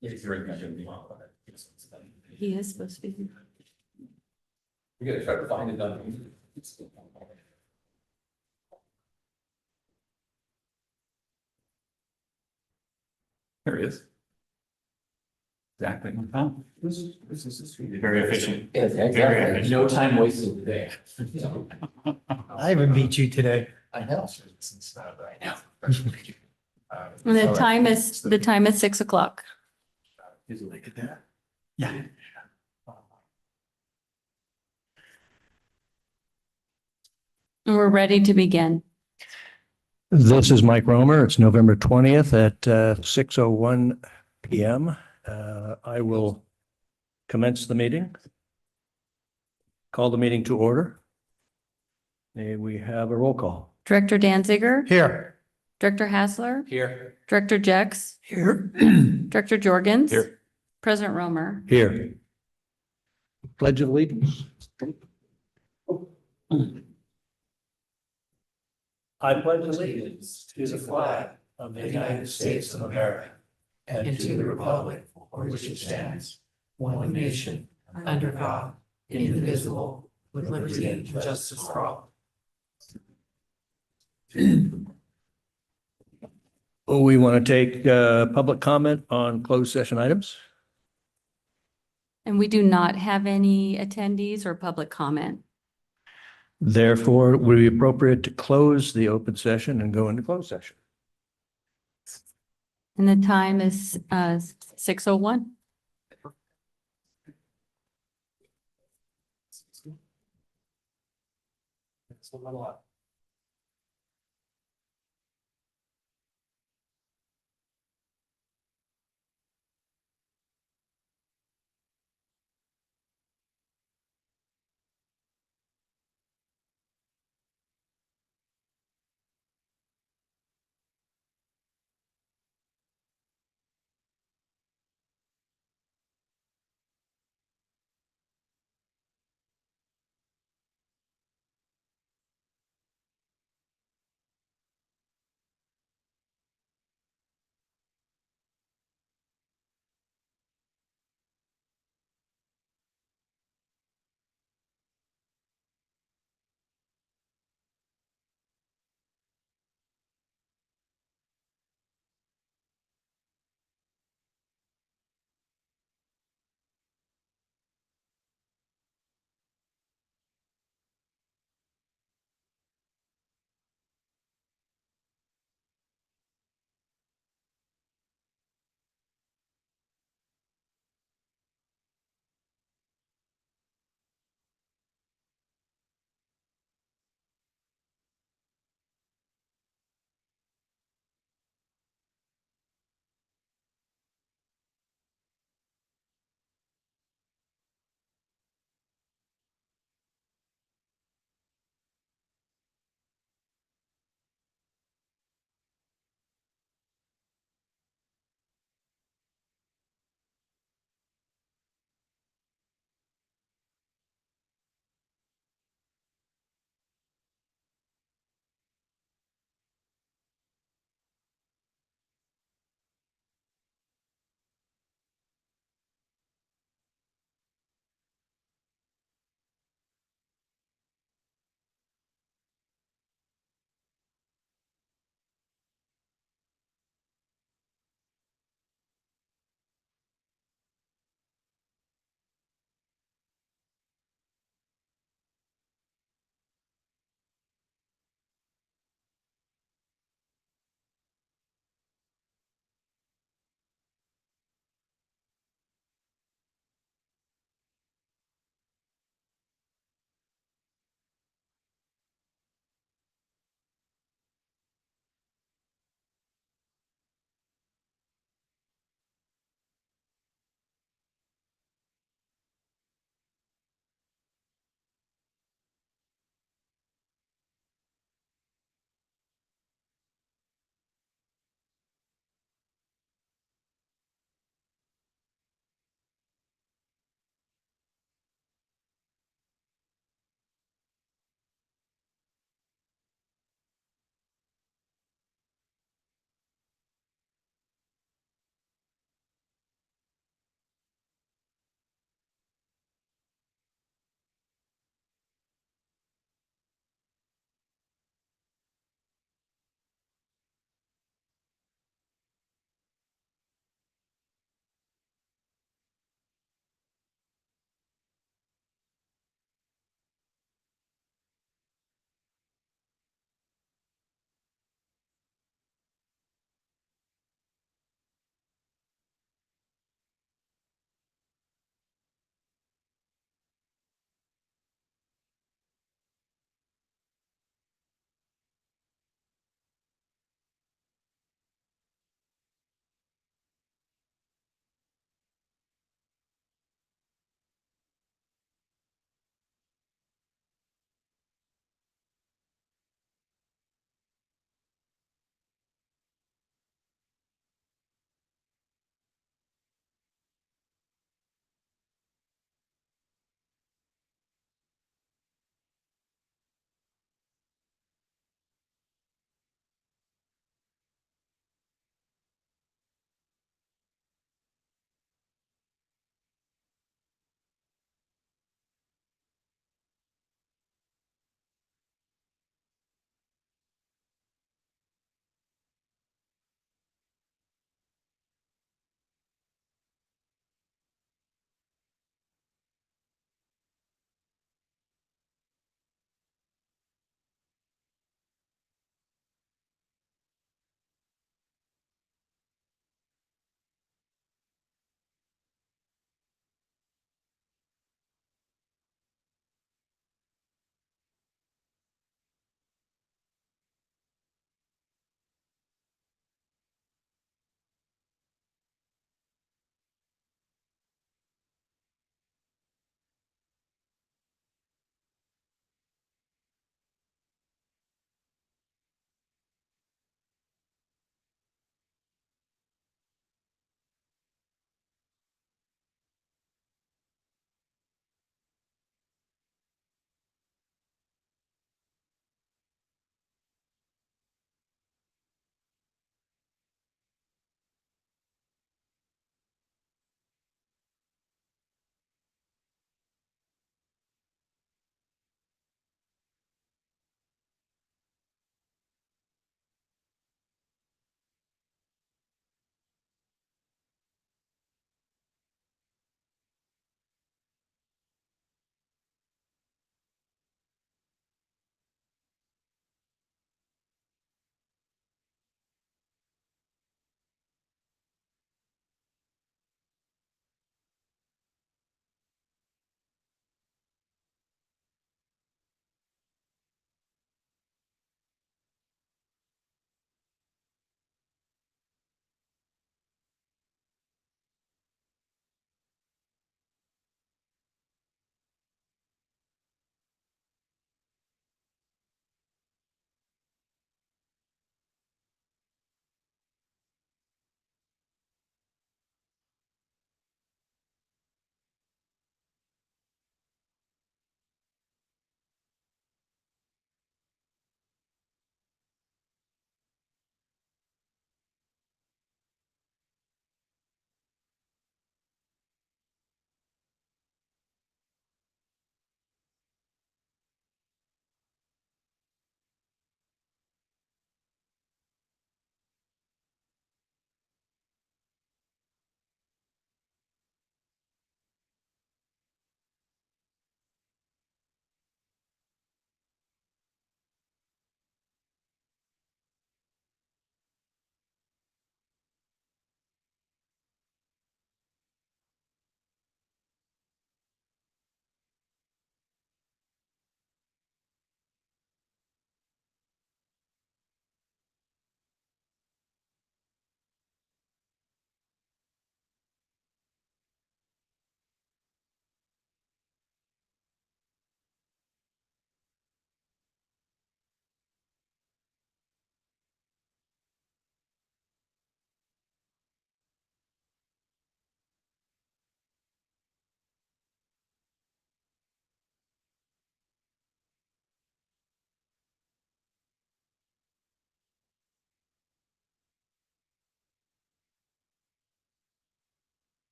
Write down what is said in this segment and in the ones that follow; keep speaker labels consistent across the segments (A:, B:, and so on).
A: If you're going to be.
B: He is supposed to be.
A: We gotta try to find it on. There he is. Exactly. This is very efficient.
C: Yeah,
A: Very efficient.
C: no time wasted today.
D: I even beat you today.
C: I know.
A: I know.
B: And the time is 6 o'clock.
A: Is it like that?
D: Yeah.
B: And we're ready to begin.
D: This is Mike Romer. It's November 20th at 6:01 PM. I will commence the meeting. Call the meeting to order. May we have a roll call?
B: Director Danziger,
D: Here.
B: Director Hassler,
C: Here.
B: Director Jex,
D: Here.
B: Director Jorgens.
A: Here.
B: President Romer.
D: Here. Pledge of Allegiance. I pledge allegiance to the flag of the United States of America and to the republic for which it stands, one nation, under God, indivisible, with liberty and justice for all. We want to take public comment on closed session items.
B: And we do not have any attendees or public comment.
D: Therefore, it would be appropriate to close the open session and go into closed session.
B: And the time is 6:01.
A: It's a lot.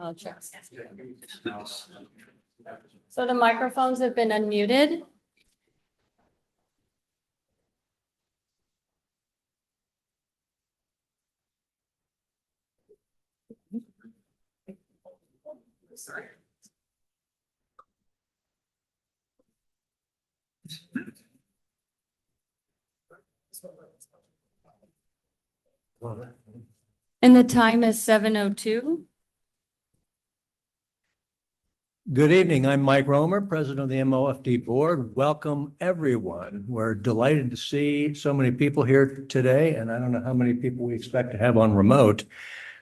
B: I'll check. So the microphones have been unmuted. And the time is 7:02.
D: Good evening. I'm Mike Romer, President of the MOFD Board. Welcome, everyone. We're delighted to see so many people here today, and I don't know how many people we expect to have on remote.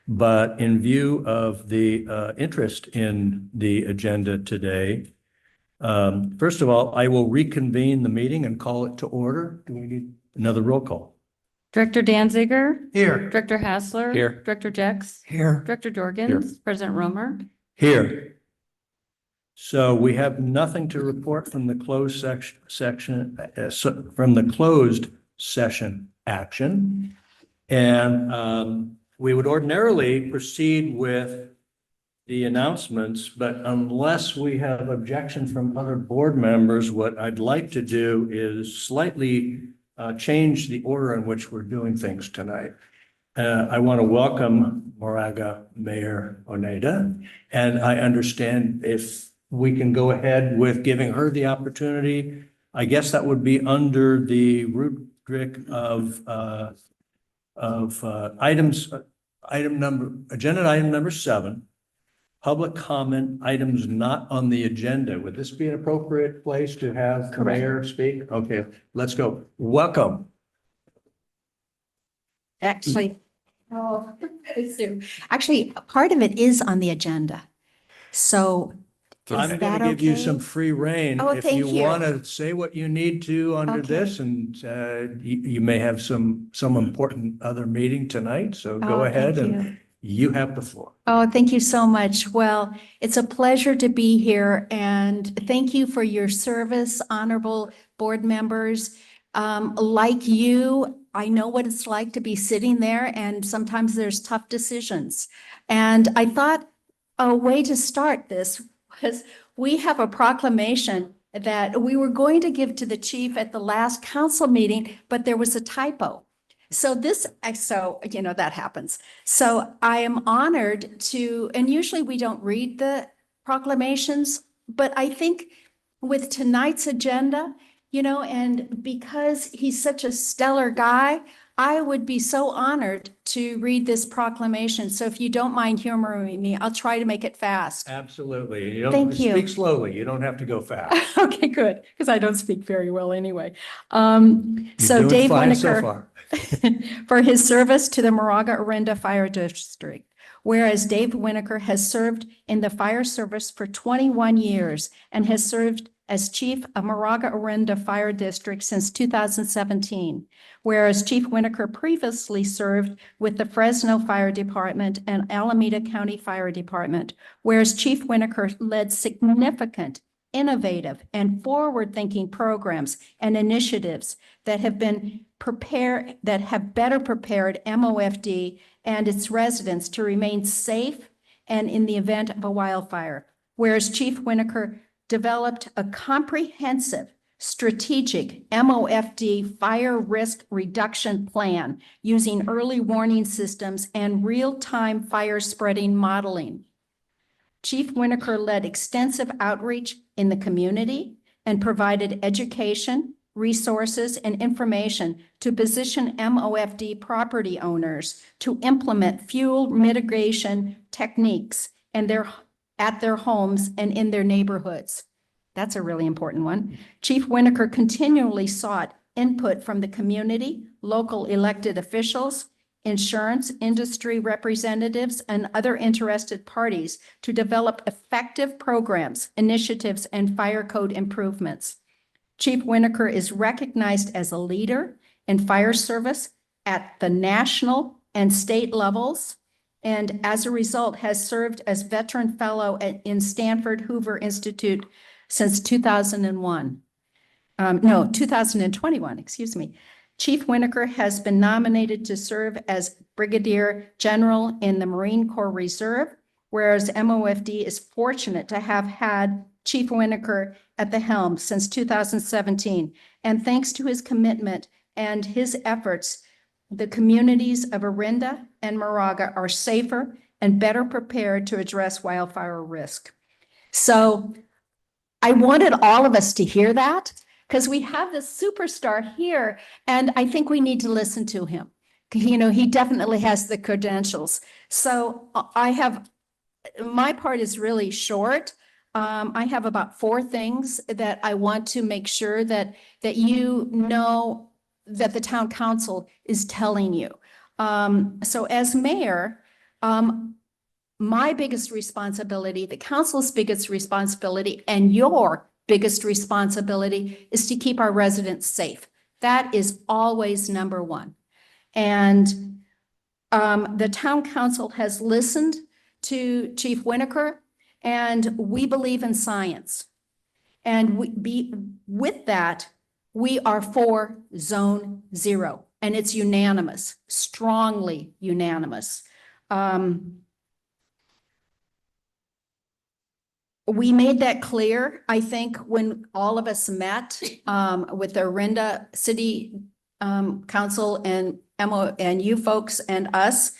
D: But in view of the interest in the agenda today, first of all, I will reconvene the meeting and call it to order. Do we need another roll call?
B: Director Danziger.
D: Here.
B: Director Hassler.
D: Here.
B: Director Jex.
D: Here.
B: Director Jorgens. President Romer.
D: Here. So we have nothing to report from the closed from the closed session action. And we would ordinarily proceed with the announcements, but unless we have objection from other board members, what I'd like to do is slightly change the order in which we're doing things tonight. I want to welcome Moraga-Orinda, and I understand if we can go ahead with giving her the opportunity. I guess that would be under the rubric of agenda item number 7, public comment items not on the agenda. Would this be an appropriate place to have the mayor speak? Okay, let's go. Welcome.
C: Actually,
B: Actually,
C: part of it is on the agenda. So
D: I'm
C: is
D: going
C: that
D: to give you
C: okay?
D: some free reign.
C: Oh,
D: If
C: thank
D: you
C: you.
D: want to say what you need to under
C: Okay.
D: this, and you may have some important other meeting tonight, so go
C: Oh,
D: ahead
C: thank
D: and you have the floor.
C: Oh, thank you so much. Well, it's a pleasure to be here and thank you for your service, honorable board members. Like you, I know what it's like to be sitting there and sometimes there's tough decisions. And I thought a way to start this was we have a proclamation that we were going to give to the chief at the last council meeting, but there was a typo. So that happens. So I am honored to, and usually we don't read the proclamations, but I think with tonight's agenda, and because he's such a stellar guy, I would be so honored to read this proclamation. So if you don't mind humoring me, I'll try to make it fast.
D: Absolutely. You don't
C: Thank you.
D: speak slowly. You don't have to go fast.
C: Okay, good, because I don't speak very well anyway.
D: You're
C: So
D: doing
C: Dave
D: fine so
C: Winokur,
D: far.
C: for his service to the Moraga-Orinda Fire District. Whereas Dave Winokur has served in the fire service for 21 years and has served as chief of Moraga-Orinda Fire District since 2017. Whereas Chief Winokur previously served with the Fresno Fire Department and Alameda County Fire Department. Whereas Chief Winokur led significant, innovative, and forward-thinking programs and initiatives that have better prepared MOFD and its residents to remain safe and in the event of a wildfire. Whereas Chief Winokur developed a comprehensive strategic MOFD fire risk reduction plan using early warning systems and real-time fire spreading modeling. Chief Winokur led extensive outreach in the community and provided education, resources, and information to position MOFD property owners to implement fuel mitigation techniques at their homes and in their neighborhoods. That's a really important one. Chief Winokur continually sought input from the community, local elected officials, insurance industry representatives, and other interested parties to develop effective programs, initiatives, and fire code improvements. Chief Winokur is recognized as a leader in fire service at the national and state levels, and as a result has served as veteran fellow in Stanford Hoover Institute since 2021. 2021, excuse me. Chief Winokur has been nominated to serve as Brigadier General in the Marine Corps Reserve, whereas MOFD is fortunate to have had Chief Winokur at the helm since 2017. And thanks to his commitment and his efforts, the communities of Orinda and Moraga are safer and better prepared to address wildfire risk. So I wanted all of us to hear that because we have this superstar here, and I think we need to listen to him. You know, he definitely has the credentials. So my part is really short. I have about 4 things that I want to make sure that you know that the town council is telling you. So as mayor, my biggest responsibility, the council's biggest responsibility, and your biggest responsibility is to keep our residents safe. That is always number one. And the town council has listened to Chief Winokur, and we believe in science. And with that, we are for Zone 0, and it's unanimous, strongly unanimous. We made that clear, I think, when all of us met with the Orinda City Council and Emma and you folks and us.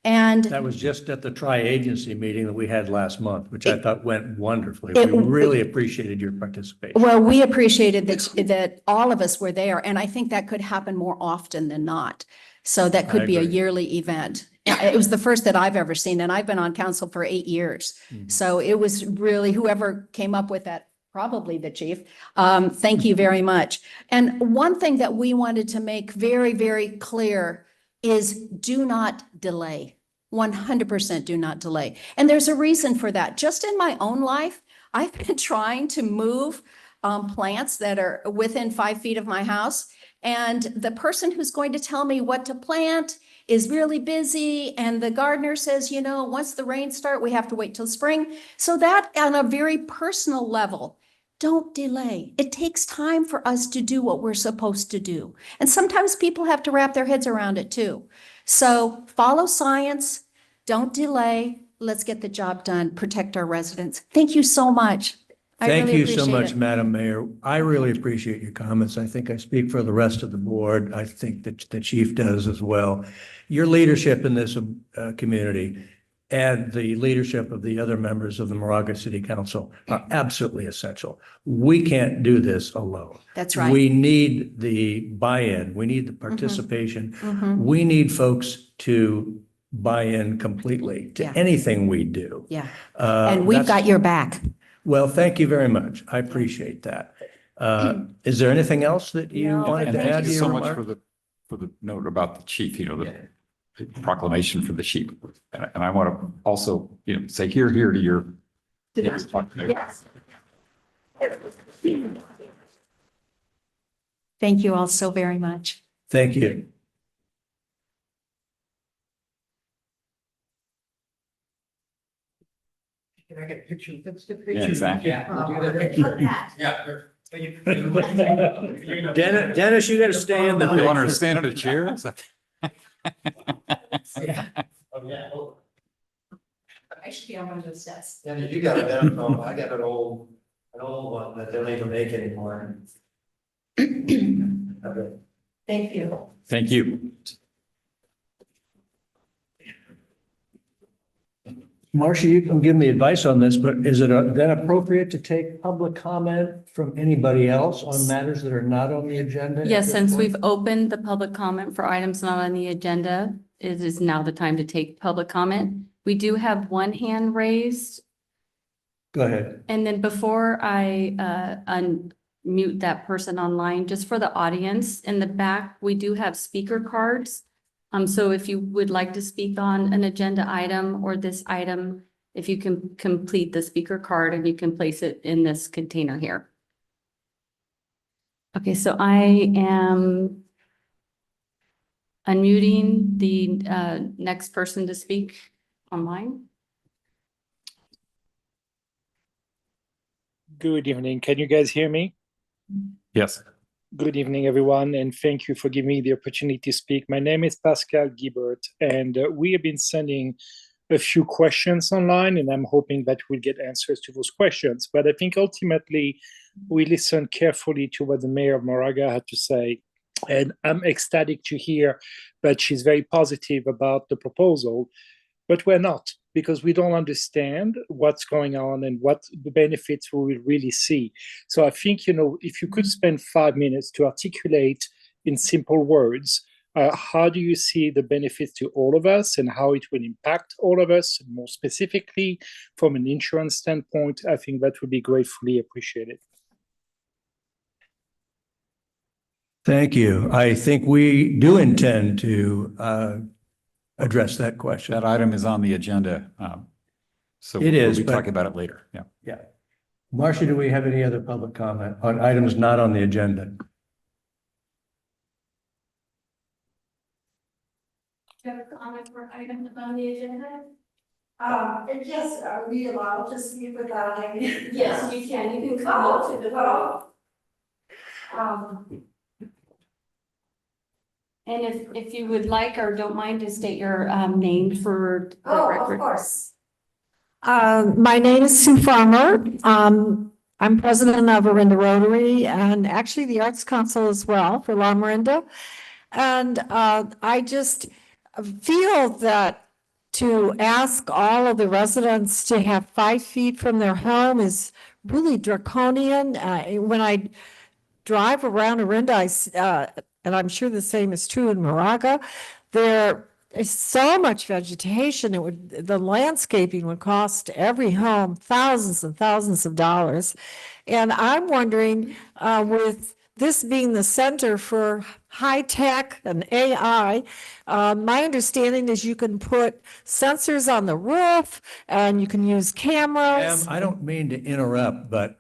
C: And
D: That was just at the tri-agency meeting that we had last month, which I thought went wonderfully. We really appreciated your participation.
C: well, we appreciated that all of us were there, and I think that could happen more often than not. So that could be a
D: agree.
C: yearly event. It was the first that I've ever seen, and I've been on council for 8 years. So it was really whoever came up with that, probably the chief. Thank you very much. And one thing that we wanted to make very, very clear is do not delay. 100% do not delay. And there's a reason for that. Just in my own life, I've been trying to move plants that are within 5 feet of my house. And the person who's going to tell me what to plant is really busy. And the gardener says, you know, once the rains start, we have to wait till spring. So that on a very personal level, don't delay. It takes time for us to do what we're supposed to do. And sometimes people have to wrap their heads around it too. So follow science, don't delay. Let's get the job done, protect our residents. Thank you so much. I
D: Thank
C: really
D: you so
C: appreciate
D: much,
C: it.
D: Madam Mayor. I really appreciate your comments. I think I speak for the rest of the board. I think that the chief does as well. Your leadership in this community and the leadership of the other members of the Moraga City Council are absolutely essential. We can't do this alone.
C: That's right.
D: We need the buy-in. We need the participation.
C: Mhm.
D: We need folks to buy in completely to
C: Yeah.
D: anything we do.
C: Yeah. And we've got your back.
D: Well, thank you very much. I appreciate that. Is there anything else that you
B: No,
D: wanted
A: And
D: to add
A: thank
D: to
A: you
D: your
A: so much
D: remark?
A: for the note about the chief, you know, the proclamation for the chief. And I want to also, you know, say here to your.
C: Yes. Thank you all so very much.
D: Thank you.
E: Can I get a picture? Let's get a
A: Yeah, exactly.
D: Dennis, you got to stay in the
A: You want her to
D: picture.
A: stand in a chair? Is that-
C: I should be on one of those desks.
E: Yeah, you got a better phone. I got an old one that they don't even make anymore. Okay.
C: Thank you.
A: Thank you.
D: Marcia, you can give me advice on this, but is it then appropriate to take public comment from anybody else on matters that are not on the agenda? at
B: Yes,
D: this
B: since
D: point?
B: we've opened the public comment for items not on the agenda, it is now the time to take public comment. We do have one hand raised.
D: Go ahead.
B: And then before I unmute that person online, just for the audience, in the back, we do have speaker cards. So if you would like to speak on an agenda item or this item, if you can complete the speaker card and you can place it in this container here. Okay, so I am unmuting the next person to speak online.
F: Good evening. Can you guys hear me?
A: Yes.
F: Good evening, everyone, and thank you for giving me the opportunity to speak. My name is Pascal Guibert, and we have been sending a few questions online, and I'm hoping that we'll get answers to those questions. But I think ultimately we listened carefully to what the mayor of Moraga had to say. And I'm ecstatic to hear that she's very positive about the proposal, but we're not, because we don't understand what's going on and what the benefits we will really see. So I think, if you could spend 5 minutes to articulate in simple words, how do you see the benefits to all of us and how it will impact all of us, more specifically from an insurance standpoint? I think that would be gratefully appreciated.
D: Thank you. I think we do intend to address that question.
A: That item is on the agenda. So
D: It is,
A: we'll be
D: but-
A: talking about it later. Yeah.
D: Yeah. Marcia, do we have any other public comment on items not on the agenda?
G: Do you have a comment for items on the agenda? Yes, are we allowed to speak without any? Yes, you can. You can come up to the phone.
B: And if you would like or don't mind to state your name for the
G: Oh,
B: record.
G: of course. My name is Sue Farmer. I'm president of Orinda Rotary and actually the Arts Council as well for Moraga-Orinda. And I just feel that to ask all of the residents to have 5 feet from their home is really draconian. When I drive around Orinda, and I'm sure the same is true in Moraga, there is so much vegetation. The landscaping would cost every home thousands and thousands of dollars. And I'm wondering, with this being the center for high tech and AI, my understanding is you can put sensors on the roof and you can use cameras.
D: I don't mean to interrupt, but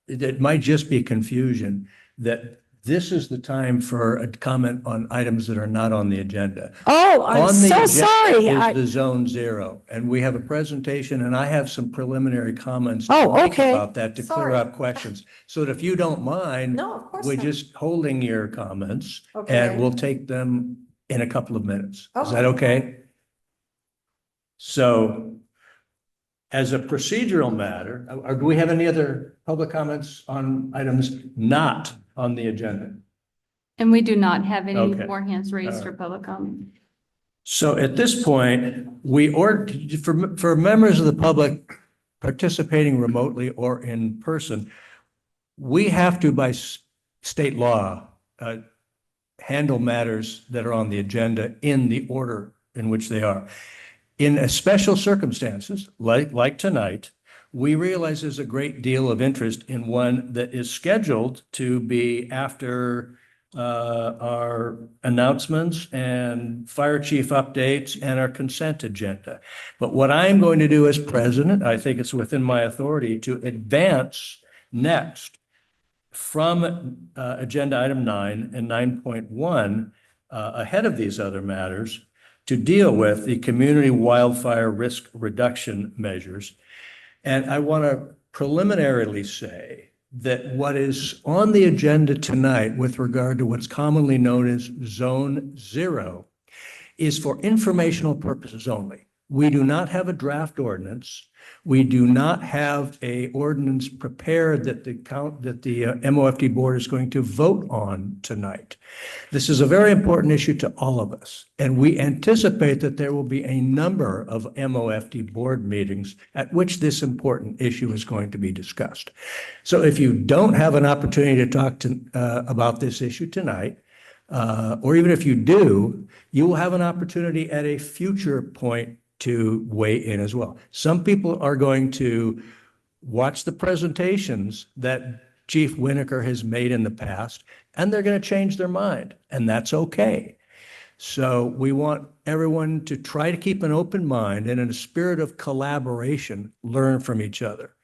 D: it might just be confusion that this is the time for a comment on items that are not on the agenda.
G: Oh, I'm
D: On the
G: so
D: agenda
G: sorry.
D: is the Zone Zero, and we have a presentation, and I have some preliminary comments to
G: Oh,
D: make
G: okay.
D: about that to clear
G: Sorry.
D: up questions. So that if you don't mind,
G: No, of course
D: we're
G: not.
D: just holding your comments,
G: Okay.
D: and we'll take them in a couple of minutes. Is that
G: Okay.
D: okay? So as a procedural matter, do we have any other public comments on items not on the agenda?
B: And we do not have any
D: Okay.
B: more hands raised
D: All
B: for
D: right.
B: public comment.
D: So at this point, for members of the public participating remotely or in person, we have to, by state law, handle matters that are on the agenda in the order in which they are. In special circumstances, like tonight, we realize there's a great deal of interest in one that is scheduled to be after our announcements and fire chief updates and our consent agenda. But what I'm going to do as president, I think it's within my authority to advance next from agenda item 9 and 9.1 ahead of these other matters to deal with the community wildfire risk reduction measures. And I want to preliminarily say that what is on the agenda tonight with regard to what's commonly known as Zone Zero is for informational purposes only. We do not have a draft ordinance. We do not have a ordinance prepared that the MOFD board is going to vote on tonight. This is a very important issue to all of us, and we anticipate that there will be a number of MOFD board meetings at which this important issue is going to be discussed. So if you don't have an opportunity to talk about this issue tonight, or even if you do, you will have an opportunity at a future point to weigh in as well. Some people are going to watch the presentations that Chief Winokur has made in the past, and they're going to change their mind, and that's okay. So we want everyone to try to keep an open mind and in a spirit of collaboration, learn from each other.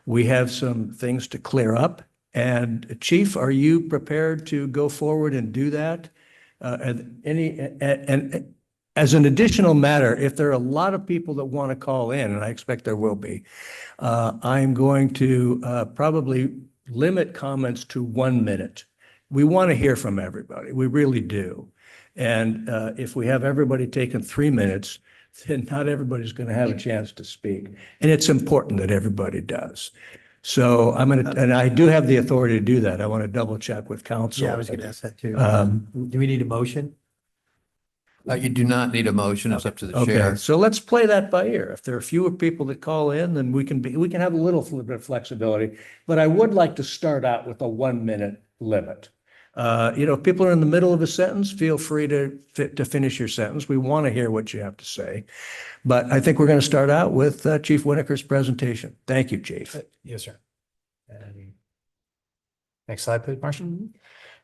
D: We have some things to clear up. And Chief, are you prepared to go forward and do that? And as an additional matter, if there are a lot of people that want to call in, and I expect there will be, I'm going to probably limit comments to 1 minute. We want to hear from everybody. We really do. And if we have everybody taking 3 minutes, then not everybody's going to have a chance to speak. And it's important that everybody does. So and I do have the authority to do that. I want to double check with council.
E: Yeah, I was gonna ask that too.
D: Um,
E: Do we need a motion?
H: You do not need a motion. It's up to the
D: Okay,
H: chair.
D: so let's play that by ear. If there are fewer people that call in, then we can have a little bit of flexibility. But I would like to start out with a 1-minute limit. If people are in the middle of a sentence, feel free to finish your sentence. We want to hear what you have to say. But I think we're going to start out with Chief Winokur's presentation. Thank you, Chief.
I: Yes, sir. Next slide, please, Marcia.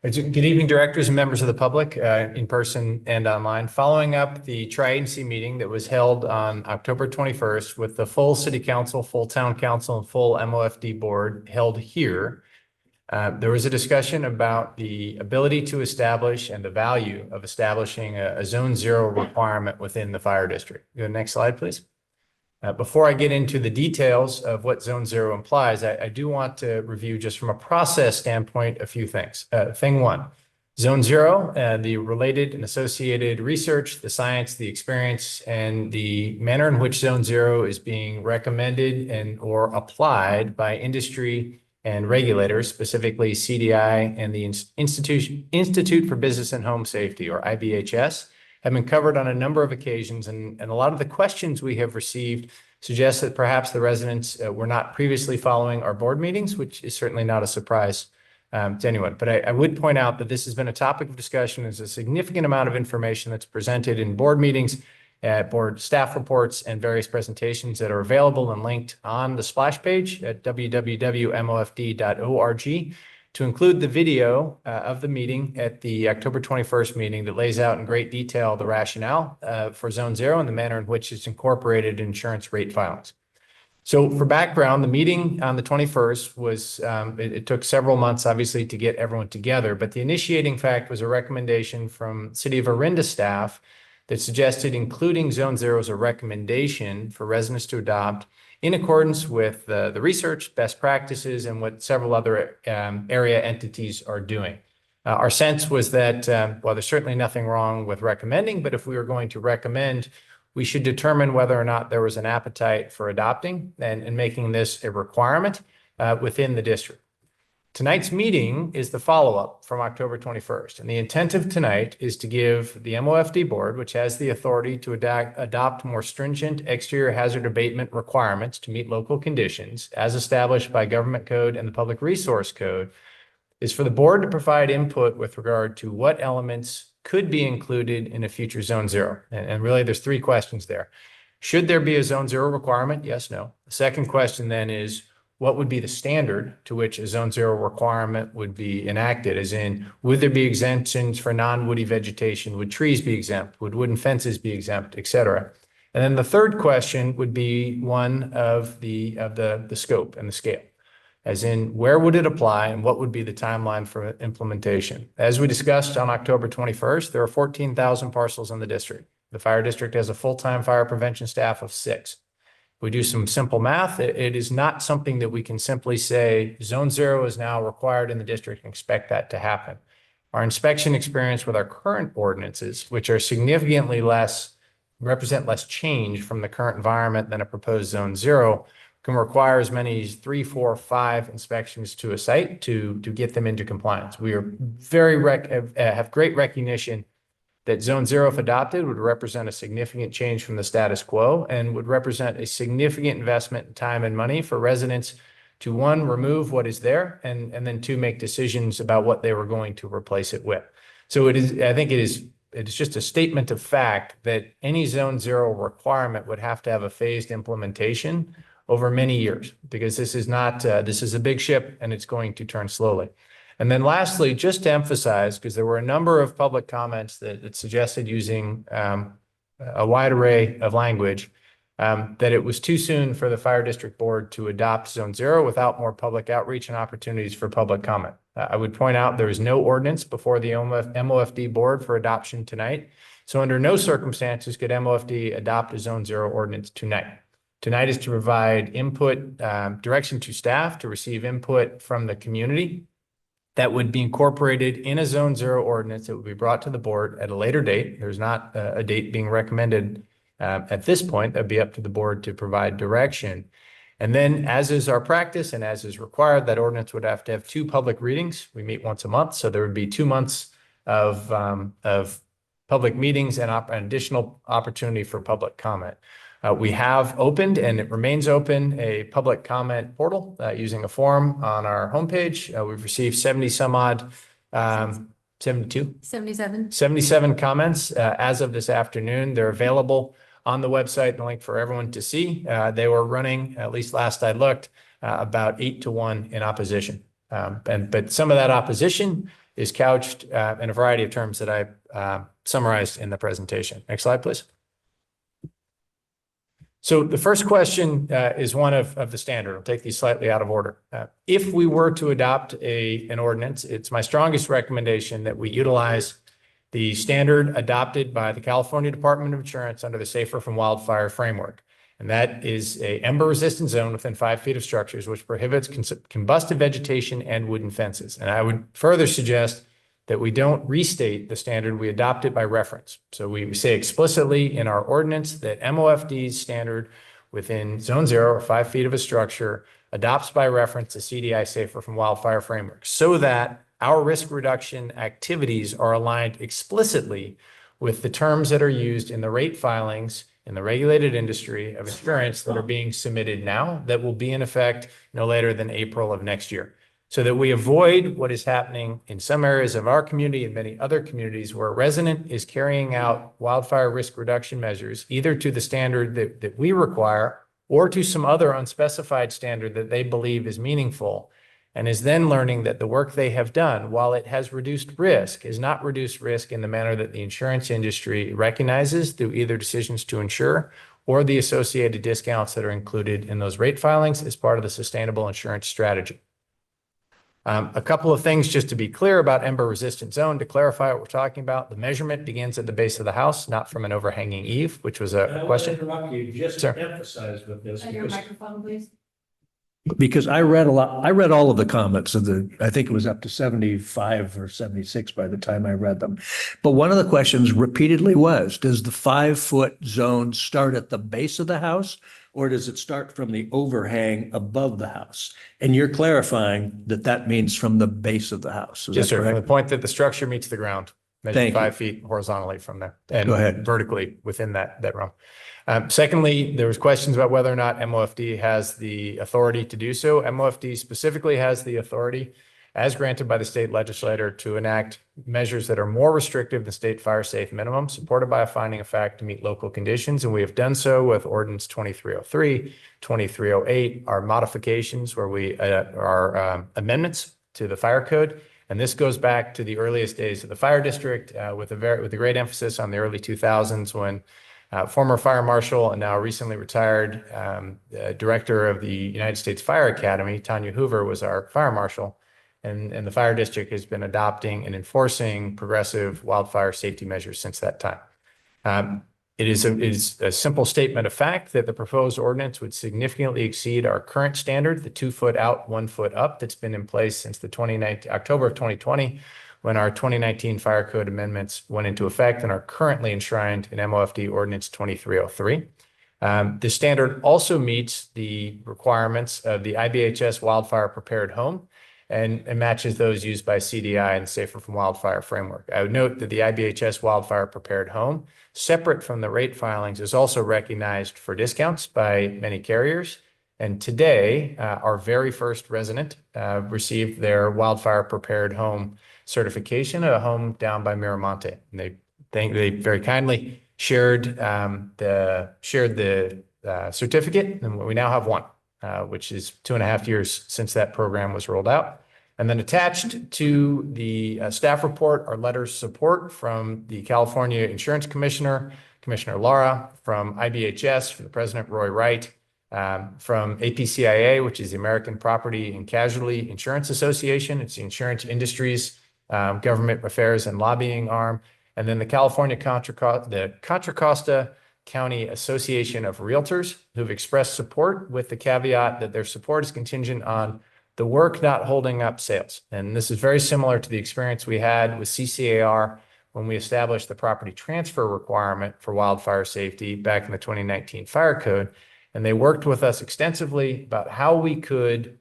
I: Good evening, directors and members of the public, in person and online. Following up the tri-agency meeting that was held on October 21st with the full city council, full town council, and full MOFD board held here, there was a discussion about the ability to establish and the value of establishing a zone 0 requirement within the fire district. Go to the next slide, please. Before I get into the details of what zone 0 implies, I do want to review just from a process standpoint, a few things. Thing one, zone 0, the related and associated research, the science, the experience, and the manner in which zone 0 is being recommended and or applied by industry and regulators, specifically CDI and the Institute for Business and Home Safety, or IBHS, have been covered on a number of occasions, and a lot of the questions we have received suggest that perhaps the residents were not previously following our board meetings, which is certainly not a surprise to anyone. But I would point out that this has been a topic of discussion. There's a significant amount of information that's presented in board meetings, board staff reports, and various presentations that are available and linked on the splash page at www.mofd.org. to include the video of the meeting at the October 21st meeting that lays out in great detail the rationale for zone 0 and the manner in which it's incorporated in insurance rate filings. So for background, the meeting on the 21st was, it took several months, obviously, to get everyone together, but the initiating fact was a recommendation from City of Orinda staff that suggested including zone 0 as a recommendation for residents to adopt in accordance with the research, best practices, and what several other area entities are doing. Our sense was that, well, there's certainly nothing wrong with recommending, but if we were going to recommend, we should determine whether or not there was an appetite for adopting and making this a requirement within the district. Tonight's meeting is the follow-up from October 21st, and the intent of tonight is to give the MOFD board, which has the authority to adopt more stringent exterior hazard abatement requirements to meet local conditions as established by government code and the public resource code, is for the board to provide input with regard to what elements could be included in a future zone 0. And really there's 3 questions there. Should there be a zone 0 requirement? Yes, no. The second question then is, what would be the standard to which a zone 0 requirement would be enacted? As in, would there be exemptions for non-woody vegetation? Would trees be exempt? Would wooden fences be exempt, et cetera? And then the third question would be one of the scope and the scale. As in, where would it apply and what would be the timeline for implementation? As we discussed on October 21st, there are 14,000 parcels in the district. The fire district has a full-time fire prevention staff of 6. We do some simple math. It is not something that we can simply say zone 0 is now required in the district and expect that to happen. Our inspection experience with our current ordinances, which are significantly represent less change from the current environment than a proposed zone 0, can require as many as 3, 4, 5 inspections to a site to get them into compliance. We are have great recognition that zone 0, if adopted, would represent a significant change from the status quo and would represent a significant investment in time and money for residents to, 1, remove what is there, and then 2, make decisions about what they were going to replace it with. So I think it is just a statement of fact that any zone 0 requirement would have to have a phased implementation over many years, because this is not, this is a big ship and it's going to turn slowly. And then lastly, just to emphasize, because there were a number of public comments that suggested using a wide array of language, that it was too soon for the fire district board to adopt zone 0 without more public outreach and opportunities for public comment. I would point out there is no ordinance before the MOFD board for adoption tonight. So under no circumstances could MOFD adopt a zone 0 ordinance tonight. Tonight is to provide input, direction to staff to receive input from the community that would be incorporated in a zone 0 ordinance that would be brought to the board at a later date. There's not a date being recommended At this point, that'd be up to the board to provide direction. And then, as is our practice and as is required, that ordinance would have to have 2 public readings. We meet once a month, so there would be 2 months of public meetings and an additional opportunity for public comment. We have opened, and it remains open, a public comment portal using a form on our homepage. We've received 70 some odd, 72?
B: 77.
I: 77 comments as of this afternoon. They're available on the website, the link for everyone to see. They were running, at least last I looked, about 8-1 in opposition. But some of that opposition is couched in a variety of terms that I summarized in the presentation. Next slide, please. So the first question is one of the standard. I'll take these slightly out of order. If we were to adopt an ordinance, it's my strongest recommendation that we utilize the standard adopted by the California Department of Insurance under the Safer from Wildfire framework. And that is a ember-resistant zone within 5 feet of structures, which prohibits combustive vegetation and wooden fences. And I would further suggest that we don't restate the standard, we adopt it by reference. So we say explicitly in our ordinance that MOFD's standard within zone 0 or 5 feet of a structure adopts by reference the CDI Safer from Wildfire framework, so that our risk reduction activities are aligned explicitly with the terms that are used in the rate filings in the regulated industry of insurance that are being submitted now, that will be in effect no later than April of next year, so that we avoid what is happening in some areas of our community and many other communities where a resident is carrying out wildfire risk reduction measures, either to the standard that we require or to some other unspecified standard that they believe is meaningful, and is then learning that the work they have done, while it has reduced risk, is not reduced risk in the manner that the insurance industry recognizes through either decisions to insure or the associated discounts that are included in those rate filings as part of the sustainable insurance strategy. A couple of things just to be clear about ember-resistant zone. To clarify what we're talking about, the measurement begins at the base of the house, not from an overhanging eave, which was a question.
D: Interrupt you just
I: Sure.
D: to emphasize with this.
B: Your microphone, please.
D: Because I read all of the comments of I think it was up to 75 or 76 by the time I read them. But one of the questions repeatedly was, does the 5-foot zone start at the base of the house, or does it start from the overhang above the house? And you're clarifying that that means from the base of the house. Is
I: Yes,
D: that
I: sir. From the
D: correct?
I: point that the structure meets the ground, measure
D: Thank you.
I: 5 feet horizontally from there and
D: Go ahead.
I: vertically within that realm. Secondly, there was questions about whether or not MOFD has the authority to do so. MOFD specifically has the authority, as granted by the state legislator, to enact measures that are more restrictive than state fire safe minimum, supported by a finding of fact to meet local conditions. And we have done so with Ordinance 2303, 2308, our modifications where our amendments to the fire code. And this goes back to the earliest days of the fire district with a great emphasis on the early 2000s when former fire marshal and now recently retired director of the United States Fire Academy, Tanya Hoover, was our fire marshal. And the fire district has been adopting and enforcing progressive wildfire safety measures since that time. It is a simple statement of fact that the proposed ordinance would significantly exceed our current standard, the 2 foot out, 1 foot up, that's been in place since the October of 2020, when our 2019 fire code amendments went into effect and are currently enshrined in MOFD Ordinance 2303. The standard also meets the requirements of the IBHS Wildfire Prepared Home and matches those used by CDI and Safer from Wildfire framework. I would note that the IBHS Wildfire Prepared Home, separate from the rate filings, is also recognized for discounts by many carriers. And today, our very first resident received their Wildfire Prepared Home certification at a home down by Miramonte. And they very kindly shared the certificate, and we now have one, which is 2.5 years since that program was rolled out. And then attached to the staff report are letters of support from the California Insurance Commissioner, Commissioner Lara, from IBHS, from the President Roy Wright, from APCIA, which is the American Property and Casualty Insurance Association. It's the insurance industry's government affairs and lobbying arm. And then the California Contra Costa County Association of Realtors, who've expressed support with the caveat that their support is contingent on the work not holding up sales. And this is very similar to the experience we had with CCAR when we established the property transfer requirement for wildfire safety back in the 2019 fire code. And they worked with us extensively about how we could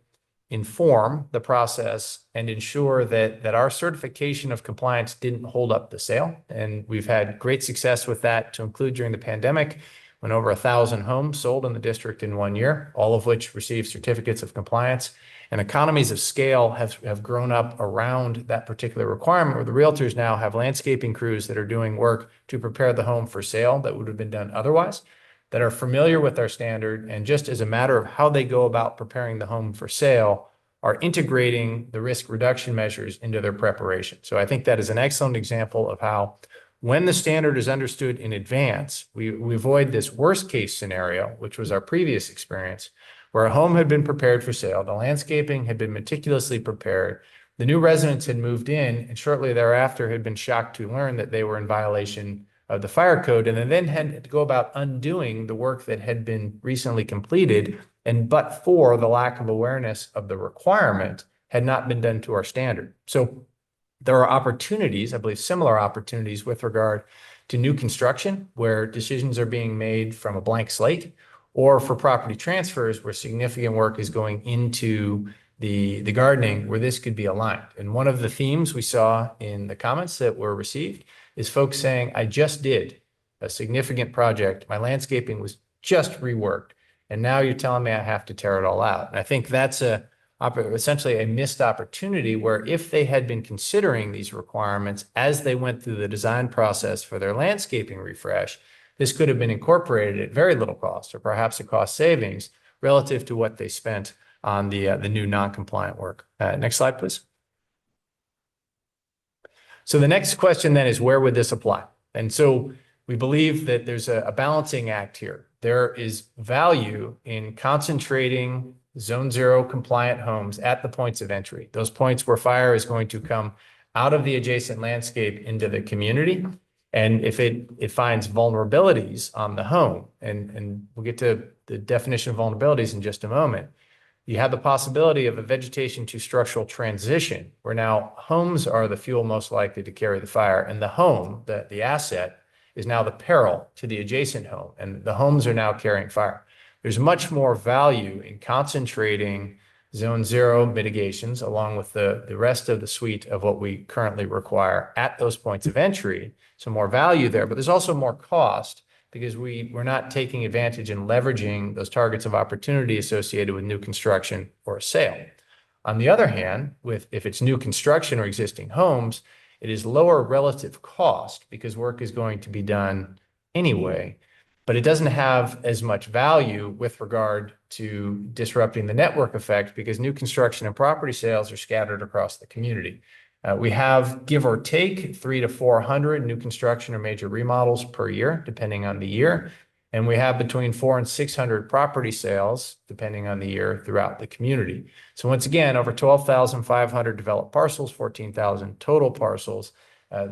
I: inform the process and ensure that our certification of compliance didn't hold up the sale. And we've had great success with that, to include during the pandemic, when over 1,000 homes sold in the district in 1 year, all of which received certificates of compliance. And economies of scale have grown up around that particular requirement, where the realtors now have landscaping crews that are doing work to prepare the home for sale that would have been done otherwise, that are familiar with our standard, and just as a matter of how they go about preparing the home for sale, are integrating the risk reduction measures into their preparation. So I think that is an excellent example of how, when the standard is understood in advance, we avoid this worst case scenario, which was our previous experience, where a home had been prepared for sale, the landscaping had been meticulously prepared, the new residents had moved in, and shortly thereafter had been shocked to learn that they were in violation of the fire code, and then had to go about undoing the work that had been recently completed, and but for the lack of awareness of the requirement, had not been done to our standard. So there are opportunities, I believe similar opportunities, with regard to new construction, where decisions are being made from a blank slate, or for property transfers, where significant work is going into the gardening, where this could be aligned. And one of the themes we saw in the comments that were received is folks saying, I just did a significant project, my landscaping was just reworked, and now you're telling me I have to tear it all out. And I think that's essentially a missed opportunity, where if they had been considering these requirements as they went through the design process for their landscaping refresh, this could have been incorporated at very little cost, or perhaps a cost savings relative to what they spent on the new non-compliant work. Next slide, please. So the next question then is, where would this apply? And so we believe that there's a balancing act here. There is value in concentrating Zone 0 compliant homes at the points of entry, those points where fire is going to come out of the adjacent landscape into the community. And if it finds vulnerabilities on the home, and we'll get to the definition of vulnerabilities in just a moment, you have the possibility of a vegetation to structural transition, where now homes are the fuel most likely to carry the fire, and the home, the asset, is now the peril to the adjacent home, and the homes are now carrying fire. There's much more value in concentrating Zone 0 mitigations, along with the rest of the suite of what we currently require at those points of entry. So more value there, but there's also more cost, because we're not taking advantage and leveraging those targets of opportunity associated with new construction or a sale. On the other hand, if it's new construction or existing homes, it is lower relative cost, because work is going to be done anyway, but it doesn't have as much value with regard to disrupting the network effect, because new construction and property sales are scattered across the community. We have, give or take, 300 to 400 new construction or major remodels per year, depending on the year. And we have between 400 and 600 property sales, depending on the year, throughout the community. So once again, over 12,500 developed parcels, 14,000 total parcels.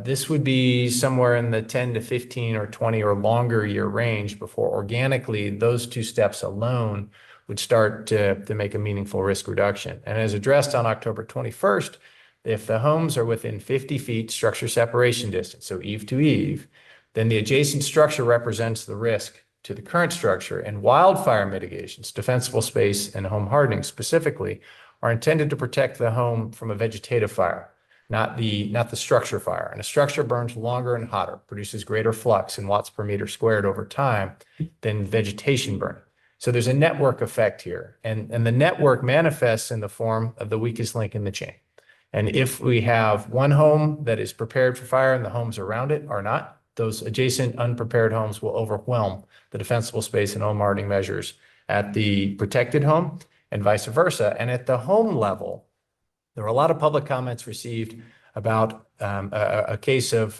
I: This would be somewhere in the 10 to 15 or 20 or longer year range before organically those two steps alone would start to make a meaningful risk reduction. And as addressed on October 21st, if the homes are within 50 feet structure separation distance, so eave to eave, then the adjacent structure represents the risk to the current structure, and wildfire mitigations, defensible space and home hardening specifically, are intended to protect the home from a vegetative fire, not the structure fire. And a structure burns longer and hotter, produces greater flux in watts per meter squared over time than vegetation burning. So there's a network effect here, and the network manifests in the form of the weakest link in the chain. And if we have one home that is prepared for fire and the homes around it are not, those adjacent unprepared homes will overwhelm the defensible space and home hardening measures at the protected home, and vice versa. And at the home level, there are a lot of public comments received about a case of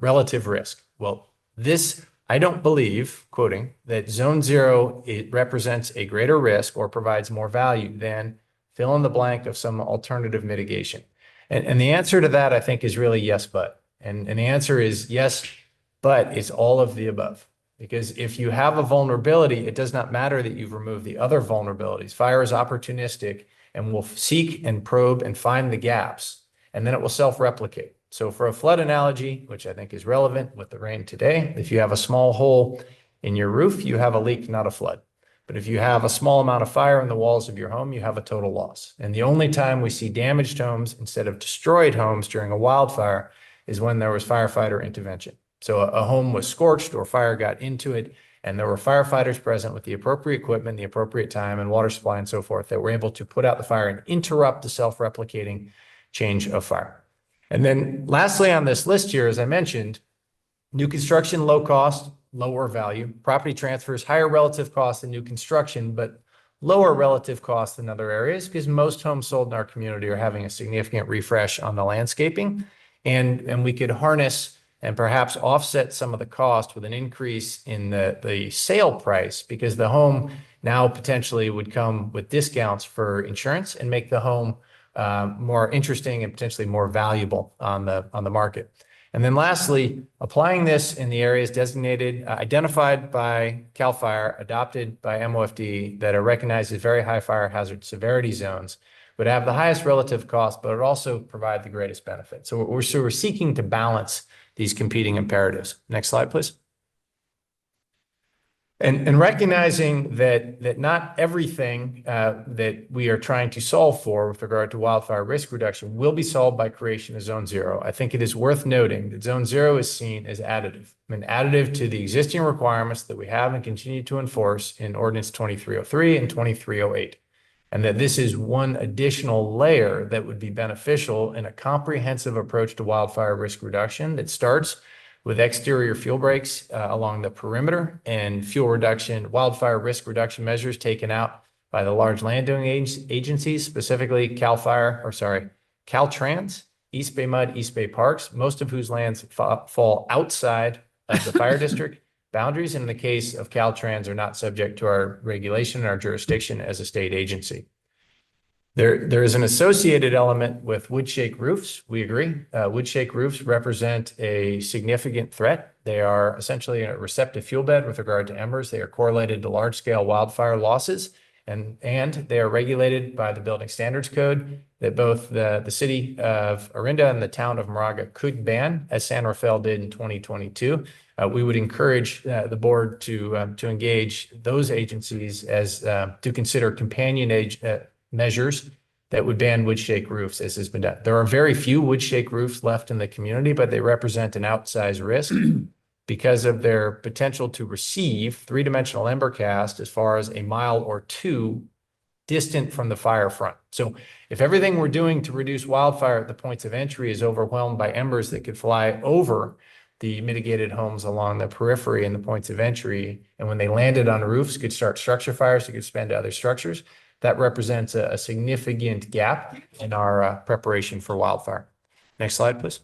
I: relative risk. Well, this, I don't believe, quoting, that Zone 0, it represents a greater risk or provides more value than fill in the blank of some alternative mitigation. And the answer to that, I think, is really yes, but. And the answer is yes, but it's all of the above. Because if you have a vulnerability, it does not matter that you've removed the other vulnerabilities. Fire is opportunistic and will seek and probe and find the gaps, and then it will self-replicate. So for a flood analogy, which I think is relevant with the rain today, if you have a small hole in your roof, you have a leak, not a flood. But if you have a small amount of fire in the walls of your home, you have a total loss. And the only time we see damaged homes instead of destroyed homes during a wildfire is when there was firefighter intervention. So a home was scorched or fire got into it, and there were firefighters present with the appropriate equipment, the appropriate time, and water supply and so forth that were able to put out the fire and interrupt the self-replicating change of fire. And then lastly on this list here, as I mentioned, new construction, low cost, lower value. Property transfers, higher relative cost than new construction, but lower relative cost than other areas because most homes sold in our community are having a significant refresh on the landscaping. And we could harness and perhaps offset some of the cost with an increase in the sale price because the home now potentially would come with discounts for insurance and make the home more interesting and potentially more valuable on the market. And then lastly, applying this in the areas designated, identified by CAL FIRE, adopted by MOFD that are recognized as very high fire hazard severity zones would have the highest relative cost, but would also provide the greatest benefit. So we're seeking to balance these competing imperatives. Next slide, please. And recognizing that not everything that we are trying to solve for with regard to wildfire risk reduction will be solved by creation of Zone Zero. I think it is worth noting that Zone Zero is seen as additive. I mean, additive to the existing requirements that we have and continue to enforce in Ordinance 2303 and 2308. And that this is one additional layer that would be beneficial in a comprehensive approach to wildfire risk reduction that starts with exterior fuel breaks along the perimeter and fuel reduction, wildfire risk reduction measures taken out by the large landowning agencies, specifically Caltrans, East Bay Mud, East Bay Parks, most of whose lands fall outside of the fire district boundaries. And in the case of Caltrans are not subject to our regulation and our jurisdiction as a state agency. There is an associated element with wood shake roofs. We agree. Wood shake roofs represent a significant threat. They are essentially a receptive fuel bed with regard to embers. They are correlated to large-scale wildfire losses, and they are regulated by the Building Standards Code that both the city of Orinda and the town of Moraga could ban, as San Rafael did in 2022. We would encourage the board to engage those agencies as to consider companion measures that would ban wood shake roofs, as has been done. There are very few wood shake roofs left in the community, but they represent an outsized risk because of their potential to receive three-dimensional ember cast as far as a mile or two distant from the fire front. So if everything we're doing to reduce wildfire at the points of entry is overwhelmed by embers that could fly over the mitigated homes along the periphery and the points of entry, and when they landed on roofs could start structure fires that could spread to other structures, that represents a significant gap in our preparation for wildfire. Next slide, please.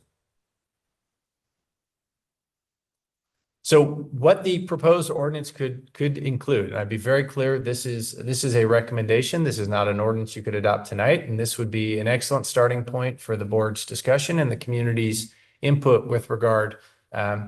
I: So what the proposed ordinance could include, and I'd be very clear, this is a recommendation. This is not an ordinance you could adopt tonight, and this would be an excellent starting point for the board's discussion and the community's input with regard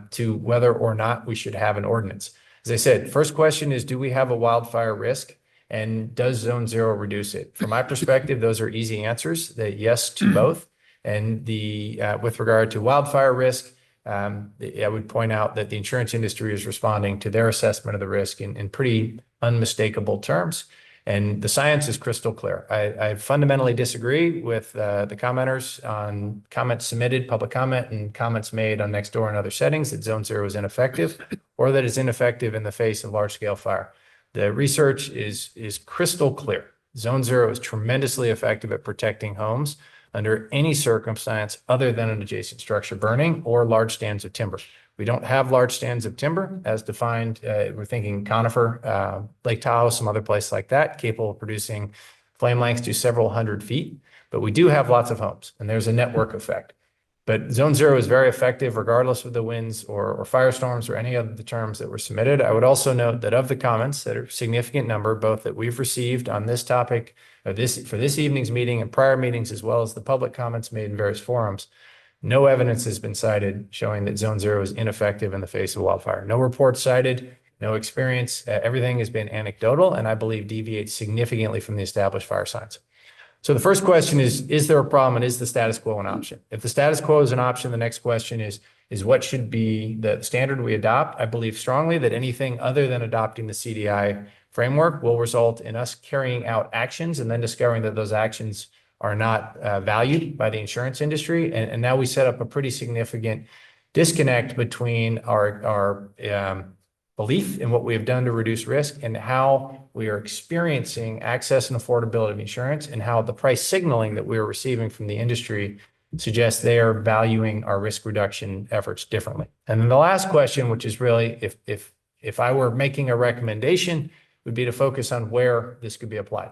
I: to whether or not we should have an ordinance. As I said, first question is, do we have a wildfire risk? And does Zone Zero reduce it? From my perspective, those are easy answers, that yes to both. And with regard to wildfire risk, I would point out that the insurance industry is responding to their assessment of the risk in pretty unmistakable terms. And the science is crystal clear. I fundamentally disagree with the commenters on comments submitted, public comment, and comments made on Nextdoor and other settings that Zone Zero is ineffective or that it's ineffective in the face of large-scale fire. The research is crystal clear. Zone Zero is tremendously effective at protecting homes under any circumstance other than an adjacent structure burning or large stands of timber. We don't have large stands of timber as defined. We're thinking conifer, Lake Tahoe, some other place like that, capable of producing flame lengths to several hundred feet. But we do have lots of homes, and there's a network effect. But Zone Zero is very effective regardless of the winds or firestorms or any of the terms that were submitted. I would also note that of the comments, that are a significant number, both that we've received on this topic for this evening's meeting and prior meetings, as well as the public comments made in various forums, no evidence has been cited showing that Zone Zero is ineffective in the face of wildfire. No reports cited, no experience. Everything has been anecdotal, and I believe deviates significantly from the established fire science. So the first question is there a problem and is the status quo an option? If the status quo is an option, the next question is what should be the standard we adopt? I believe strongly that anything other than adopting the CDI framework will result in us carrying out actions and then discovering that those actions are not valued by the insurance industry. And now we set up a pretty significant disconnect between our belief in what we have done to reduce risk and how we are experiencing access and affordability of insurance, and how the price signaling that we are receiving from the industry suggests they are valuing our risk reduction efforts differently. And then the last question, which is really if I were making a recommendation, would be to focus on where this could be applied.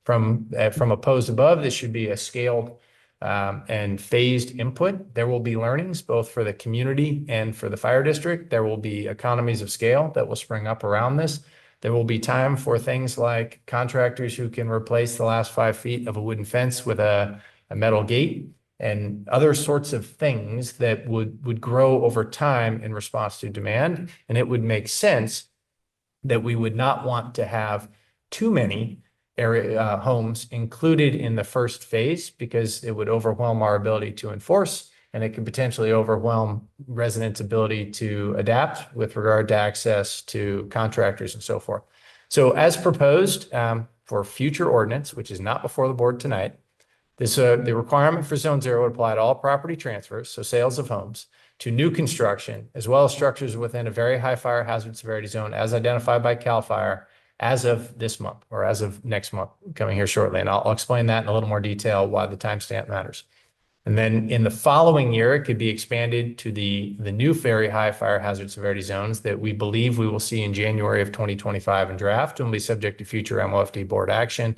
I: From opposed above, this should be a scaled and phased input. There will be learnings both for the community and for the fire district. There will be economies of scale that will spring up around this. There will be time for things like contractors who can replace the last 5 feet of a wooden fence with a metal gate and other sorts of things that would grow over time in response to demand. And it would make sense that we would not want to have too many area homes included in the first phase, because it would overwhelm our ability to enforce, and it could potentially overwhelm residents' ability to adapt with regard to access to contractors and so forth. So as proposed for future ordinance, which is not before the board tonight, the requirement for Zone 0 would apply to all property transfers, so sales of homes, to new construction, as well as structures within a very high fire hazard severity zone as identified by CAL FIRE as of this month, or as of next month, coming here shortly. And I'll explain that in a little more detail why the timestamp matters. And then in the following year, it could be expanded to the new very high fire hazard severity zones that we believe we will see in January of 2025 in draft and will be subject to future MOFD board action.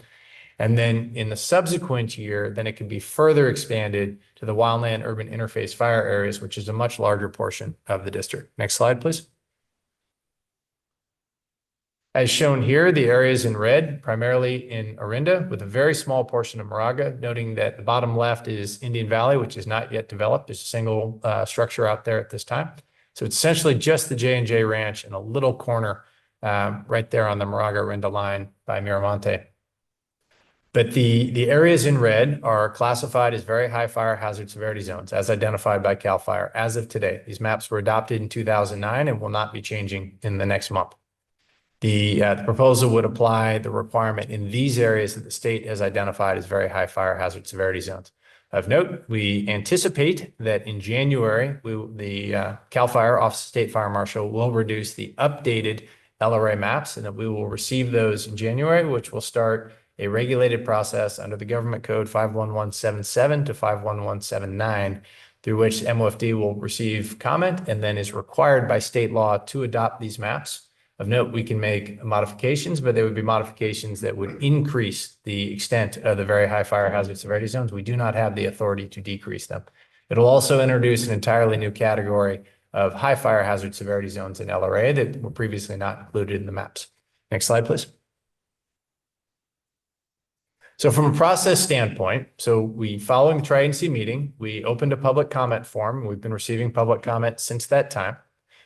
I: And then in the subsequent year, then it can be further expanded to the wildland urban interface fire areas, which is a much larger portion of the district. Next slide, please. As shown here, the areas in red, primarily in Orinda, with a very small portion of Moraga, noting that the bottom left is Indian Valley, which is not yet developed. There's a single structure out there at this time. So it's essentially just the J&J Ranch and a little corner right there on the Moraga-Orinda line by Miramonte. But the areas in red are classified as very high fire hazard severity zones, as identified by CAL FIRE as of today. These maps were adopted in 2009 and will not be changing in the next month. The proposal would apply the requirement in these areas that the state has identified as very high fire hazard severity zones. Of note, we anticipate that in January, the CAL FIRE Office of State Fire Marshal will reduce the updated LRA maps, and that we will receive those in January, which will start a regulated process under the Government Code 51177 to 51179, through which MOFD will receive comment and then is required by state law to adopt these maps. Of note, we can make modifications, but they would be modifications that would increase the extent of the very high fire hazard severity zones. We do not have the authority to decrease them. It'll also introduce an entirely new category of high fire hazard severity zones in LRA that were previously not included in the maps. Next slide, please. So from a process standpoint, following the tri-agency meeting, we opened a public comment form. We've been receiving public comment since that time.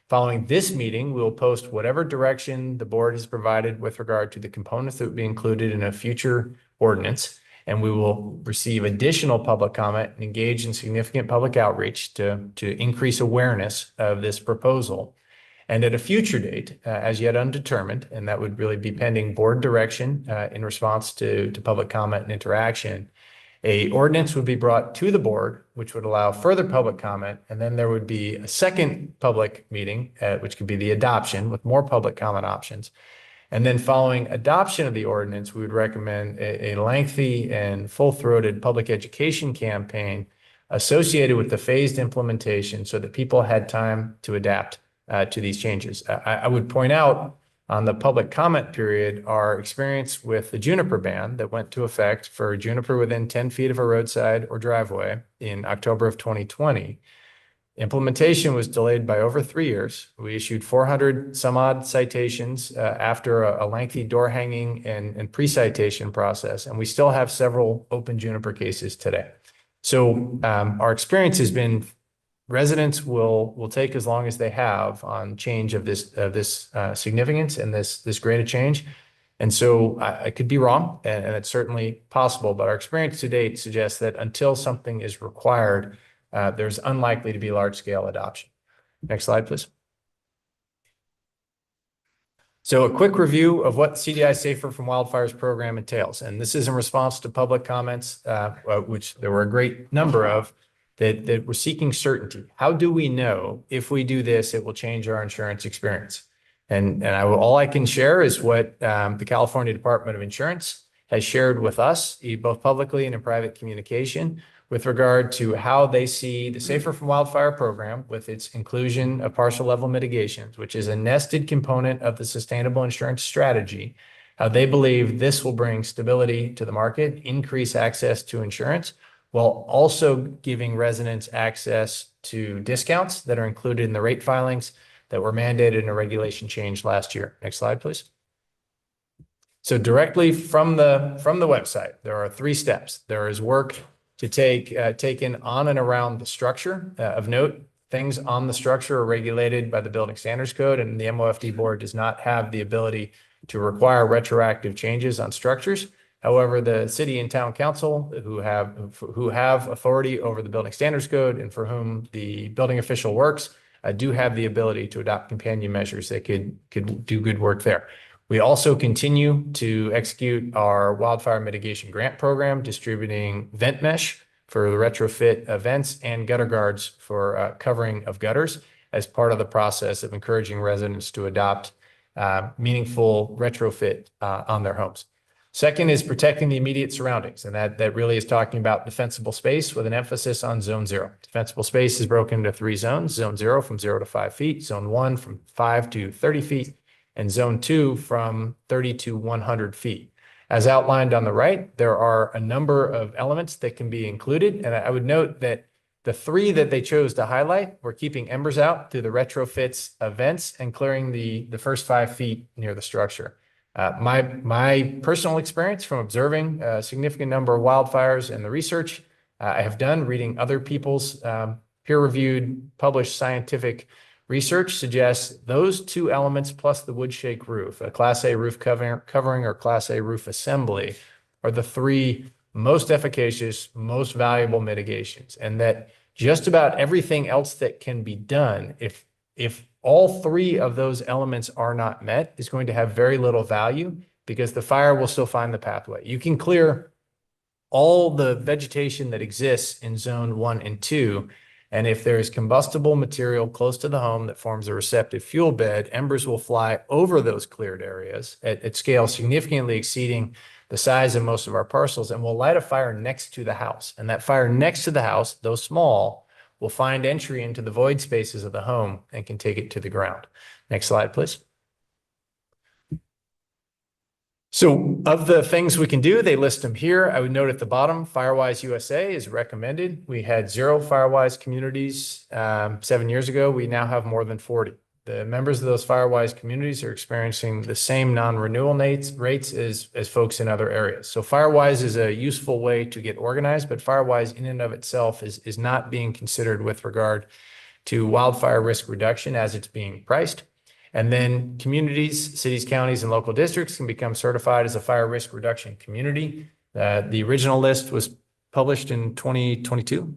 I: Following this meeting, we will post whatever direction the board has provided with regard to the components that would be included in a future ordinance, and we will receive additional public comment and engage in significant public outreach to increase awareness of this proposal. And at a future date, as yet undetermined, and that would really be pending board direction in response to public comment and interaction, an ordinance would be brought to the board, which would allow further public comment, and then there would be a second public meeting, which could be the adoption with more public comment options. And then following adoption of the ordinance, we would recommend a lengthy and full-throated public education campaign associated with the phased implementation so that people had time to adapt to these changes. I would point out on the public comment period, our experience with the juniper ban that went to effect for juniper within 10 feet of a roadside or driveway in October of 2020. Implementation was delayed by over 3 years. We issued 400 some odd citations after a lengthy door hanging and pre-citation process, and we still have several open juniper cases today. So our experience has been residents will take as long as they have on change of this significance and this great a change. And so I could be wrong, and it's certainly possible, but our experience to date suggests that until something is required, there's unlikely to be large-scale adoption. Next slide, please. So a quick review of what the CDI Safer from Wildfires program entails. And this is in response to public comments, which there were a great number of, that were seeking certainty. How do we know if we do this, it will change our insurance experience? And all I can share is what the California Department of Insurance has shared with us, both publicly and in private communication, with regard to how they see the Safer from Wildfire program with its inclusion of partial level mitigations, which is a nested component of the sustainable insurance strategy, how they believe this will bring stability to the market, increase access to insurance, while also giving residents access to discounts that are included in the rate filings that were mandated in a regulation change last year. Next slide, please. So directly from the website, there are 3 steps. There is work to take in on and around the structure. Of note, things on the structure are regulated by the Building Standards Code, and the MOFD board does not have the ability to require retroactive changes on structures. However, the city and town council who have authority over the Building Standards Code and for whom the building official works do have the ability to adopt companion measures that could do good work there. We also continue to execute our wildfire mitigation grant program, distributing vent mesh for the retrofit events and gutter guards for covering of gutters as part of the process of encouraging residents to adopt meaningful retrofit on their homes. Second is protecting the immediate surroundings, and that really is talking about defensible space with an emphasis on zone 0. Defensible space is broken into 3 zones: zone 0 from 0 to 5 feet, zone 1 from 5 to 30 feet, and zone 2 from 30 to 100 feet. As outlined on the right, there are a number of elements that can be included, and I would note that the 3 that they chose to highlight were keeping embers out through the retrofits events and clearing the first 5 feet near the structure. My personal experience from observing a significant number of wildfires and the research I have done, reading other people's peer-reviewed, published scientific research suggests those 2 elements plus the wood shake roof, a Class A roof covering or Class A roof assembly, are the 3 most efficacious, most valuable mitigations. And that just about everything else that can be done, if all 3 of those elements are not met, is going to have very little value because the fire will still find the pathway. You can clear all the vegetation that exists in zone 1 and 2, and if there is combustible material close to the home that forms a receptive fuel bed, embers will fly over those cleared areas at scale significantly exceeding the size of most of our parcels, and will light a fire next to the house. And that fire next to the house, though small, will find entry into the void spaces of the home and can take it to the ground. Next slide, please. So of the things we can do, they list them here. I would note at the bottom, Firewise USA is recommended. We had 0 Firewise communities 7 years ago. We now have more than 40. The members of those Firewise communities are experiencing the same non-renewal rates as folks in other areas. So Firewise is a useful way to get organized, but Firewise in and of itself is not being considered with regard to wildfire risk reduction as it's being priced. And then communities, cities, counties, and local districts can become certified as a fire risk reduction community. The original list was published in 2022.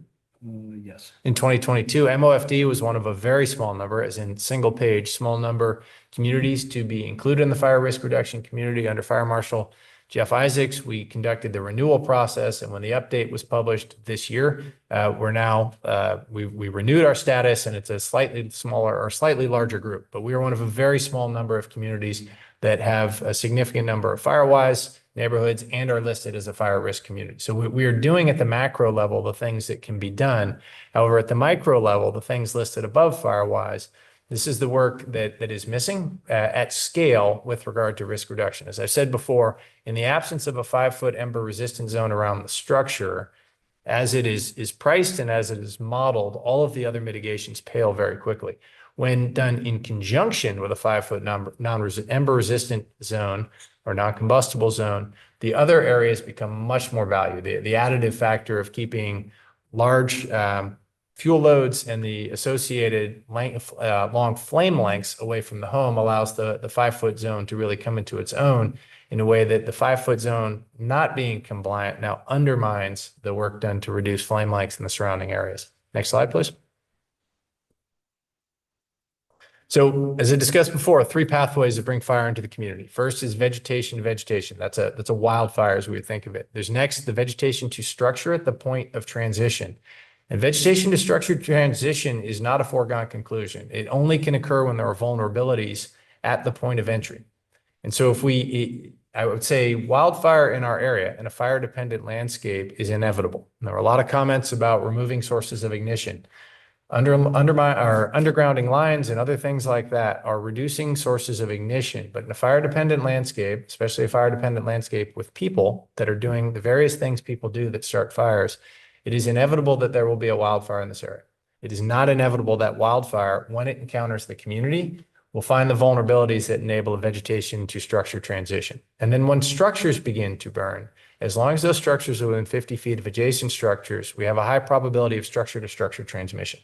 D: Yes.
I: In 2022, MOFD was one of a very small number, as in single page, small number communities to be included in the fire risk reduction community under Fire Marshal Jeff Isaacs. We conducted the renewal process, and when the update was published this year, we renewed our status, and it's a slightly smaller or slightly larger group, but we are one of a very small number of communities that have a significant number of Firewise neighborhoods and are listed as a fire risk community. So we are doing at the macro level the things that can be done. However, at the micro level, the things listed above Firewise, this is the work that is missing at scale with regard to risk reduction. As I've said before, in the absence of a 5-foot ember resistant zone around the structure, as it is priced and as it is modeled, all of the other mitigations pale very quickly. When done in conjunction with a 5-foot ember resistant zone or non-combustible zone, the other areas become much more valuable. The additive factor of keeping large fuel loads and the associated long flame lengths away from the home allows the 5-foot zone to really come into its own in a way that the 5-foot zone not being compliant now undermines the work done to reduce flame lengths in the surrounding areas. Next slide, please. So as I discussed before, 3 pathways that bring fire into the community. First is vegetation to vegetation. That's a wildfire as we would think of it. There's next the vegetation to structure at the point of transition. And vegetation to structure transition is not a foregone conclusion. It only can occur when there are vulnerabilities at the point of entry. And so I would say wildfire in our area and a fire dependent landscape is inevitable. And there are a lot of comments about removing sources of ignition. Undergrounding lines and other things like that are reducing sources of ignition. But in a fire dependent landscape, especially a fire dependent landscape with people that are doing the various things people do that start fires, it is inevitable that there will be a wildfire in this area. It is not inevitable that wildfire, when it encounters the community, will find the vulnerabilities that enable a vegetation to structure transition. And then when structures begin to burn, as long as those structures are within 50 feet of adjacent structures, we have a high probability of structure to structure transmission.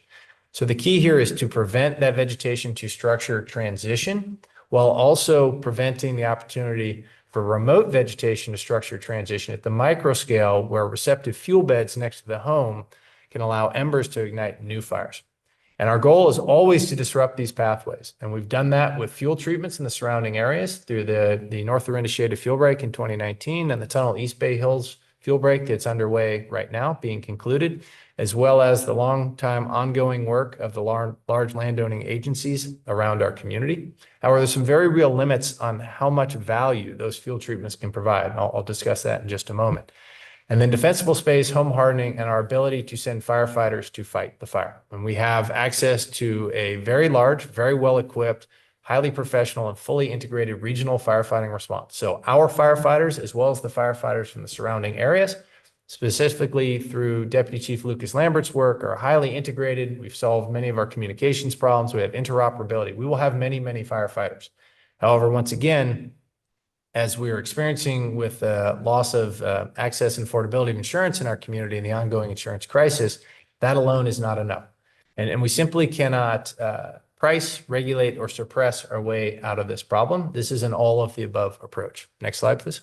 I: So the key here is to prevent that vegetation to structure transition while also preventing the opportunity for remote vegetation to structure transition at the micro scale where receptive fuel beds next to the home can allow embers to ignite new fires. And our goal is always to disrupt these pathways. And we've done that with fuel treatments in the surrounding areas through the North Orinda Shaded Fuel Break in 2019 and the Tunnel East Bay Hills Fuel Break that's underway right now, being concluded, as well as the long-time ongoing work of the large landowning agencies around our community. However, there's some very real limits on how much value those fuel treatments can provide. I'll discuss that in just a moment. And then defensible space, home hardening, and our ability to send firefighters to fight the fire. And we have access to a very large, very well-equipped, highly professional, and fully integrated regional firefighting response. So our firefighters, as well as the firefighters from the surrounding areas, specifically through Deputy Chief Lucas Lambert's work, are highly integrated. We've solved many of our communications problems. We have interoperability. We will have many, many firefighters. However, once again, as we are experiencing with loss of access and affordability of insurance in our community and the ongoing insurance crisis, that alone is not enough. And we simply cannot price, regulate, or suppress our way out of this problem. This is an all of the above approach. Next slide, please.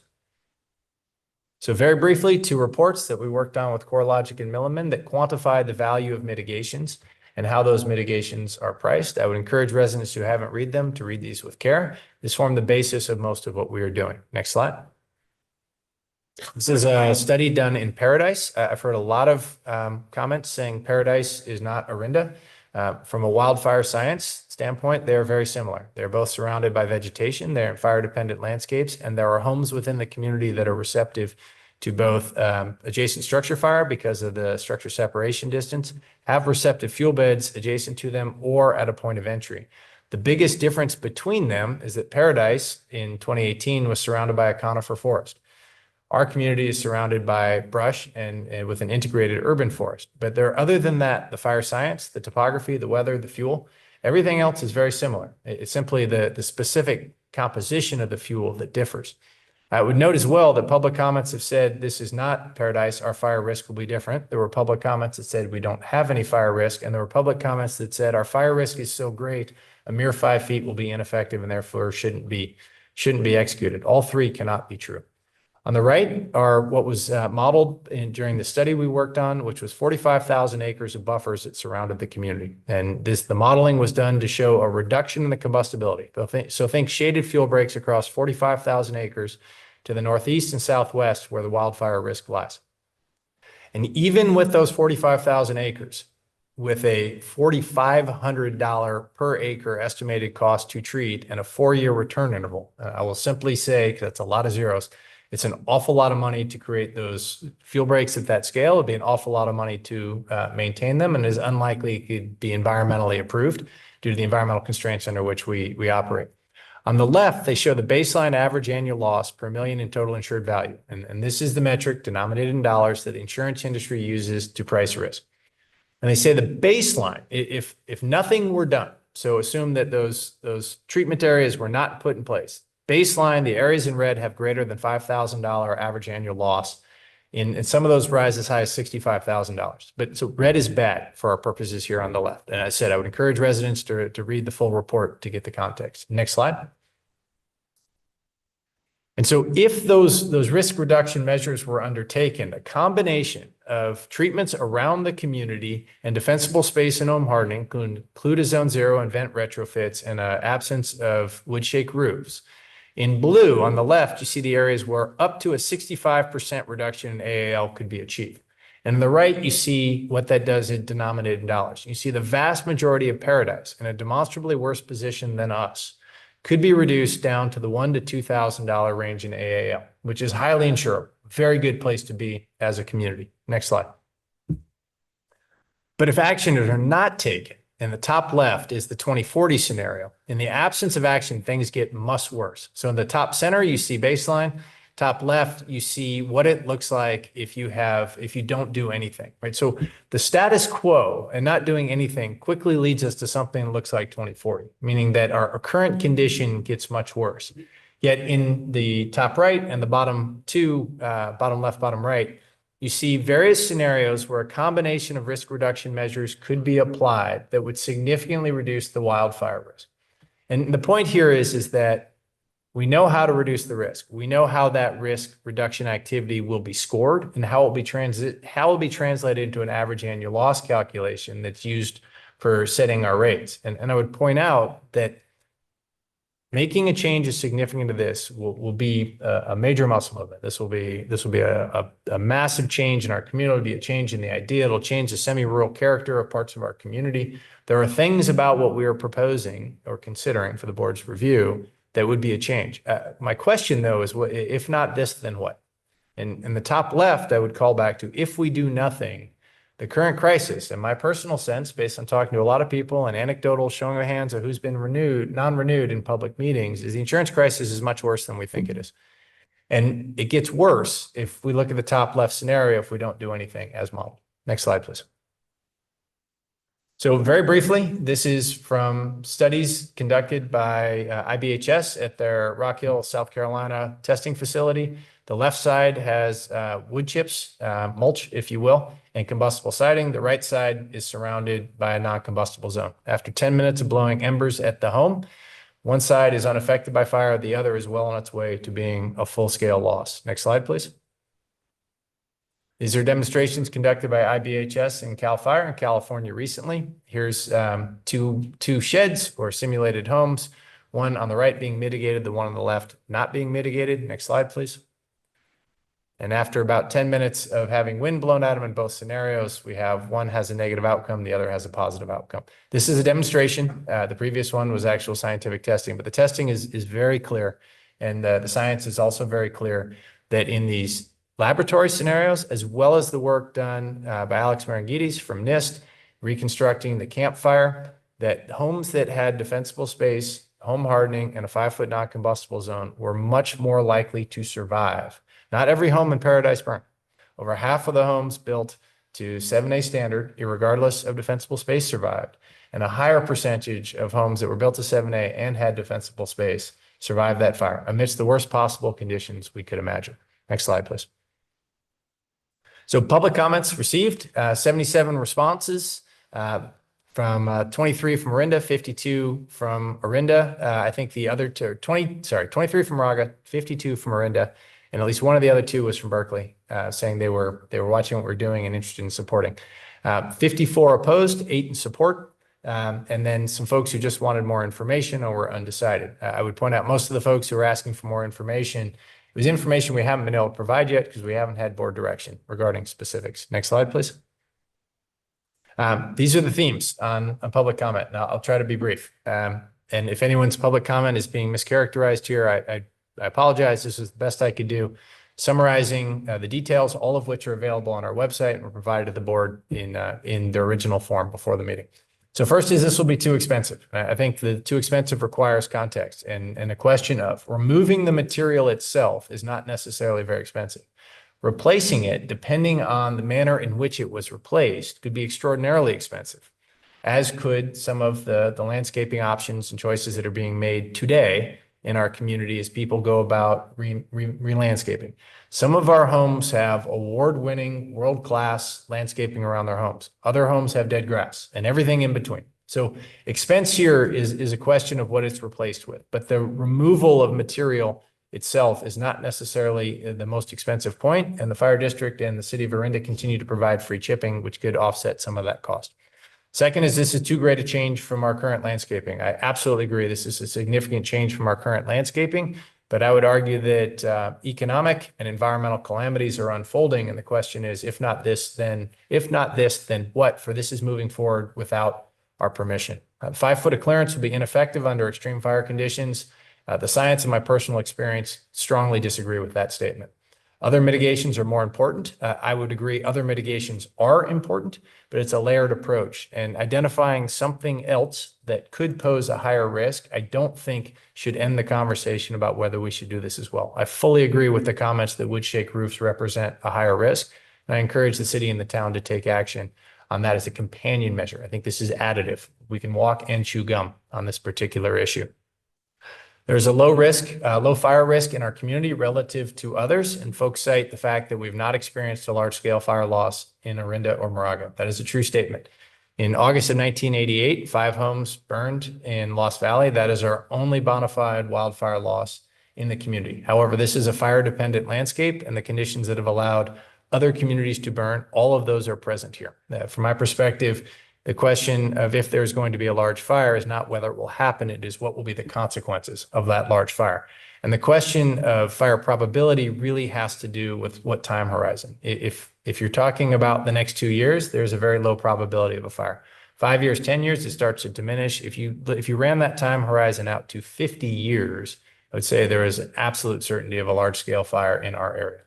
I: So very briefly, 2 reports that we worked on with CoreLogic and Milliman that quantify the value of mitigations and how those mitigations are priced. I would encourage residents who haven't read them to read these with care. This formed the basis of most of what we are doing. Next slide. This is a study done in Paradise. I've heard a lot of comments saying Paradise is not Orinda. From a wildfire science standpoint, they're very similar. They're both surrounded by vegetation. They're in fire-dependent landscapes, and there are homes within the community that are receptive to both adjacent structure fire because of the structure separation distance, have receptive fuel beds adjacent to them or at a point of entry. The biggest difference between them is that Paradise in 2018 was surrounded by a conifer forest. Our community is surrounded by brush and with an integrated urban forest. But other than that, the fire science, the topography, the weather, the fuel, everything else is very similar. It's simply the specific composition of the fuel that differs. I would note as well that public comments have said this is not Paradise, our fire risk will be different. There were public comments that said we don't have any fire risk, and there were public comments that said our fire risk is so great, a mere 5 feet will be ineffective and therefore shouldn't be executed. All 3 cannot be true. On the right are what was modeled during the study we worked on, which was 45,000 acres of buffers that surrounded the community. And the modeling was done to show a reduction in the combustibility. So think shaded fuel breaks across 45,000 acres to the northeast and southwest where the wildfire risk lies. And even with those 45,000 acres, with a $4,500 per acre estimated cost to treat and a 4-year return interval, I will simply say, because that's a lot of zeros, it's an awful lot of money to create those fuel breaks at that scale. It'd be an awful lot of money to maintain them, and is unlikely it could be environmentally approved due to the environmental constraints under which we operate. On the left, they show the baseline average annual loss per million in total insured value. And this is the metric denominated in dollars that the insurance industry uses to price risk. And they say the baseline, if nothing were done, so assume that those treatment areas were not put in place. Baseline, the areas in red have greater than $5,000 average annual loss And some of those rise as high as $65,000. But so red is bad for our purposes here on the left. And I said, I would encourage residents to read the full report to get the context. Next slide. And so if those risk reduction measures were undertaken, a combination of treatments around the community and defensible space and home hardening could include a zone 0 and vent retrofits and an absence of wood shake roofs. In blue on the left, you see the areas where up to a 65% reduction in AAL could be achieved. And on the right, you see what that does in denominated in dollars. You see the vast majority of Paradise in a demonstrably worse position than us could be reduced down to the $1,000 to $2,000 range in AAL, which is highly insurable. Very good place to be as a community. Next slide. But if actions are not taken, and the top left is the 2040 scenario, in the absence of action, things get much worse. So in the top center, you see baseline. Top left, you see what it looks like if you don't do anything, right? So the status quo and not doing anything quickly leads us to something that looks like 2040, meaning that our current condition gets much worse. Yet in the top right and the bottom two, bottom left, bottom right, you see various scenarios where a combination of risk reduction measures could be applied that would significantly reduce the wildfire risk. And the point here is that we know how to reduce the risk. We know how that risk reduction activity will be scored and how it will be translated into an average annual loss calculation that's used for setting our rates. And I would point out that making a change as significant to this will be a major muscle movement. This will be a massive change in our community. It'll be a change in the idea. It'll change the semi-rural character of parts of our community. There are things about what we are proposing or considering for the board's review that would be a change. My question, though, is what, if not this, then what? And in the top left, I would call back to if we do nothing, the current crisis, in my personal sense, based on talking to a lot of people and anecdotal showing of hands of who's been non-renewed in public meetings, is the insurance crisis is much worse than we think it is. And it gets worse if we look at the top left scenario, if we don't do anything as modeled. Next slide, please. So very briefly, this is from studies conducted by IBHS at their Rock Hill, South Carolina testing facility. The left side has wood chips, mulch, if you will, and combustible siding. The right side is surrounded by a non-combustible zone. After 10 minutes of blowing embers at the home, one side is unaffected by fire. The other is well on its way to being a full-scale loss. Next slide, please. These are demonstrations conducted by IBHS and CAL FIRE in California recently. Here's two sheds or simulated homes, one on the right being mitigated, the one on the left not being mitigated. Next slide, please. And after about 10 minutes of having wind blown at them in both scenarios, we have one has a negative outcome, the other has a positive outcome. This is a demonstration. The previous one was actual scientific testing, but the testing is very clear. And the science is also very clear that in these laboratory scenarios, as well as the work done by Alex Marangides from NIST, reconstructing the campfire, that homes that had defensible space, home hardening, and a 5-foot non-combustible zone were much more likely to survive. Not every home in Paradise burned. Over half of the homes built to 7A standard, irregardless of defensible space, survived. And a higher percentage of homes that were built to 7A and had defensible space survived that fire amidst the worst possible conditions we could imagine. Next slide, please. So public comments received, 77 responses from 23 from Orinda, 52 from Orinda. I think the other two, 23 from Moraga, 52 from Orinda, and at least one of the other two was from Berkeley, saying they were watching what we're doing and interested in supporting. 54 opposed, 8 in support, and then some folks who just wanted more information or were undecided. I would point out most of the folks who were asking for more information, it was information we haven't been able to provide yet because we haven't had board direction regarding specifics. Next slide, please. These are the themes on public comment. Now, I'll try to be brief. And if anyone's public comment is being mischaracterized here, I apologize. This is the best I could do. Summarizing the details, all of which are available on our website and were provided to the board in their original form before the meeting. So first is this will be too expensive. I think the too expensive requires context and a question of removing the material itself is not necessarily very expensive. Replacing it, depending on the manner in which it was replaced, could be extraordinarily expensive, as could some of the landscaping options and choices that are being made today in our community as people go about re-landscaping. Some of our homes have award-winning, world-class landscaping around their homes. Other homes have dead grass and everything in between. So expense here is a question of what it's replaced with, but the removal of material itself is not necessarily the most expensive point, and the fire district and the city of Orinda continue to provide free chipping, which could offset some of that cost. Second is this is too great a change from our current landscaping. I absolutely agree. This is a significant change from our current landscaping, but I would argue that economic and environmental calamities are unfolding. And the question is, if not this, then what? For this is moving forward without our permission. 5 foot of clearance would be ineffective under extreme fire conditions. The science and my personal experience strongly disagree with that statement. Other mitigations are more important. I would agree other mitigations are important, but it's a layered approach, and identifying something else that could pose a higher risk, I don't think should end the conversation about whether we should do this as well. I fully agree with the comments that wood shake roofs represent a higher risk, and I encourage the city and the town to take action on that as a companion measure. I think this is additive. We can walk and chew gum on this particular issue. There's a low fire risk in our community relative to others, and folks cite the fact that we've not experienced a large-scale fire loss in Orinda or Moraga. That is a true statement. In August of 1988, 5 homes burned in Lost Valley. That is our only bona fide wildfire loss in the community. However, this is a fire-dependent landscape, and the conditions that have allowed other communities to burn, all of those are present here. From my perspective, the question of if there's going to be a large fire is not whether it will happen, it is what will be the consequences of that large fire. And the question of fire probability really has to do with what time horizon. If you're talking about the next 2 years, there's a very low probability of a fire. 5 years, 10 years, it starts to diminish. If you ran that time horizon out to 50 years, I would say there is an absolute certainty of a large scale fire in our area.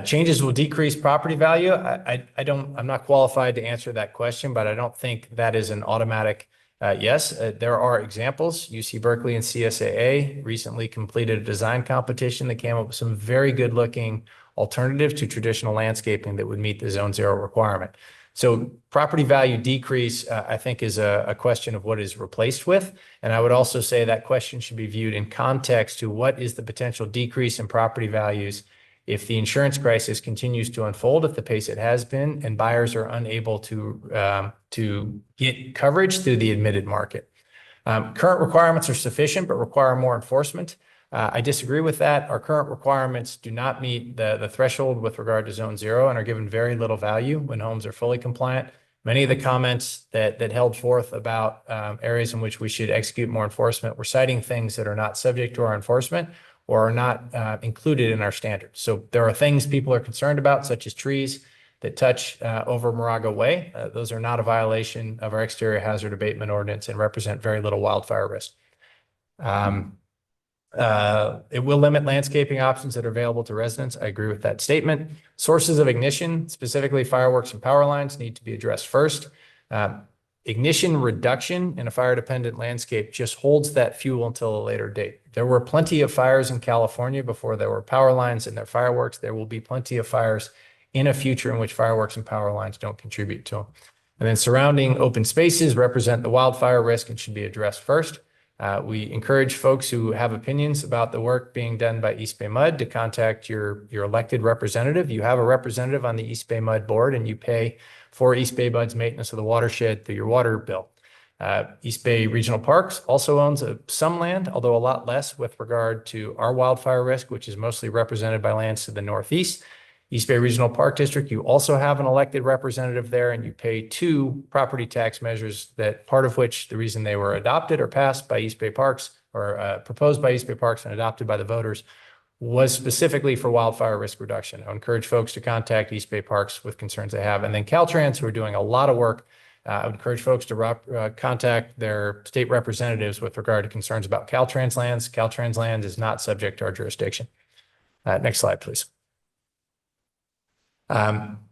I: Changes will decrease property value. I'm not qualified to answer that question, but I don't think that is an automatic yes. There are examples. UC Berkeley and CSAA recently completed a design competition that came up with some very good looking alternatives to traditional landscaping that would meet the Zone 0 requirement. So property value decrease, I think, is a question of what is replaced with. And I would also say that question should be viewed in context to what is the potential decrease in property values if the insurance crisis continues to unfold at the pace it has been, and buyers are unable to get coverage through the admitted market. Current requirements are sufficient, but require more enforcement. I disagree with that. Our current requirements do not meet the threshold with regard to Zone 0 and are given very little value when homes are fully compliant. Many of the comments that held forth about areas in which we should execute more enforcement were citing things that are not subject to our enforcement or are not included in our standards. So there are things people are concerned about, such as trees that touch over Moraga Way. Those are not a violation of our exterior hazard abatement ordinance and represent very little wildfire risk. It will limit landscaping options that are available to residents. I agree with that statement. Sources of ignition, specifically fireworks and power lines, need to be addressed first. Ignition reduction in a fire-dependent landscape just holds that fuel until a later date. There were plenty of fires in California before there were power lines and their fireworks. There will be plenty of fires in a future in which fireworks and power lines don't contribute to them. And then surrounding open spaces represent the wildfire risk and should be addressed first. We encourage folks who have opinions about the work being done by East Bay Mud to contact your elected representative. You have a representative on the East Bay Mud board, and you pay for East Bay Mud's maintenance of the watershed through your water bill. East Bay Regional Parks also owns some land, although a lot less with regard to our wildfire risk, which is mostly represented by lands to the northeast. East Bay Regional Park District, you also have an elected representative there, and you pay 2 property tax measures that part of which the reason they were adopted or passed by East Bay Parks or proposed by East Bay Parks and adopted by the voters was specifically for wildfire risk reduction. I encourage folks to contact East Bay Parks with concerns they have. And then Caltrans, who are doing a lot of work, I would encourage folks to contact their state representatives with regard to concerns about Caltrans lands. Caltrans land is not subject to our jurisdiction. Next slide, please.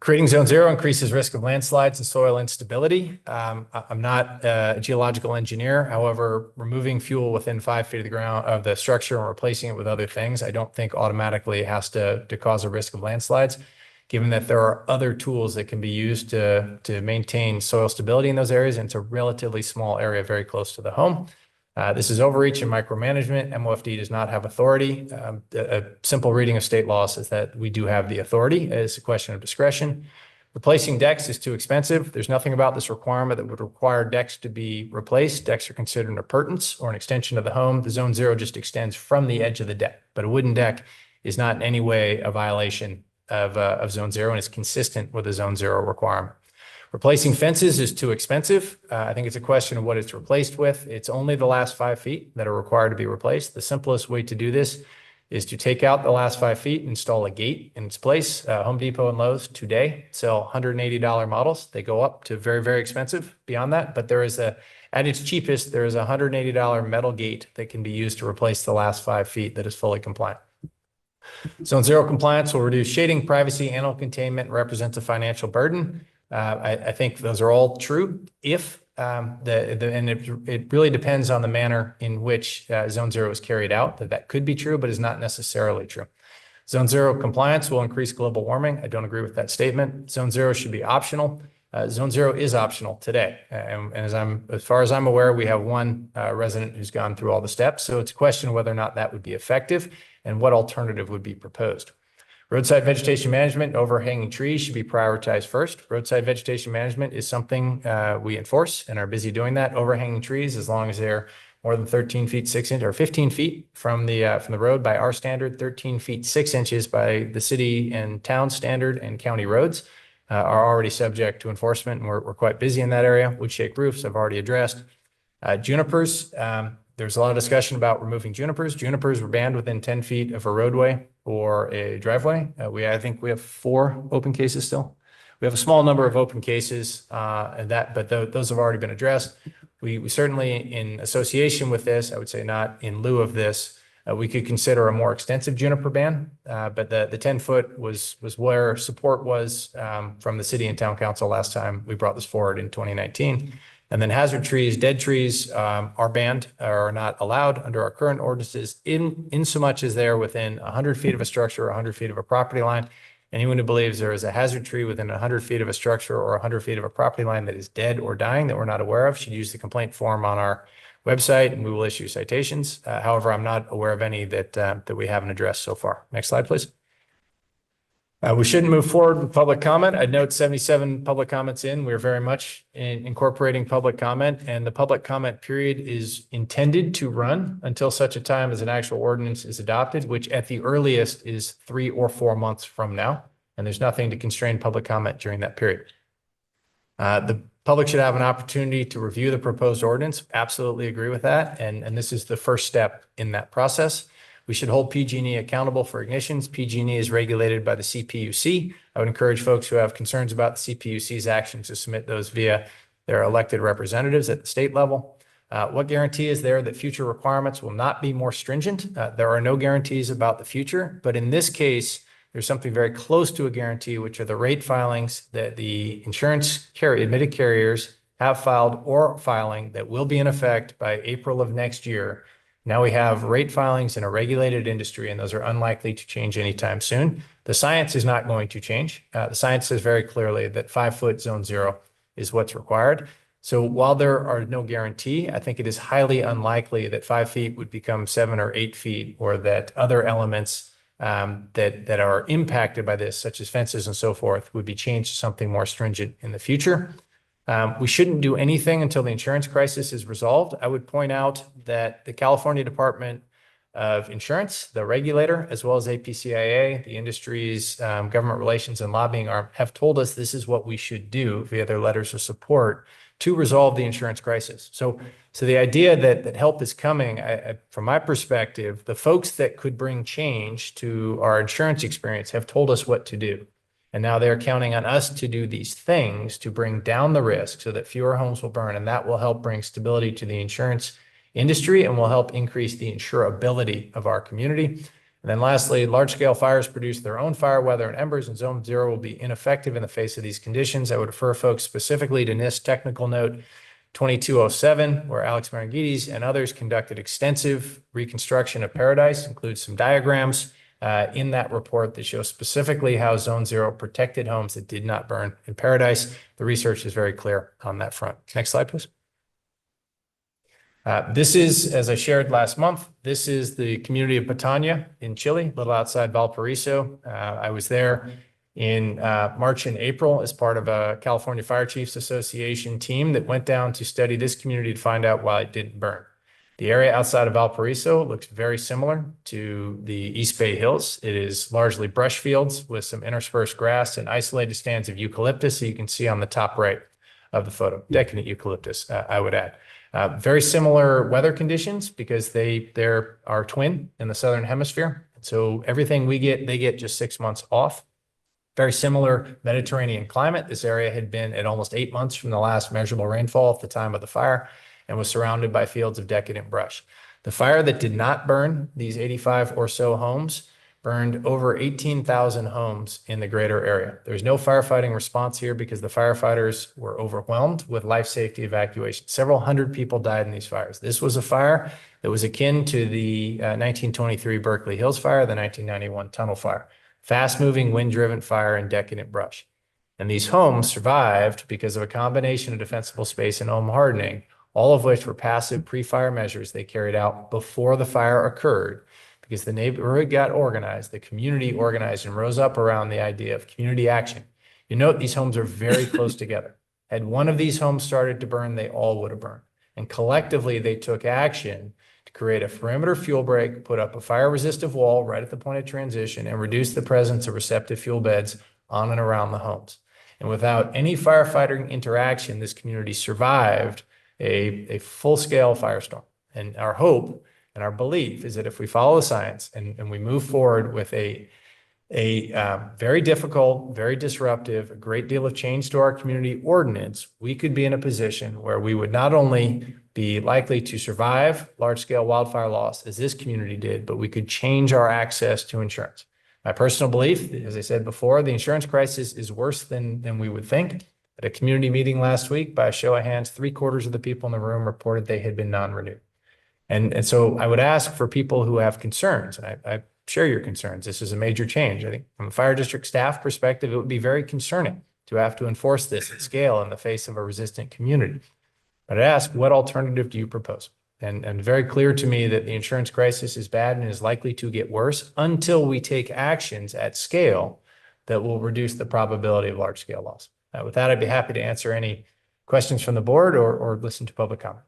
I: Creating Zone 0 increases risk of landslides and soil instability. I'm not a geological engineer. However, removing fuel within 5 feet of the ground of the structure and replacing it with other things, I don't think automatically has to cause a risk of landslides, given that there are other tools that can be used to maintain soil stability in those areas. And it's a relatively small area very close to the home. This is overreach and micromanagement. MOFD does not have authority. A simple reading of state law says that we do have the authority. It's a question of discretion. Replacing decks is too expensive. There's nothing about this requirement that would require decks to be replaced. Decks are considered an appurtenance or an extension of the home. The zone zero just extends from the edge of the deck, but a wooden deck is not in any way a violation of zone zero and is consistent with the zone zero requirement. Replacing fences is too expensive. I think it's a question of what it's replaced with. It's only the last 5 feet that are required to be replaced. The simplest way to do this is to take out the last 5 feet, install a gate in its place. Home Depot and Lowe's today sell $180 models. They go up to very, very expensive beyond that, but there is at its cheapest, there is a $180 metal gate that can be used to replace the last 5 feet that is fully compliant. Zone zero compliance will reduce shading, privacy, animal containment, represents a financial burden. I think those are all true if and it really depends on the manner in which zone zero is carried out. That could be true, but is not necessarily true. Zone zero compliance will increase global warming. I don't agree with that statement. Zone zero should be optional. Zone zero is optional today. And as far as I'm aware, we have one resident who's gone through all the steps. So it's a question of whether or not that would be effective and what alternative would be proposed. Roadside vegetation management, overhanging trees should be prioritized first. Roadside vegetation management is something we enforce and are busy doing that. Overhanging trees, as long as they're more than 13 feet 6 inches or 15 feet from the road by our standard, 13 feet 6 inches by the city and town standard and county roads are already subject to enforcement. And we're quite busy in that area. Wood shake roofs I've already addressed. Junipers, there's a lot of discussion about removing junipers. Junipers were banned within 10 feet of a roadway or a driveway. I think we have 4 open cases still. We have a small number of open cases, but those have already been addressed. We certainly, in association with this, I would say not in lieu of this, we could consider a more extensive juniper ban. But the 10-foot was where support was from the city and town council last time we brought this forward in 2019. And then hazard trees, dead trees are banned or are not allowed under our current ordinances in so much as they're within 100 feet of a structure or 100 feet of a property line. Anyone who believes there is a hazard tree within 100 feet of a structure or 100 feet of a property line that is dead or dying that we're not aware of should use the complaint form on our website and we will issue citations. However, I'm not aware of any that we haven't addressed so far. Next slide, please. We shouldn't move forward with public comment. I'd note 77 public comments in. We're very much incorporating public comment, and the public comment period is intended to run until such a time as an actual ordinance is adopted, which at the earliest is 3 or 4 months from now. And there's nothing to constrain public comment during that period. The public should have an opportunity to review the proposed ordinance. Absolutely agree with that. And this is the first step in that process. We should hold PG&E accountable for ignitions. PG&E is regulated by the CPUC. I would encourage folks who have concerns about the CPUC's actions to submit those via their elected representatives at the state level. What guarantee is there that future requirements will not be more stringent? There are no guarantees about the future, but in this case, there's something very close to a guarantee, which are the rate filings that the admitted carriers have filed or filing that will be in effect by April of next year. Now we have rate filings in a regulated industry, and those are unlikely to change anytime soon. The science is not going to change. The science says very clearly that 5-foot zone zero is what's required. So while there are no guarantee, I think it is highly unlikely that 5 feet would become 7 or 8 feet, or that other elements that are impacted by this, such as fences and so forth, would be changed to something more stringent in the future. We shouldn't do anything until the insurance crisis is resolved. I would point out that the California Department of Insurance, the regulator, as well as APCIA, the industry's government relations and lobbying arm, have told us this is what we should do via their letters of support to resolve the insurance crisis. So the idea that help is coming, from my perspective, the folks that could bring change to our insurance experience have told us what to do. And now they're counting on us to do these things to bring down the risk so that fewer homes will burn. And that will help bring stability to the insurance industry and will help increase the insurability of our community. And then lastly, large-scale fires produce their own fire weather and embers, and zone zero will be ineffective in the face of these conditions. I would refer folks specifically to NIST technical note 2207, where Alex Marangides and others conducted extensive reconstruction of Paradise, includes some diagrams in that report that show specifically how zone zero protected homes that did not burn in Paradise. The research is very clear on that front. Next slide, please. This is, as I shared last month, this is the community of Patania in Chile, a little outside Valparaiso. I was there in March and April as part of a California Fire Chiefs Association team that went down to study this community to find out why it didn't burn. The area outside of Valparaiso looks very similar to the East Bay Hills. It is largely brush fields with some interspersed grass and isolated stands of eucalyptus, so you can see on the top right of the photo, decadent eucalyptus, I would add. Very similar weather conditions because they are twin in the Southern Hemisphere. So everything we get, they get just 6 months off. Very similar Mediterranean climate. This area had been at almost 8 months from the last measurable rainfall at the time of the fire and was surrounded by fields of decadent brush. The fire that did not burn these 85 or so homes burned over 18,000 homes in the greater area. There's no firefighting response here because the firefighters were overwhelmed with life safety evacuation. Several hundred people died in these fires. This was a fire that was akin to the 1923 Berkeley Hills fire, the 1991 Tunnel Fire. Fast-moving, wind-driven fire and decadent brush. And these homes survived because of a combination of defensible space and home hardening, all of which were passive pre-fire measures they carried out before the fire occurred, because the neighborhood got organized, the community organized and rose up around the idea of community action. You note these homes are very close together. Had one of these homes started to burn, they all would have burned. And collectively, they took action to create a perimeter fuel break, put up a fire-resistive wall right at the point of transition, and reduce the presence of receptive fuel beds on and around the homes. And without any firefighting interaction, this community survived a full-scale firestorm. And our hope and our belief is that if we follow the science and we move forward with a very difficult, very disruptive, a great deal of change to our community ordinance, we could be in a position where we would not only be likely to survive large-scale wildfire loss as this community did, but we could change our access to insurance. My personal belief, as I said before, the insurance crisis is worse than we would think. At a community meeting last week, by a show of hands, 3/4 of the people in the room reported they had been non-renewed. And so I would ask for people who have concerns, and I share your concerns. This is a major change. I think from a fire district staff perspective, it would be very concerning to have to enforce this at scale in the face of a resistant community. But I'd ask, what alternative do you propose? And very clear to me that the insurance crisis is bad and is likely to get worse until we take actions at scale that will reduce the probability of large scale loss. With that, I'd be happy to answer any questions from the board or listen to public comment.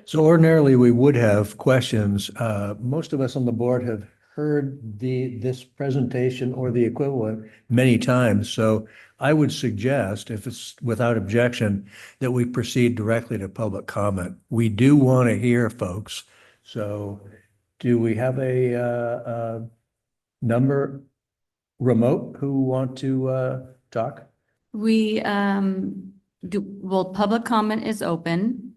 D: So ordinarily, we would have questions. Most of us on the board have heard this presentation or the equivalent many times. So I would suggest, if it's without objection, that we proceed directly to public comment. We do want to hear folks. So do we have a number remote who want to talk?
B: We public comment is open.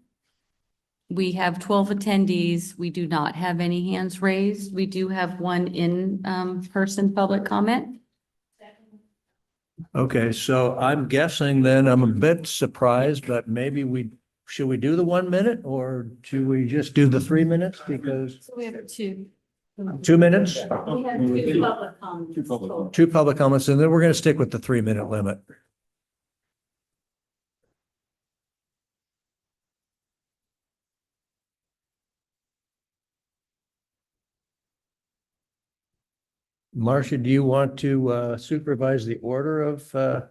B: We have 12 attendees. We do not have any hands raised. We do have one in person public comment.
D: Okay, so I'm guessing then, I'm a bit surprised, but maybe should we do the 1 minute or should we just do the 3 minutes? Because
B: So we have two.
D: 2 minutes,
B: We have two public comments.
D: two public comments, and then we're going to stick with the 3 minute limit. Marcia, do you want to supervise the order of,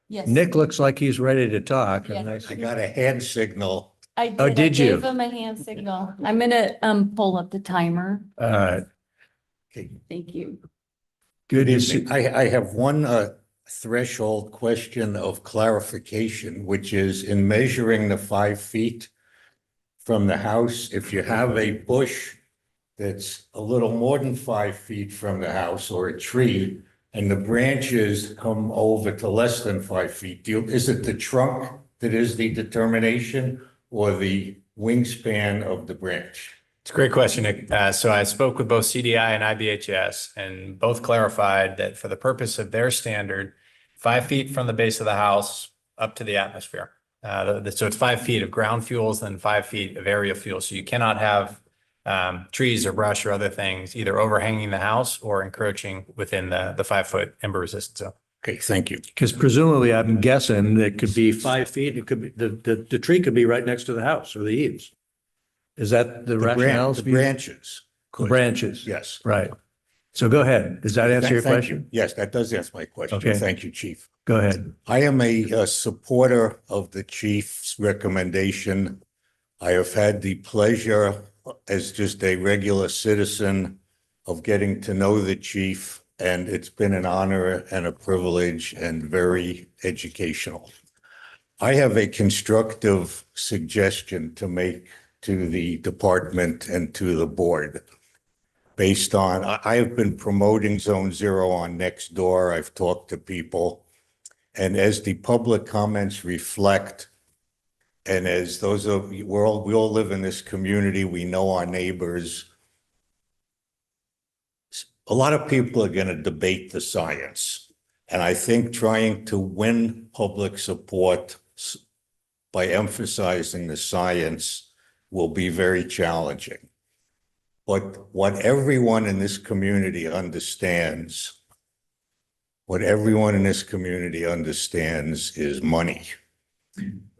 B: Yes.
D: Nick looks like he's ready to talk. And
B: Yes.
H: I got a hand signal.
B: I did.
D: Oh, did
B: I
D: you?
B: gave him a hand signal. I'm gonna pull up the timer.
H: Okay.
B: Thank you.
D: Good to see.
J: I have one threshold question of clarification, which is in measuring the 5 feet from the house, if you have a bush that's a little more than 5 feet from the house or a tree, and the branches come over to less than 5 feet, is it the trunk that is the determination or the wingspan of the branch?
I: It's a great question, Nick. So I spoke with both CDI and IBHS, and both clarified that for the purpose of their standard, 5 feet from the base of the house up to the atmosphere. So it's 5 feet of ground fuels, then 5 feet of aerial fuel. So you cannot have trees or brush or other things either overhanging the house or encroaching within the 5 foot ember resistant zone.
J: Okay, thank you.
D: Because presumably, I'm guessing it could be 5 feet. It could be, the tree could be right next to the house or the eaves. Is that the
J: The
D: rationale?
J: branches.
D: The
J: could.
D: branches?
J: Yes.
D: Right. So go ahead. Does that answer your
J: Thank you.
D: question?
J: Yes, that does answer my question.
D: Okay.
J: Thank you, Chief.
D: Go ahead.
J: I am a supporter of the chief's recommendation. I have had the pleasure as just a regular citizen of getting to know the chief, and it's been an honor and a privilege and very educational. I have a constructive suggestion to make to the department and to the board. Based on, I have been promoting Zone Zero on Nextdoor. I've talked to people. And as the public comments reflect, and as those of we all live in this community, we know our neighbors. A lot of people are going to debate the science. And I think trying to win public support by emphasizing the science will be very challenging. But what everyone in this community understands is money.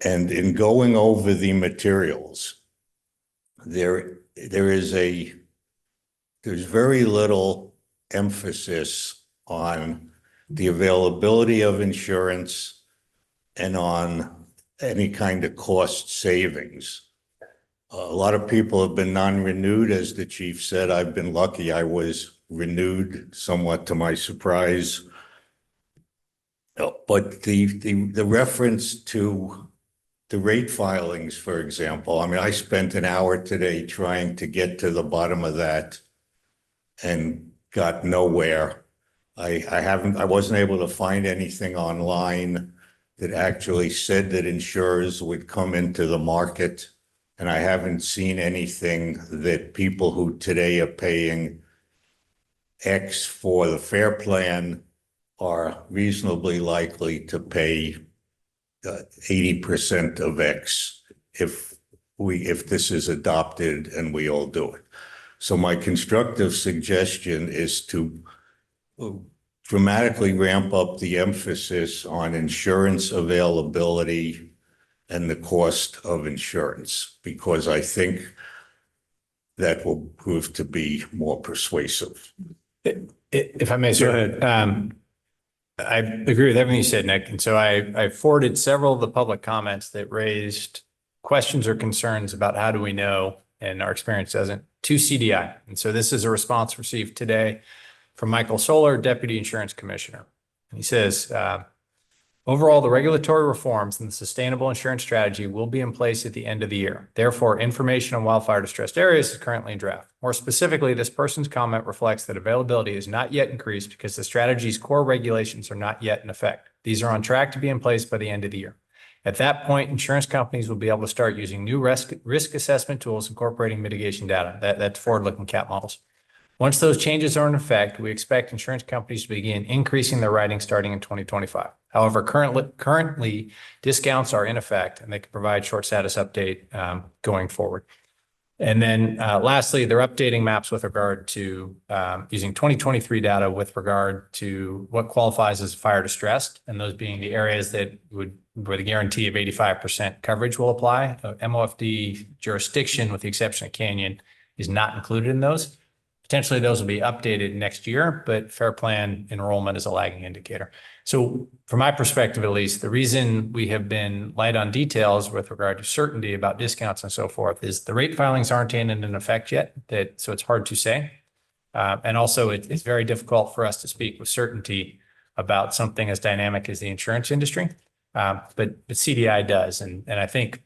J: And in going over the materials, there's very little emphasis on the availability of insurance and on any kind of cost savings. A lot of people have been non-renewed, as the chief said. I've been lucky. I was renewed, somewhat to my surprise. But the reference to the rate filings, for example, I mean, I spent an hour today trying to get to the bottom of that and got nowhere. I wasn't able to find anything online that actually said that insurers would come into the market. And I haven't seen anything that people who today are paying X for the fair plan are reasonably likely to pay 80% of X if this is adopted and we all do it. So my constructive suggestion is to dramatically ramp up the emphasis on insurance availability and the cost of insurance, because I think that will prove to be more persuasive.
I: If I may,
D: Go
I: sir.
D: ahead.
I: I agree with everything you said, Nick. And so I forwarded several of the public comments that raised questions or concerns about how do we know, and our experience doesn't, to CDI. And so this is a response received today from Michael Solar, Deputy Insurance Commissioner. And he says, overall, the regulatory reforms and the sustainable insurance strategy will be in place at the end of the year. Therefore, information on wildfire distressed areas is currently in draft. More specifically, this person's comment reflects that availability is not yet increased because the strategy's core regulations are not yet in effect. These are on track to be in place by the end of the year. At that point, insurance companies will be able to start using new risk assessment tools incorporating mitigation data. That's forward-looking CAT models. Once those changes are in effect, we expect insurance companies to begin increasing their writings starting in 2025. However, currently discounts are in effect, and they can provide short status update going forward. And then lastly, they're updating maps with regard to using 2023 data with regard to what qualifies as fire distressed, and those being the areas that where the guarantee of 85% coverage will apply. MOFD jurisdiction, with the exception of Canyon, is not included in those. Potentially those will be updated next year, but fair plan enrollment is a lagging indicator. So from my perspective, at least, the reason we have been light on details with regard to certainty about discounts and so forth is the rate filings aren't in effect yet, so it's hard to say. And also it's very difficult for us to speak with certainty about something as dynamic as the insurance industry. But CDI does. And I think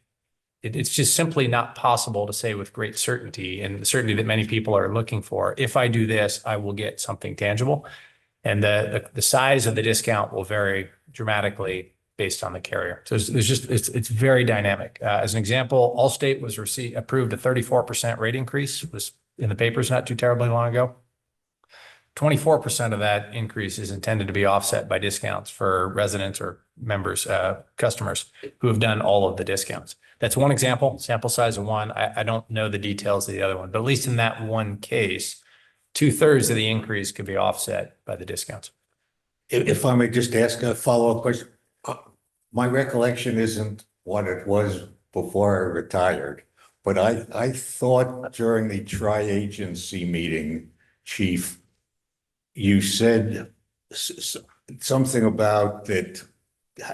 I: it's just simply not possible to say with great certainty, and the certainty that many people are looking for, if I do this, I will get something tangible. And the size of the discount will vary dramatically based on the carrier. So it's very dynamic. As an example, Allstate was approved a 34% rate increase. It was in the papers not too terribly long ago. 24% of that increase is intended to be offset by discounts for residents or members, customers who have done all of the discounts. That's one example, sample size of one. I don't know the details of the other one, but at least in that one case, 2/3 of the increase could be offset by the discounts.
J: If I may just ask a follow-up question. My recollection isn't what it was before I retired, but I thought during the tri-agency meeting, Chief, you said something about that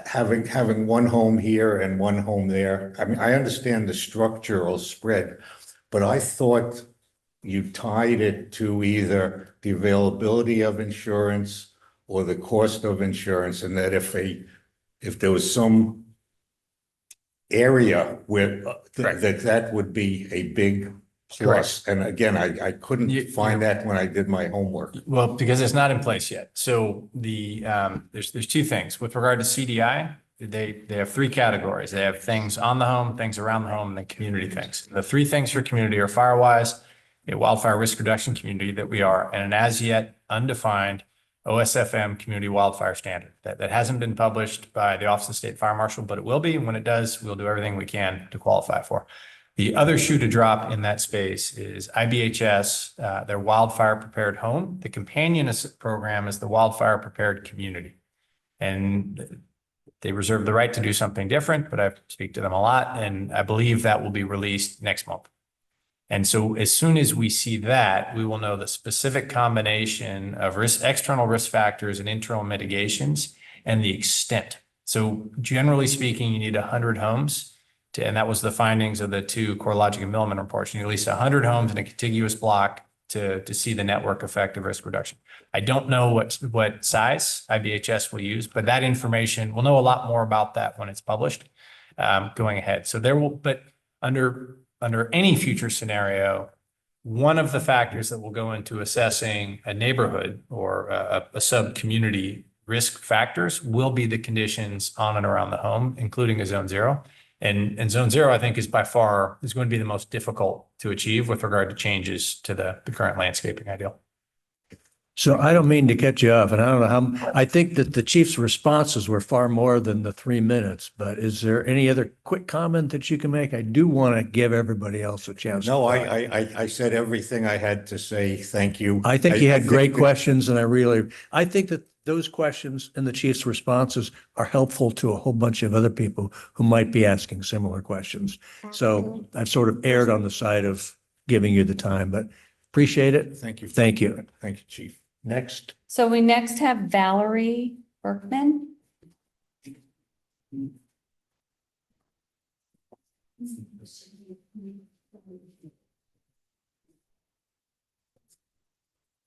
J: having one home here and one home there. I mean, I understand the structural spread, but I thought you tied it to either the availability of insurance or the cost of insurance, and that if there was some area where
I: Correct.
J: that would be a big plus. And again, I couldn't find that when I did my homework.
I: Well, because it's not in place yet. So there's two things. With regard to CDI, they have three categories. They have things on the home, things around the home, and then community things. The three things for community are Firewise, a wildfire risk reduction community that we are, and an as yet undefined OSFM community wildfire standard that hasn't been published by the Office of the State Fire Marshal, but it will be. When it does, we'll do everything we can to qualify for. The other shoe to drop in that space is IBHS, their Wildfire Prepared Home. The companion program is the Wildfire Prepared Community. And they reserve the right to do something different, but I speak to them a lot, and I believe that will be released next month. And so as soon as we see that, we will know the specific combination of external risk factors and internal mitigations and the extent. So generally speaking, you need 100 homes and that was the findings of the two CoreLogic and Milliman reports. You need at least 100 homes in a contiguous block to see the network effect of risk reduction. I don't know what size IBHS will use, but that information, we'll know a lot more about that when it's published going ahead. So but under any future scenario, one of the factors that will go into assessing a neighborhood or a sub-community risk factors will be the conditions on and around the home, including a zone zero. And zone zero, I think, is going to be the most difficult to achieve with regard to changes to the current landscaping ideal.
D: So I don't mean to cut you off, and I don't know how, I think that the chief's responses were far more than the 3 minutes, but is there any other quick comment that you can make? I do want to give everybody else a chance.
J: No, I said everything I had to say. Thank you.
D: I think you had great
J: that-
D: questions, and I think that those questions and the chief's responses are helpful to a whole bunch of other people who might be asking similar questions. So I've sort of erred on the side of giving you the time, but appreciate it.
J: Thank you.
D: Thank you.
J: Thank you, Chief.
D: Next.
B: So we next have Valerie Berkman.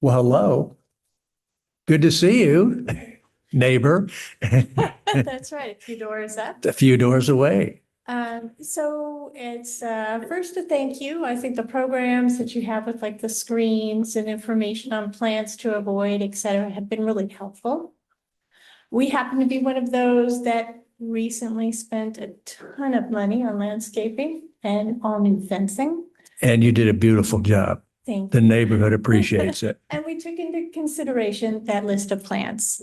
D: Well, hello. Good to see you, neighbor.
K: That's right, a few doors up.
D: A few doors away.
K: So it's first a thank you. I think the programs that you have with like the screens and information on plants to avoid, et cetera, have been really helpful. We happen to be one of those that recently spent a ton of money on landscaping and all new fencing.
D: And you did a beautiful job.
K: Thank
D: The
K: you.
D: neighborhood appreciates it.
K: And we took into consideration that list of plants.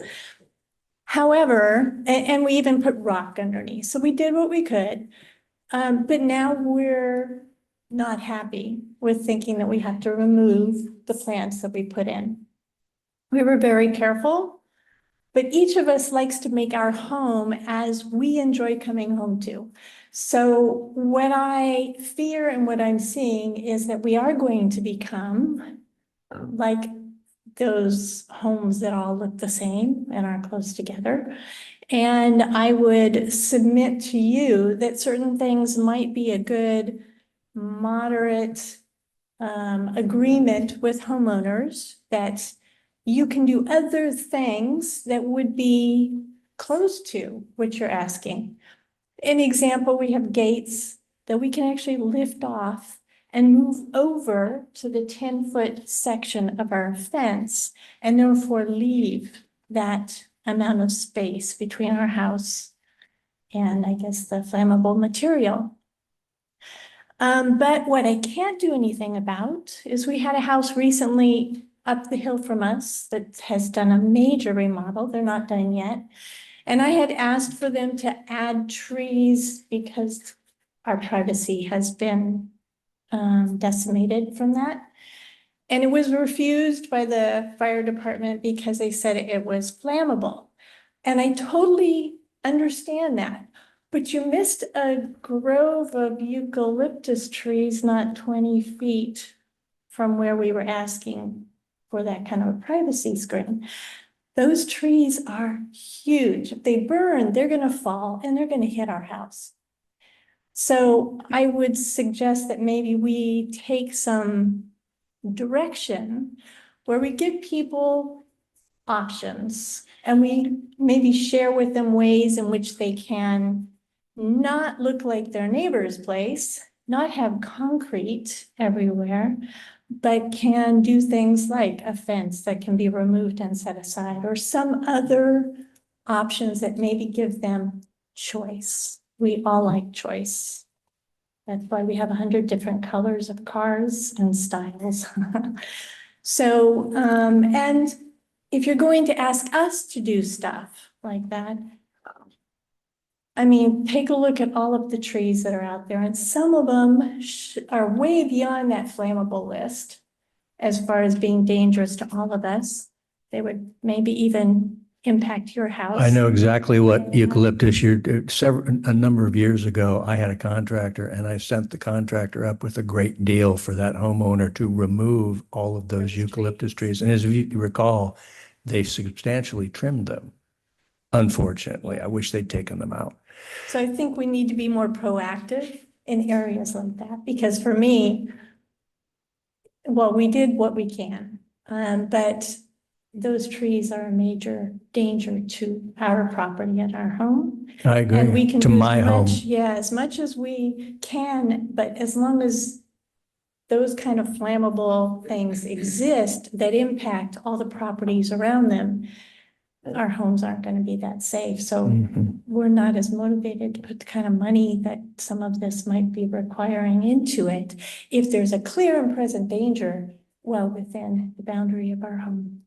K: However, and we even put rock underneath. So we did what we could. But now we're not happy with thinking that we have to remove the plants that we put in. We were very careful, but each of us likes to make our home as we enjoy coming home to. So what I fear and what I'm seeing is that we are going to become like those homes that all look the same and are close together. And I would submit to you that certain things might be a good moderate agreement with homeowners, that you can do other things that would be close to what you're asking. An example, we have gates that we can actually lift off and move over to the 10-foot section of our fence, and therefore leave that amount of space between our house and I guess the flammable material. But what I can't do anything about is we had a house recently up the hill from us that has done a major remodel. They're not done yet. And I had asked for them to add trees because our privacy has been decimated from that. And it was refused by the fire department because they said it was flammable. And I totally understand that. But you missed a grove of eucalyptus trees not 20 feet from where we were asking for that kind of a privacy screen. Those trees are huge. If they burn, they're gonna fall and they're gonna hit our house. So I would suggest that maybe we take some direction where we give people options and we maybe share with them ways in which they can not look like their neighbor's place, not have concrete everywhere, but can do things like a fence that can be removed and set aside, or some other options that maybe give them choice. We all like choice. That's why we have 100 different colors of cars and styles. So, and if you're going to ask us to do stuff like that, I mean, take a look at all of the trees that are out there, and some of them are way beyond that flammable list as far as being dangerous to all of us. They would maybe even impact your house.
D: I know exactly what eucalyptus, a number of years ago, I had a contractor and I sent the contractor up with a great deal for that homeowner to remove all of those eucalyptus trees. And as you recall, they substantially trimmed them. Unfortunately, I wish they'd taken them out.
K: So I think we need to be more proactive in areas like that, because for me, well, we did what we can, but those trees are a major danger to our property and our home.
D: I agree.
K: And we can
D: To
K: do
D: my
K: as
D: home.
K: much, yeah, as much as we can, but as long as those kind of flammable things exist that impact all the properties around them, our homes aren't going to be that safe. So we're not as motivated to put the kind of money that some of this might be requiring into it if there's a clear and present danger well within the boundary of our home.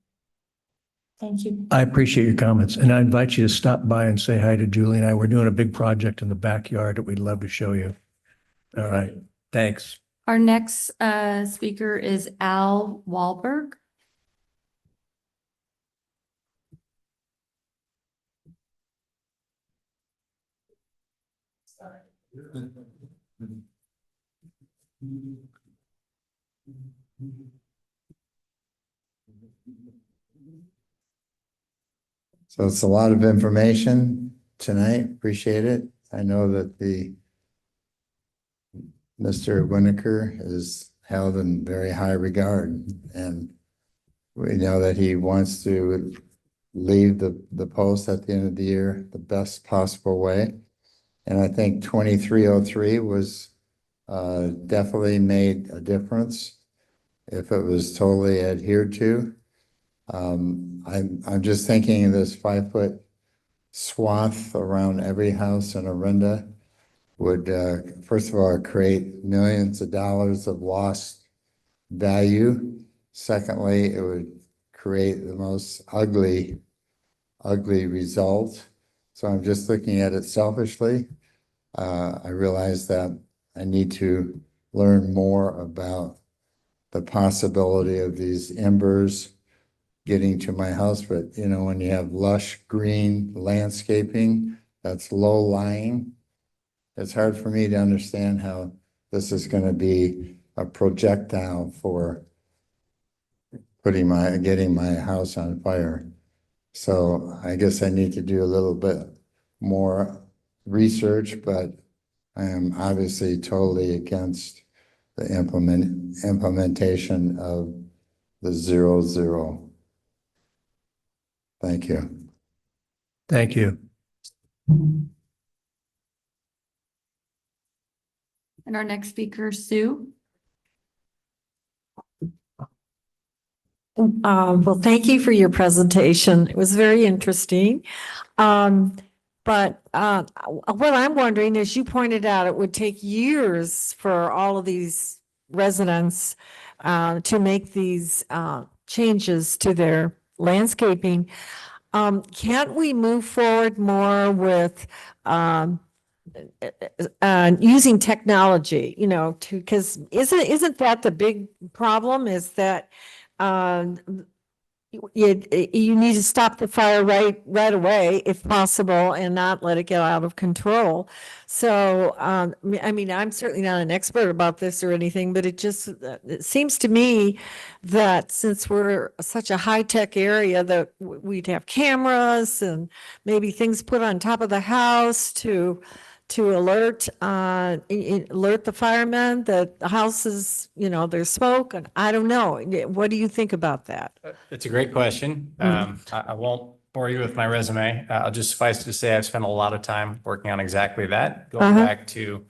K: Thank you.
D: I appreciate your comments, and I invite you to stop by and say hi to Julie and I. We're doing a big project in the backyard that we'd love to show you. All right, thanks.
B: Our next speaker is Al Wahlberg.
L: So it's a lot of information tonight. Appreciate it. I know that Mr. Winokur is held in very high regard, and we know that he wants to leave the post at the end of the year the best possible way. And I think 2303 was definitely made a difference if it was totally adhered to. I'm just thinking of this 5-foot swath around every house in Orinda would, first of all, create millions of dollars of lost value. Secondly, it would create the most ugly result. So I'm just looking at it selfishly. I realize that I need to learn more about the possibility of these embers getting to my house. But, you know, when you have lush green landscaping that's low lying, it's hard for me to understand how this is going to be a projectile for getting my house on fire. So I guess I need to do a little bit more research, but I am obviously totally against the implementation of the 0-0. Thank you.
D: Thank you.
B: And our next speaker, Sue.
G: Well, thank you for your presentation. It was very interesting. But what I'm wondering is, you pointed out it would take years for all of these residents to make these changes to their landscaping. Can't we move forward more with using technology, you know, because isn't that the big problem, is that you need to stop the fire right away if possible and not let it get out of control. So, I mean, I'm certainly not an expert about this or anything, but it seems to me that since we're such a high-tech area that we'd have cameras and maybe things put on top of the house to alert the firemen that the house is, there's smoke, and I don't know. What do you think about that?
I: It's a great question. I won't bore you with my resume. I'll just suffice to say I've spent a lot of time working on exactly that, going back to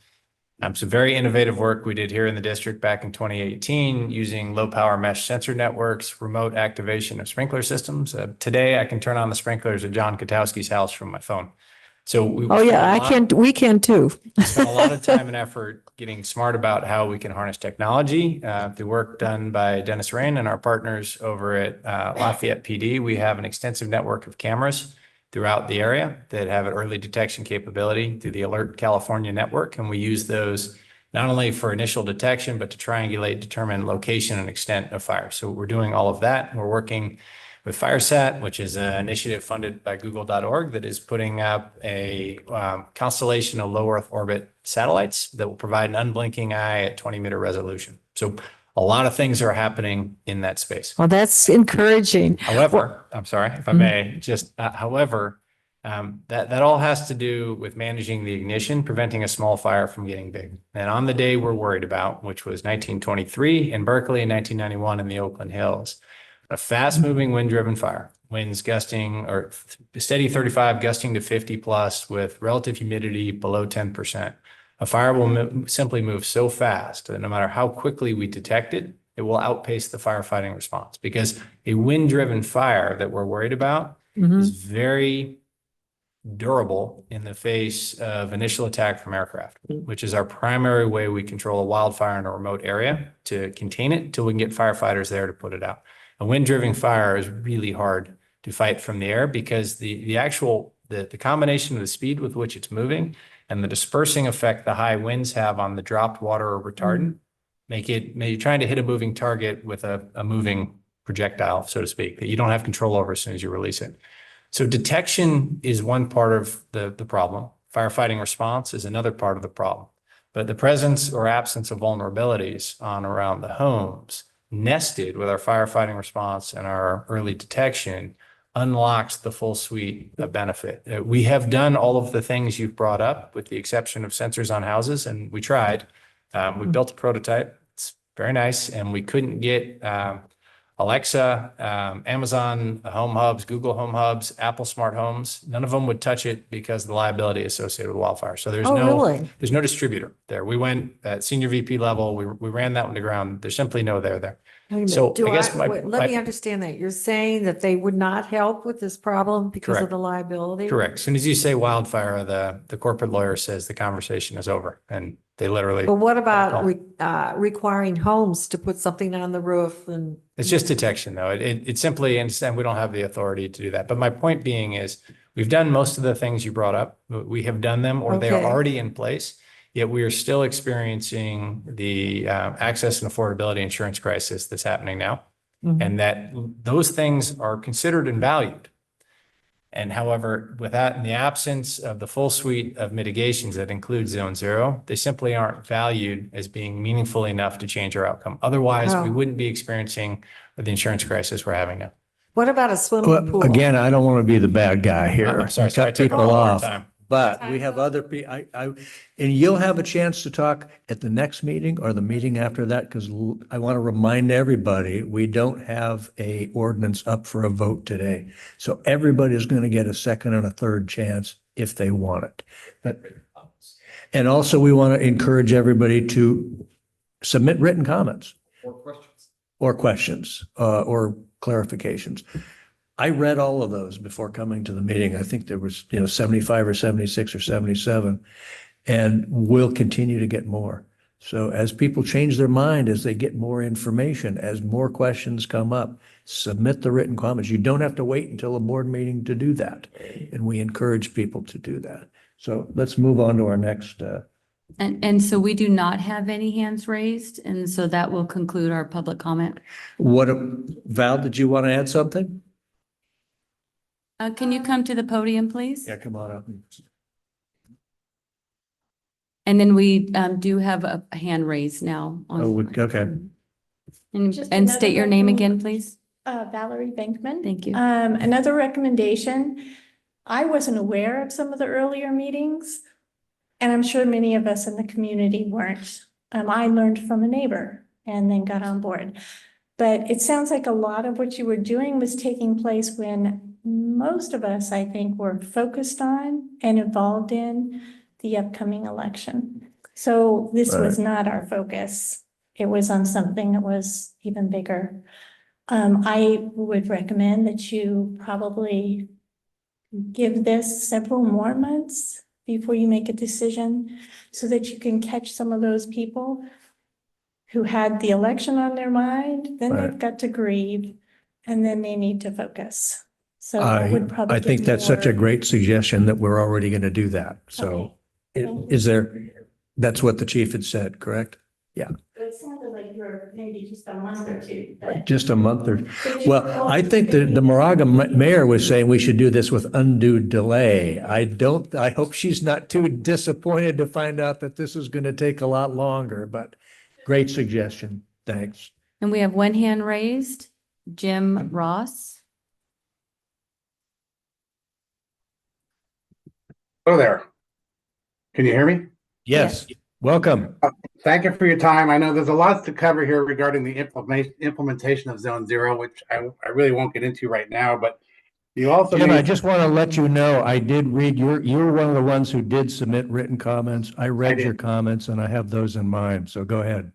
I: some very innovative work we did here in the district back in 2018 using low power mesh sensor networks, remote activation of sprinkler systems. Today, I can turn on the sprinklers at John Katowski's house from my phone. So we
G: Oh, yeah, we can too.
I: spent a lot of time and effort getting smart about how we can harness technology. The work done by Dennis Rain and our partners over at Lafayette PD, we have an extensive network of cameras throughout the area that have an early detection capability through the Alert California network. And we use those not only for initial detection, but to triangulate, determine location and extent of fire. So we're doing all of that. We're working with FireSat, which is an initiative funded by google.org that is putting up a constellation of low Earth orbit satellites that will provide an unblinking eye at 20-meter resolution. So a lot of things are happening in that space.
G: Well, that's encouraging.
I: However, I'm sorry, if I may, that all has to do with managing the ignition, preventing a small fire from getting big. And on the day we're worried about, which was 1923 in Berkeley and 1991 in the Oakland Hills, a fast-moving wind-driven fire, winds gusting or steady 35, gusting to 50 plus with relative humidity below 10%. A fire will simply move so fast that no matter how quickly we detect it, it will outpace the firefighting response, because a wind-driven fire that we're worried about is very durable in the face of initial attack from aircraft, which is our primary way we control a wildfire in a remote area, to contain it until we can get firefighters there to put it out. A wind-driven fire is really hard to fight from the air because the combination of the speed with which it's moving and the dispersing effect the high winds have on the dropped water or retardant make you trying to hit a moving target with a moving projectile, so to speak, that you don't have control over as soon as you release it. So detection is one part of the problem. Firefighting response is another part of the problem. But the presence or absence of vulnerabilities on around the homes, nested with our firefighting response and our early detection, unlocks the full suite of benefit. We have done all of the things you've brought up, with the exception of sensors on houses, and we tried. We built a prototype. It's very nice, and we couldn't get Alexa, Amazon Home Hubs, Google Home Hubs, Apple Smart Homes. None of them would touch it because of the liability associated with wildfire. So there's there's no distributor there. We went at senior VP level. We ran that one to ground. There's simply no there. So I guess
G: let me understand that. You're saying that they would not help with this problem because of the liability?
I: Correct. As soon as you say wildfire, the corporate lawyer says the conversation is over, and they literally.
G: But what about requiring homes to put something on the roof? And
I: it's just detection, though. It simply, and we don't have the authority to do that. But my point being is, we've done most of the things you brought up. We have done them, or they are already in place. Yet we are still experiencing the access and affordability insurance crisis that's happening now, and that those things are considered and valued. And however, with that, in the absence of the full suite of mitigations that include Zone Zero, they simply aren't valued as being meaningful enough to change our outcome. Otherwise, we wouldn't be experiencing the insurance crisis we're having now.
G: What about a swimming pool?
D: Again, I don't want to be the bad guy here.
I: I'm sorry,
D: Cut people off. But we have other people, and you'll have a chance to talk at the next meeting or the meeting after that, because I want to remind everybody, we don't have a ordinance up for a vote today. So everybody's going to get a second and a third chance if they want it. And also, we want to encourage everybody to submit written comments. Or questions, or clarifications. I read all of those before coming to the meeting. I think there was, 75 or 76 or 77, and we'll continue to get more. So as people change their mind, as they get more information, as more questions come up, submit the written comments. You don't have to wait until a board meeting to do that. And we encourage people to do that. So let's move on to our next
B: And so we do not have any hands raised, and so that will conclude our public comment.
D: What, Val, did you want to add something?
B: Can you come to the podium, please?
D: Yeah, come on up.
B: And then we do have a hand raised now.
D: Oh, okay.
K: Just
B: And state your name
K: another-
B: again, please.
K: Valerie Bankman.
B: Thank you.
K: Another recommendation, I wasn't aware of some of the earlier meetings, and I'm sure many of us in the community weren't. I learned from a neighbor and then got on board. But it sounds like a lot of what you were doing was taking place when most of us, I think, were focused on and involved in the upcoming election. So this was not our focus. It was on something that was even bigger. I would recommend that you probably give this several more months before you make a decision so that you can catch some of those people who had the election on their mind, then they've got to grieve, and then they need to focus. So I would probably.
D: I think
K: give
D: that's such a
K: more-
D: great suggestion that we're already going to do that. So is there, that's what the chief had said, correct? Yeah.
K: It sounded like you're maybe just a month or two. but-
D: Just a month or, well, I think the Moraga mayor was saying we should do this with undue delay. I hope she's not too disappointed to find out that this is going to take a lot longer, but great suggestion. Thanks.
B: And we have one hand raised, Jim Ross.
M: Hello there. Can you hear me?
D: Yes, welcome.
M: Thank you for your time. I know there's a lot to cover here regarding the implementation of Zone Zero, which I really won't get into right now, but you also.
D: Jim, I just want to let you know, I did read you were one of the ones who did submit written comments. I read your comments and I have those in mind. So go ahead.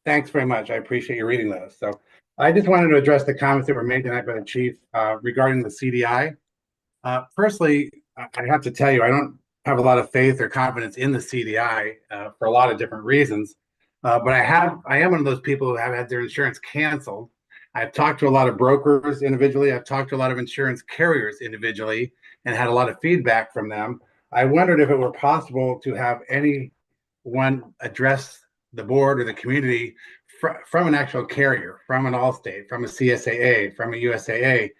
M: Thanks very much. I appreciate you reading those. So I just wanted to address the comments that were made tonight by the chief regarding the CDI. Firstly, I have to tell you, I don't have a lot of faith or confidence in the CDI for a lot of different reasons. But I am one of those people who have had their insurance canceled. I've talked to a lot of brokers individually. I've talked to a lot of insurance carriers individually and had a lot of feedback from them. I wondered if it were possible to have anyone address the board or the community from an actual carrier, from an Allstate, from a CSAA, from a USAA,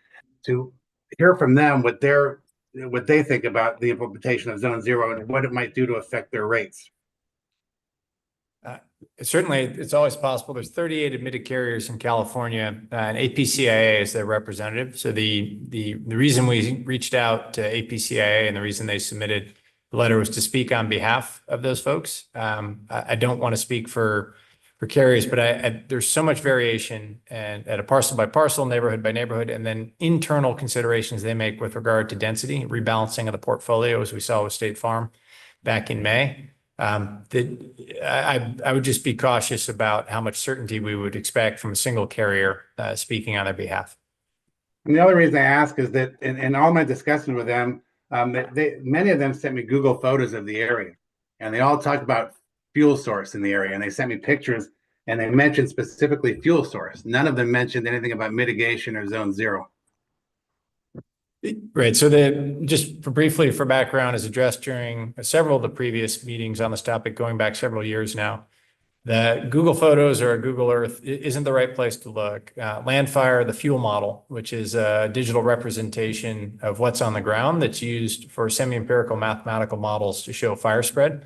M: to hear from them what they think about the implementation of Zone Zero and what it might do to affect their rates.
I: Certainly, it's always possible. There's 38 admitted carriers in California, and APCIA is their representative. So the reason we reached out to APCIA and the reason they submitted the letter was to speak on behalf of those folks. I don't want to speak for carriers, but there's so much variation and at a parcel by parcel, neighborhood by neighborhood, and then internal considerations they make with regard to density, rebalancing of the portfolio, as we saw with State Farm back in May. I would just be cautious about how much certainty we would expect from a single carrier speaking on their behalf.
M: And the other reason I ask is that in all my discussions with them, many of them sent me Google photos of the area, and they all talked about fuel source in the area, and they sent me pictures, and they mentioned specifically fuel source. None of them mentioned anything about mitigation or Zone Zero.
I: Right. So just briefly for background, as addressed during several of the previous meetings on this topic, going back several years now, the Google Photos or Google Earth isn't the right place to look. Landfire, the fuel model, which is a digital representation of what's on the ground that's used for semi-empirical mathematical models to show fire spread.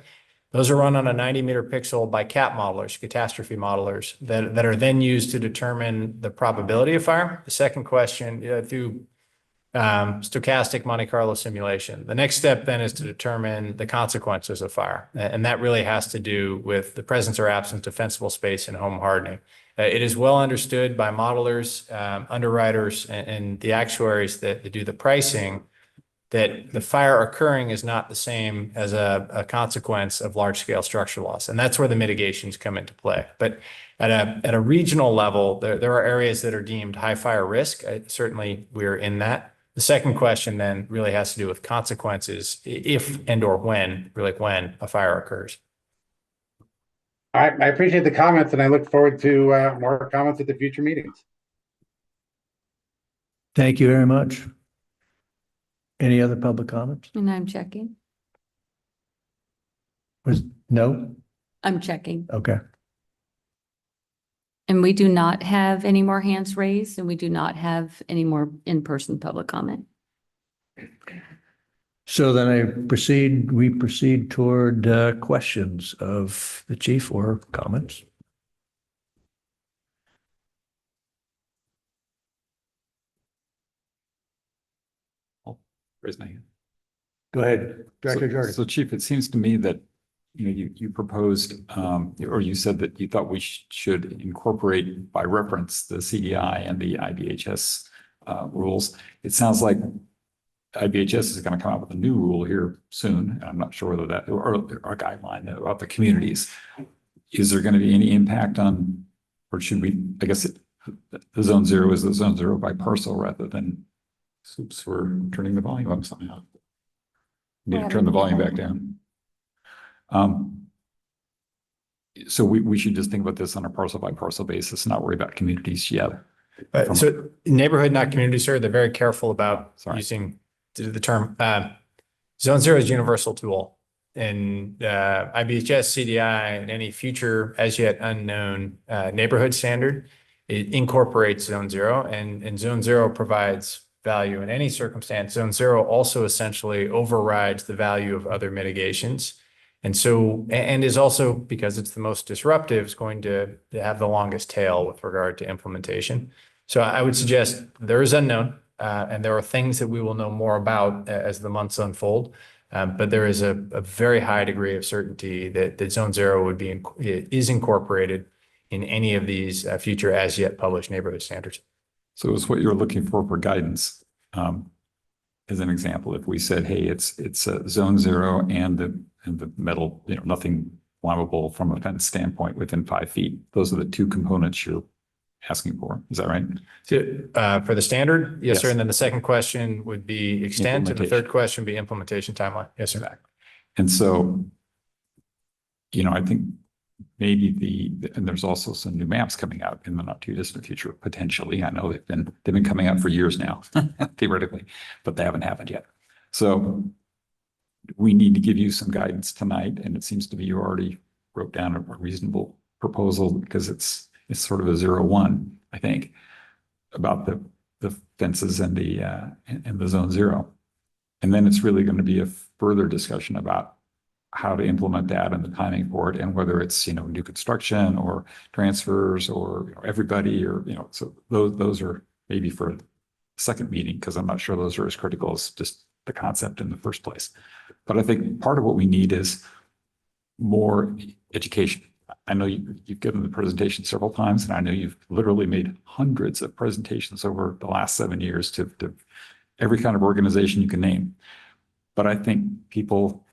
I: Those are run on a 90-meter pixel by CAT modelers, catastrophe modelers, that are then used to determine the probability of fire. The second question, through stochastic Monte Carlo simulation. The next step then is to determine the consequences of fire. And that really has to do with the presence or absence of defensible space and home hardening. It is well understood by modelers, underwriters, and the actuaries that do the pricing that the fire occurring is not the same as a consequence of large-scale structural loss. And that's where the mitigations come into play. But at a regional level, there are areas that are deemed high fire risk. Certainly, we're in that. The second question then really has to do with consequences if and or when a fire occurs.
M: All right, I appreciate the comments and I look forward to more comments at the future meetings.
D: Thank you very much. Any other public comments?
B: And I'm checking.
D: No?
B: I'm checking.
D: Okay.
B: And we do not have any more hands raised, and we do not have any more in-person public comment.
D: So then we proceed toward questions of the chief or comments.
A: Raise my hand.
D: Go ahead, Director Jordan.
A: So Chief, it seems to me that, you proposed, or you said that you thought we should incorporate by reference the CDI and the IBHS rules. It sounds like IBHS is going to come out with a new rule here soon. And I'm not sure whether that, or a guideline about the communities. Is there going to be any impact on, or should we, I guess the zone zero is the zone zero by parcel rather than, oops, we're turning the volume up somehow. Need to turn the volume back down. So we should just think about this on a parcel by parcel basis, not worry about communities yet.
I: So neighborhood, not community, sir, they're very careful about
A: Sorry.
I: using the term. Zone zero is universal to all. And IBHS, CDI, and any future as yet unknown neighborhood standard, it incorporates zone zero, and zone zero provides value in any circumstance. Zone zero also essentially overrides the value of other mitigations. And so, and is also, because it's the most disruptive, is going to have the longest tail with regard to implementation. So I would suggest there is unknown, and there are things that we will know more about as the months unfold. But there is a very high degree of certainty that zone zero is incorporated in any of these future as yet published neighborhood standards.
A: So it's what you're looking for guidance. As an example, if we said, hey, it's zone zero and the metal, nothing flammable from a fence standpoint within 5 feet. Those are the two components you're asking for. Is that right?
I: So, for the standard, yes, sir.
A: Yes.
I: And then the second question would be extent, and the third
A: Implementation.
I: question would be implementation timeline. Yes, sir.
A: Exactly. And so, I think maybe and there's also some new maps coming out in the not too distant future, potentially. I know they've been coming out for years now, theoretically, but they haven't happened yet. So we need to give you some guidance tonight, and it seems to me you already wrote down a reasonable proposal because it's sort of a 0-1, I think, about the fences and the zone zero. And then it's really going to be a further discussion about how to implement that and the timing for it, and whether it's, new construction or transfers or everybody, or, so those are maybe for a second meeting, because I'm not sure those are as critical as just the concept in the first place. But I think part of what we need is more education. I know you've given the presentation several times, and I know you've literally made hundreds of presentations over the last 7 years to every kind of organization you can name. But I think people,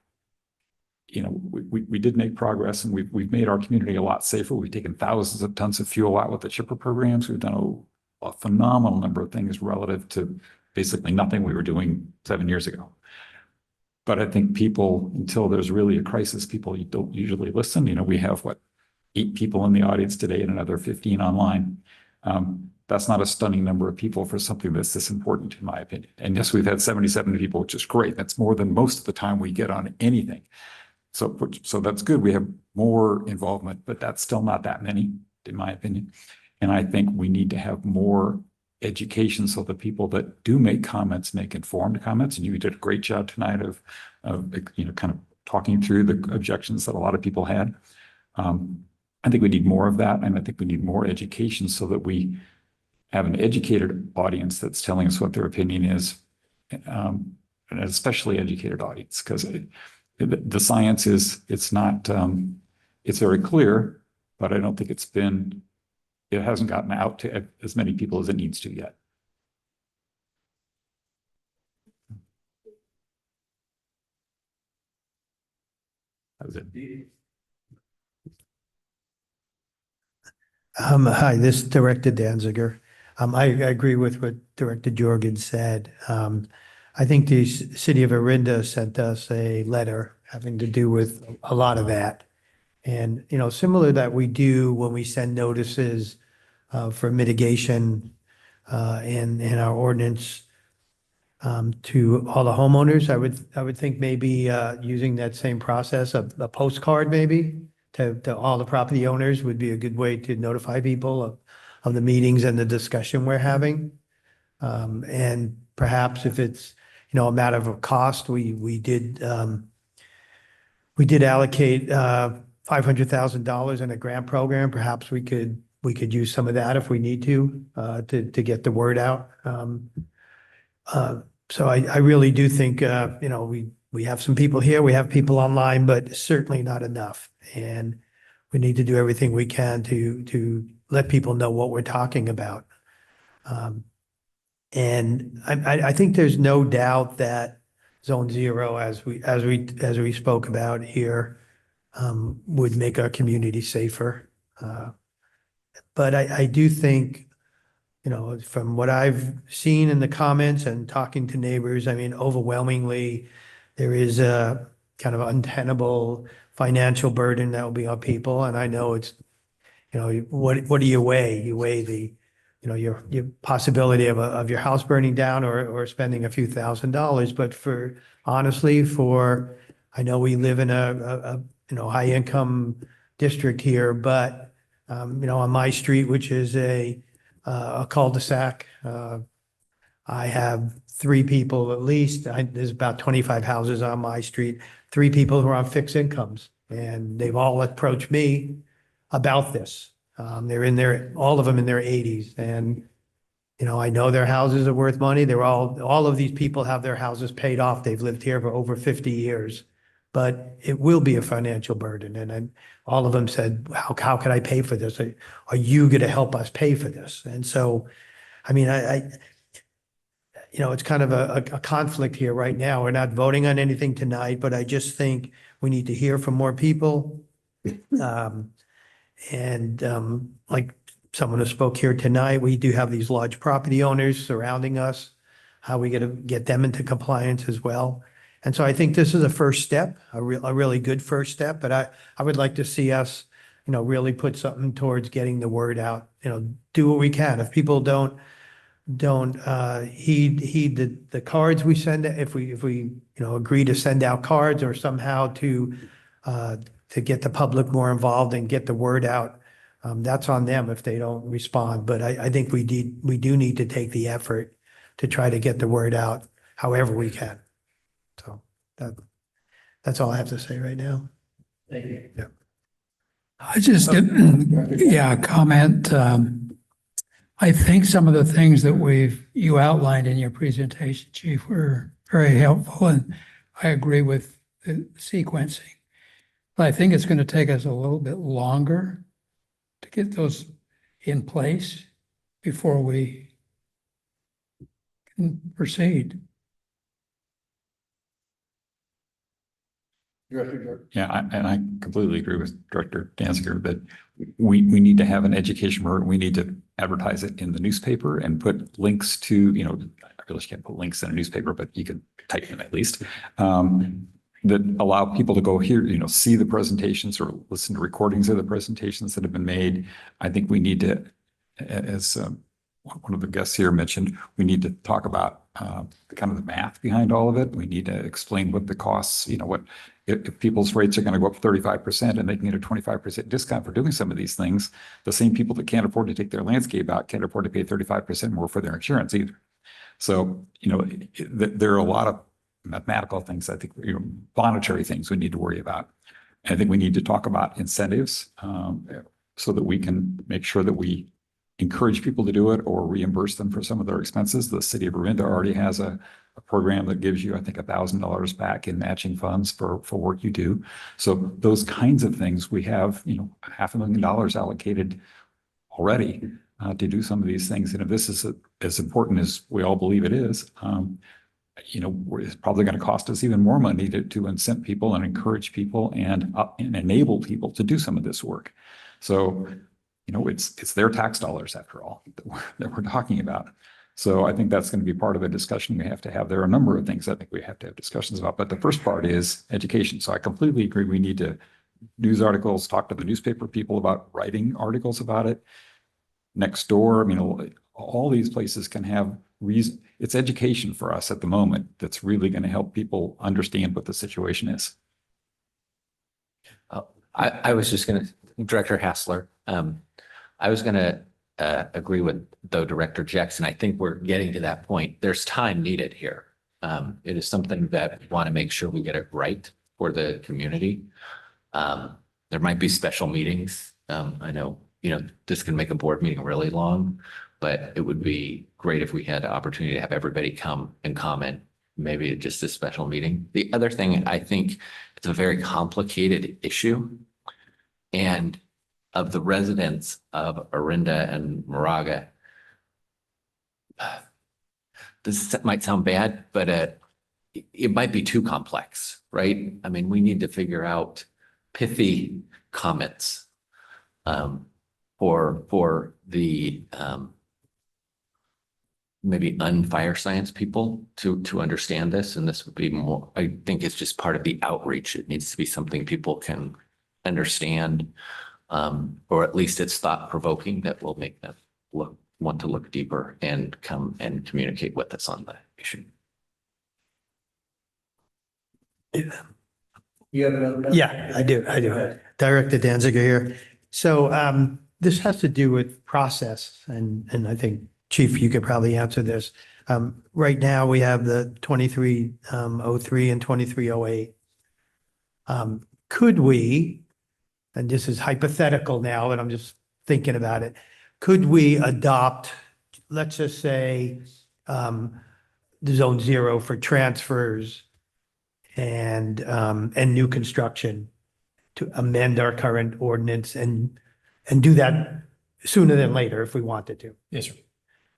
A: we did make progress, and we've made our community a lot safer. We've taken thousands of tons of fuel out with the chipper programs. We've done a phenomenal number of things relative to basically nothing we were doing 7 years ago. But I think people, until there's really a crisis, people don't usually listen. We have 8 people in the audience today and another 15 online. That's not a stunning number of people for something that's this important, in my opinion. And yes, we've had 77 people, which is great. That's more than most of the time we get on anything. So that's good. We have more involvement, but that's still not that many, in my opinion. And I think we need to have more education so the people that do make comments make informed comments. And you did a great job tonight of kind of talking through the objections that a lot of people had. I think we need more of that, and I think we need more education so that we have an educated audience that's telling us what their opinion is, and an especially educated audience, because the science it's very clear, but I don't think it hasn't gotten out to as many people as it needs to yet. That was it.
N: Hi, this is Director Danziger. I agree with what Director Jorgen said. I think the city of Orinda sent us a letter having to do with a lot of that. And, similar that we do when we send notices for mitigation in our ordinance to all the homeowners. I would think maybe using that same process of a postcard maybe to all the property owners would be a good way to notify people of the meetings and the discussion we're having. And perhaps if it's, a matter of cost, we did allocate $500,000 in a grant program. Perhaps we could use some of that if we need to get the word out. So I really do think, we have some people here, we have people online, but certainly not enough. And we need to do everything we can to let people know what we're talking about. And I think there's no doubt that Zone Zero, as we spoke about here, would make our community safer. But I do think, from what I've seen in the comments and talking to neighbors, I mean, overwhelmingly, there is a kind of untenable financial burden that will be on people. And I know it's, what do you weigh? You weigh the, your possibility of your house burning down or spending a few $1,000s. But honestly, I know we live in a high income district here, but, on my street, which is a cul-de-sac, I have 3 people at least. There's about 25 houses on my street, 3 people who are on fixed incomes, and they've all approached me about this. All of them in their 80s, and I know their houses are worth money. All of these people have their houses paid off. They've lived here for over 50 years, but it will be a financial burden. And all of them said, how can I pay for this? Are you going to help us pay for this? And so, I mean, it's kind of a conflict here right now. We're not voting on anything tonight, but I just think we need to hear from more people. Like someone who spoke here tonight, we do have these large property owners surrounding us. How are we going to get them into compliance as well? And so I think this is a first step, a really good first step, but I would like to see us, really put something towards getting the word out, do what we can. If people don't heed the cards we send, if we agree to send out cards or somehow to get the public more involved and get the word out, that's on them if they don't respond. But I think we do need to take the effort to try to get the word out however we can. So that's all I have to say right now.
E: Thank you.
N: Yeah.
O: I just, comment. I think some of the things that you outlined in your presentation, Chief, were very helpful, and I agree with the sequencing. But I think it's going to take us a little bit longer to get those in place before we can proceed.
A: Yeah, and I completely agree with Director Danziger that we need to have an education program. We need to advertise it in the newspaper and put links to, I really can't put links in a newspaper, but you can type them at least, that allow people to go here, see the presentations or listen to recordings of the presentations that have been made. I think we need to, as one of the guests here mentioned, we need to talk about kind of the math behind all of it. We need to explain what the costs, if people's rates are going to go up 35% and they can get a 25% discount for doing some of these things, the same people that can't afford to take their landscape out can't afford to pay 35% more for their insurance either. So, there are a lot of mathematical things, I think, monetary things we need to worry about. And I think we need to talk about incentives so that we can make sure that we encourage people to do it or reimburse them for some of their expenses. The city of Orinda already has a program that gives you, I think, $1,000 back in matching funds for work you do. So those kinds of things, we have, $500,000 allocated already to do some of these things. And if this is as important as we all believe it is, it's probably going to cost us even more money to incent people and encourage people and enable people to do some of this work. So, it's their tax dollars after all that we're talking about. So I think that's going to be part of a discussion we have to have. There are a number of things I think we have to have discussions about, but the first part is education. So I completely agree. We need to news articles, talk to the newspaper people about writing articles about it. Next door, all these places can have reason. It's education for us at the moment that's really going to help people understand what the situation is.
P: I was just gonna, Director Hassler, I was gonna agree with though Director Jackson. I think we're getting to that point. There's time needed here. It is something that we want to make sure we get it right for the community. There might be special meetings. I know, this can make a board meeting really long, but it would be great if we had the opportunity to have everybody come and comment, maybe just a special meeting. The other thing, I think it's a very complicated issue. And of the residents of Orinda and Moraga, this might sound bad, but it might be too complex, right? I mean, we need to figure out pithy comments for the maybe unfire science people to understand this. And this would be more, I think it's just part of the outreach. It needs to be something people can understand, or at least it's thought provoking that will make them want to look deeper and come and communicate with us on the issue.
N: You have another? Yeah, I do. Director Danziger here. So this has to do with process, and I think, Chief, you could probably answer this. Right now, we have the 2303 and 2308. Could we, and this is hypothetical now, and I'm just thinking about it, could we adopt, let's just say, the zone 0 for transfers and new construction to amend our current ordinance and do that sooner than later if we wanted to?
I: Yes, sir.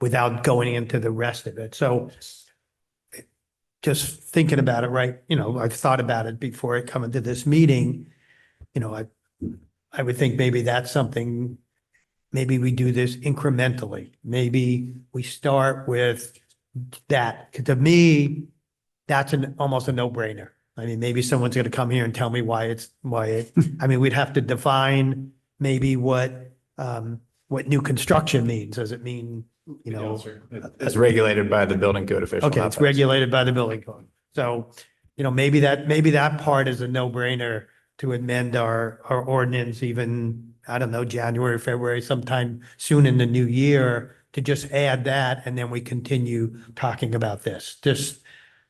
N: Without going into the rest of it. So just thinking about it, right, I've thought about it before I come into this meeting. I would think maybe that's something, maybe we do this incrementally. Maybe we start with that. 'Cause to me, that's almost a no-brainer. I mean, maybe someone's going to come here and tell me I mean, we'd have to define maybe what new construction means. Does it mean,
I: It's regulated by the building code official.
N: Okay, it's regulated by the building code. So, maybe that part is a no-brainer to amend our ordinance even, I don't know, January, February, sometime soon in the new year, to just add that, and then we continue talking about this. Just,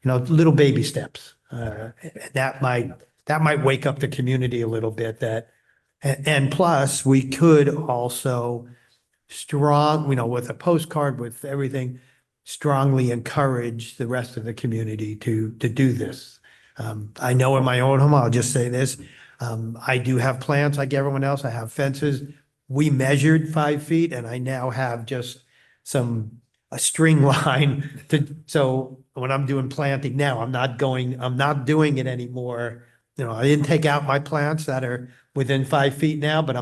N: little baby steps. That might wake up the community a little bit, and plus, we could also with a postcard, with everything, strongly encourage the rest of the community to do this. I know in my own home, I'll just say this, I do have plants like everyone else. I have fences. We measured 5 feet, and I now have just a string line so when I'm doing planting now, I'm not doing it anymore. I didn't take out my plants that are within 5 feet now, but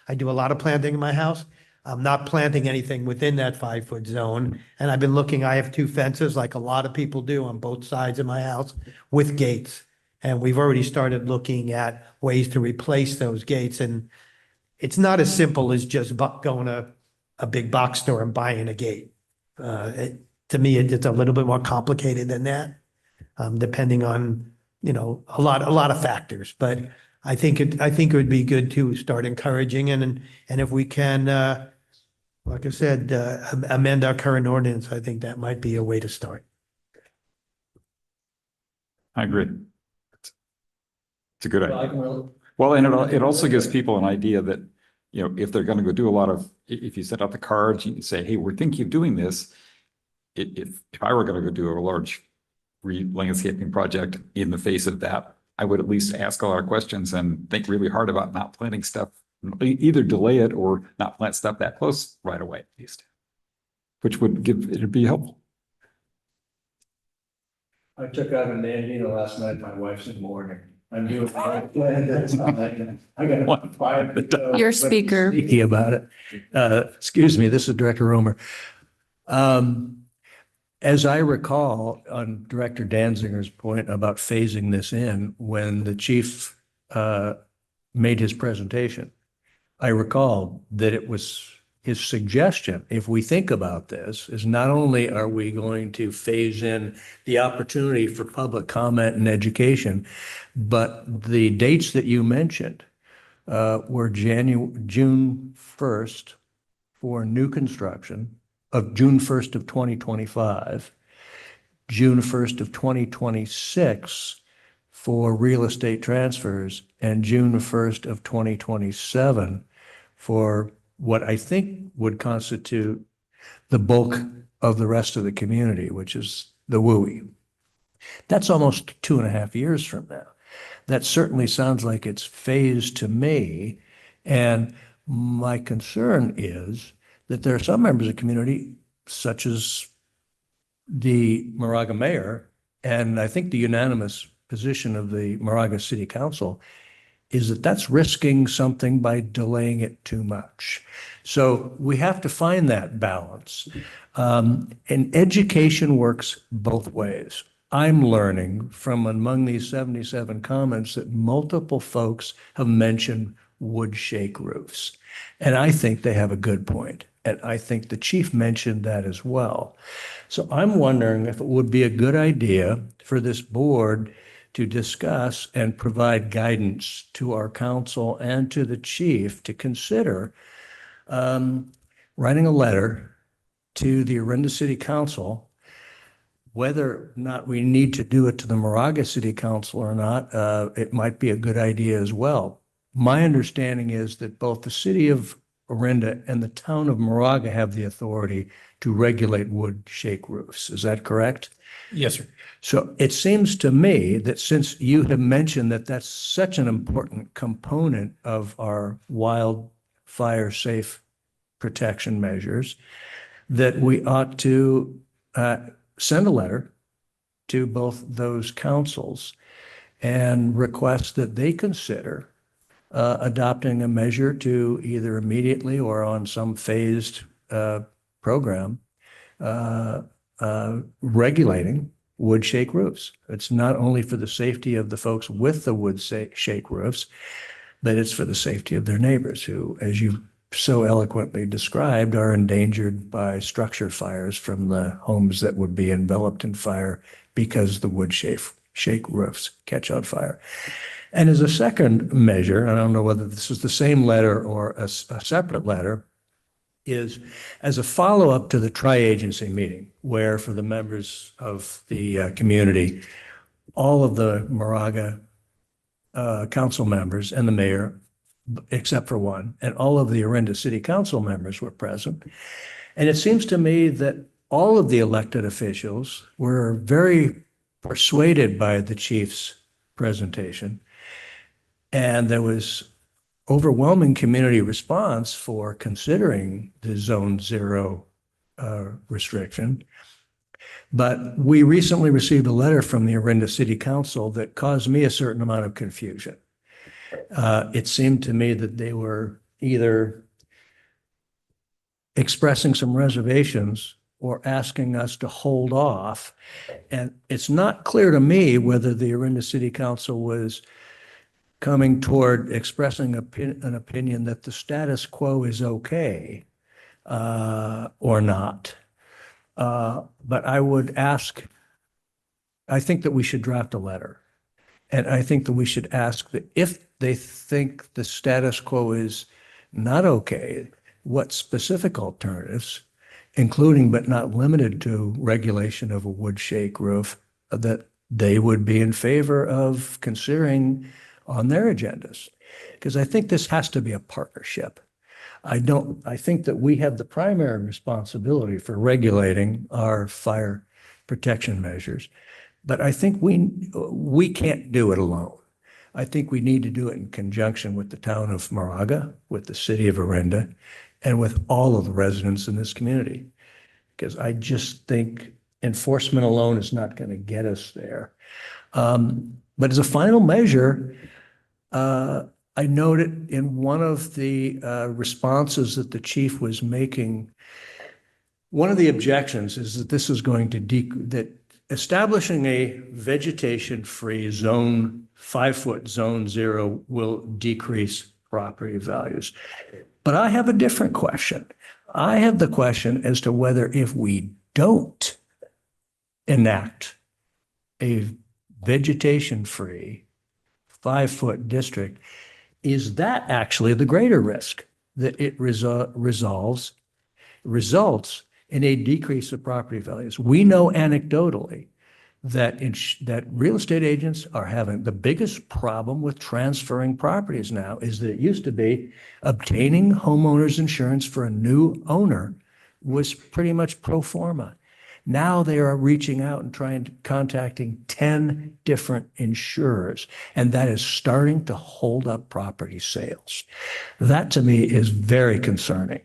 N: I do a lot of planting in my house. I'm not planting anything within that 5-foot zone. And I've been looking, I have 2 fences like a lot of people do on both sides of my house with gates. And we've already started looking at ways to replace those gates. And it's not as simple as just going to a big box store and buying a gate. To me, it's a little bit more complicated than that, depending on, a lot of factors. But I think it would be good to start encouraging and if we can, like I said, amend our current ordinance, I think that might be a way to start.
A: I agree. It's a good idea. Well, and it also gives people an idea that, if they're going to go do if you set out the cards, you can say, hey, we're thinking of doing this. If I were going to go do a large landscaping project in the face of that, I would at least ask a lot of questions and think really hard about not planting stuff, either delay it or not plant stuff that close right away, at least, which it'd be helpful.
D: I took out a Nandina last night, my wife's in mourning. I'm doing. I got 5.
B: Your speaker.
D: Speaking about it. Excuse me, this is Director Romer. As I recall, on Director Danziger's point about phasing this in, when the chief made his presentation, I recall that it was his suggestion, if we think about this, is not only are we going to phase in the opportunity for public comment and education, but the dates that you mentioned were June 1st for new construction, of June 1st of 2025, June 1st of 2026 for real estate transfers, and June 1st of 2027 for what I think would constitute the bulk of the rest of the community, which is the WUI. That's almost 2.5 years from now. That certainly sounds like it's phased to me. And my concern is that there are some members of the community, such as the Moraga mayor, and I think the unanimous position of the Moraga City Council, is that that's risking something by delaying it too much. So we have to find that balance. And education works both ways. I'm learning from among these 77 comments that multiple folks have mentioned wood shake roofs. And I think they have a good point. And I think the chief mentioned that as well. So I'm wondering if it would be a good idea for this board to discuss and provide guidance to our council and to the chief to consider writing a letter to the Orinda City Council, whether or not we need to do it to the Moraga City Council or not. It might be a good idea as well. My understanding is that both the city of Orinda and the town of Moraga have the authority to regulate wood shake roofs. Is that correct?
I: Yes, sir.
D: So it seems to me that since you have mentioned that that's such an important component of our wildfire safe protection measures, that we ought to send a letter to both those councils and request that they consider adopting a measure to either immediately or on some phased program regulating wood shake roofs. It's not only for the safety of the folks with the wood shake roofs, but it's for the safety of their neighbors who, as you so eloquently described, are endangered by structure fires from the homes that would be enveloped in fire because the wood shake roofs catch on fire. And as a second measure, I don't know whether this is the same letter or a separate letter, is as a follow-up to the tri-agency meeting, where for the members of the community, all of the Moraga council members and the mayor, except for one, and all of the Orinda City Council members were present. And it seems to me that all of the elected officials were very persuaded by the chief's presentation. And there was overwhelming community response for considering the Zone 0 restriction. But we recently received a letter from the Orinda City Council that caused me a certain amount of confusion. It seemed to me that they were either expressing some reservations or asking us to hold off. And it's not clear to me whether the Orinda City Council was coming toward expressing an opinion that the status quo is okay or not. But I would ask, I think that we should draft a letter. And I think that we should ask that if they think the status quo is not okay, what specific alternatives, including but not limited to regulation of a wood shake roof, that they would be in favor of considering on their agendas. Because I think this has to be a partnership. I think that we have the primary responsibility for regulating our fire protection measures, but I think we can't do it alone. I think we need to do it in conjunction with the town of Moraga, with the city of Orinda, and with all of the residents in this community. Because I just think enforcement alone is not going to get us there. But as a final measure, I noted in one of the responses that the chief was making, one of the objections is that this is going to that establishing a vegetation-free zone, 5-foot Zone 0 will decrease property values. But I have a different question. I have the question as to whether if we don't enact a vegetation-free 5-foot district, is that actually the greater risk that it results in a decrease of property values? We know anecdotally that that real estate agents are having the biggest problem with transferring properties now is that it used to be obtaining homeowners insurance for a new owner was pretty much pro forma. Now they are reaching out and contacting 10 different insurers, and that is starting to hold up property sales. That to me is very concerning,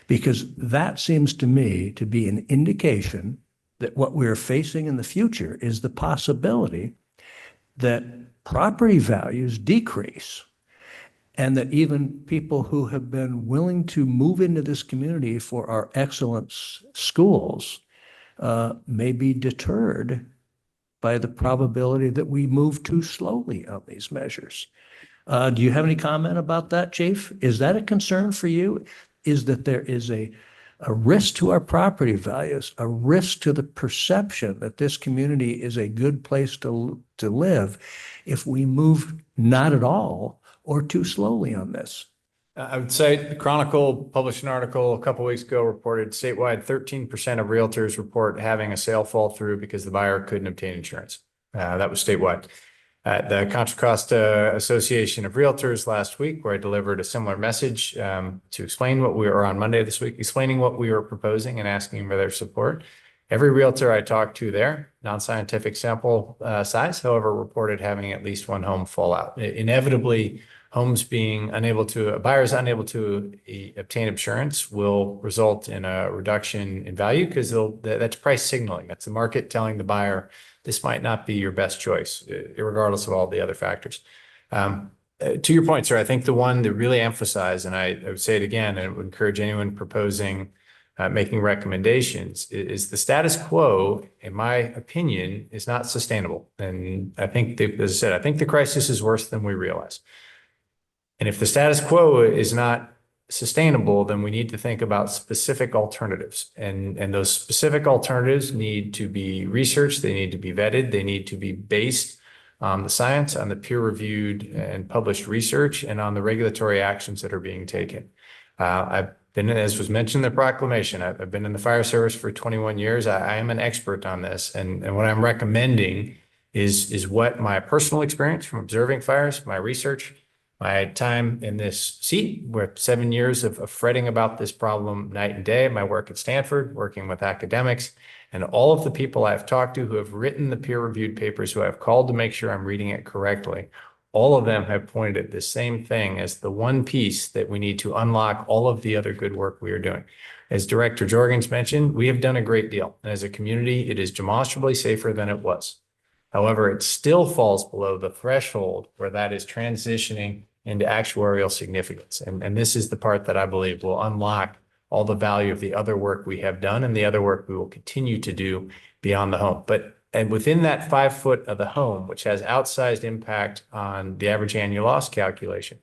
D: because that seems to me to be an indication that what we're facing in the future is the possibility that property values decrease, and that even people who have been willing to move into this community for our excellent schools may be deterred by the probability that we move too slowly on these measures. Do you have any comment about that, Chief? Is that a concern for you? Is that there is a risk to our property values, a risk to the perception that this community is a good place to live if we move not at all or too slowly on this?
I: I would say the Chronicle published an article a couple of weeks ago, reported statewide 13% of realtors report having a sale fall through because the buyer couldn't obtain insurance. That was statewide. The Contra Costa Association of Realtors last week, where I delivered a similar message to explain what we were on Monday this week, explaining what we were proposing and asking for their support. Every realtor I talked to there, non-scientific sample size, however, reported having at least one home fall out. Inevitably, buyers unable to obtain insurance will result in a reduction in value, because that's price signaling. That's the market telling the buyer this might not be your best choice, regardless of all the other factors. To your point, sir, I think the one that really emphasized, and I would say it again, and I would encourage anyone proposing making recommendations, is the status quo, in my opinion, is not sustainable. And I think, as I said, I think the crisis is worse than we realize. And if the status quo is not sustainable, then we need to think about specific alternatives. And those specific alternatives need to be researched, they need to be vetted, they need to be based on the science, on the peer-reviewed and published research, and on the regulatory actions that are being taken. I've been, as was mentioned in the proclamation, I've been in the fire service for 21 years. I am an expert on this. And what I'm recommending is what my personal experience from observing fires, my research, my time in this seat, with 7 years of fretting about this problem night and day, my work at Stanford, working with academics, and all of the people I've talked to who have written the peer-reviewed papers, who I've called to make sure I'm reading it correctly, all of them have pointed at the same thing as the one piece that we need to unlock all of the other good work we are doing. As Director Jorgens mentioned, we have done a great deal. And as a community, it is demonstrably safer than it was. However, it still falls below the threshold where that is transitioning into actuarial significance. And this is the part that I believe will unlock all the value of the other work we have done and the other work we will continue to do beyond the home. And within that 5 foot of the home, which has outsized impact on the average annual loss calculation,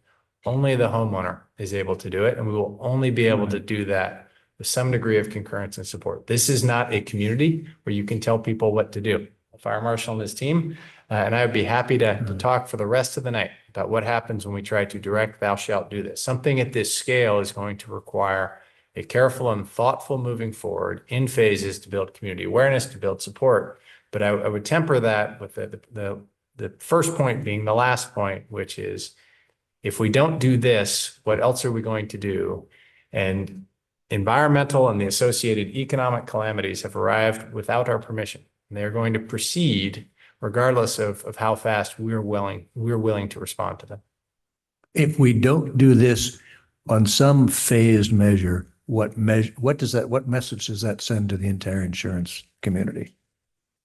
I: only the homeowner is able to do it. And we will only be able to do that with some degree of concurrence and support. This is not a community where you can tell people what to do. The fire marshal and his team, and I would be happy to talk for the rest of the night about what happens when we try to direct, thou shalt do this. Something at this scale is going to require a careful and thoughtful moving forward in phases to build community awareness, to build support. But I would temper that with the first point being the last point, which is, if we don't do this, what else are we going to do? And environmental and the associated economic calamities have arrived without our permission. And they're going to proceed regardless of how fast we're willing to respond to them.
D: If we don't do this on some phased measure, what message does that send to the entire insurance community?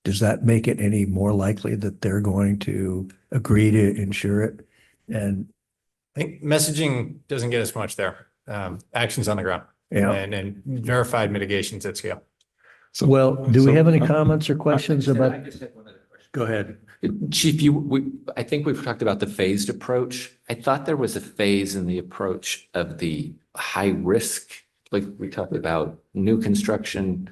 D: Does that make it any more likely that they're going to agree to insure it? And
I: I think messaging doesn't get us much there. Actions on the ground, and verified mitigations at scale.
D: So, well, do we have any comments or questions about?
P: I just have one other question.
D: Go ahead.
P: Chief, I think we've talked about the phased approach. I thought there was a phase in the approach of the high risk, like we talked about new construction,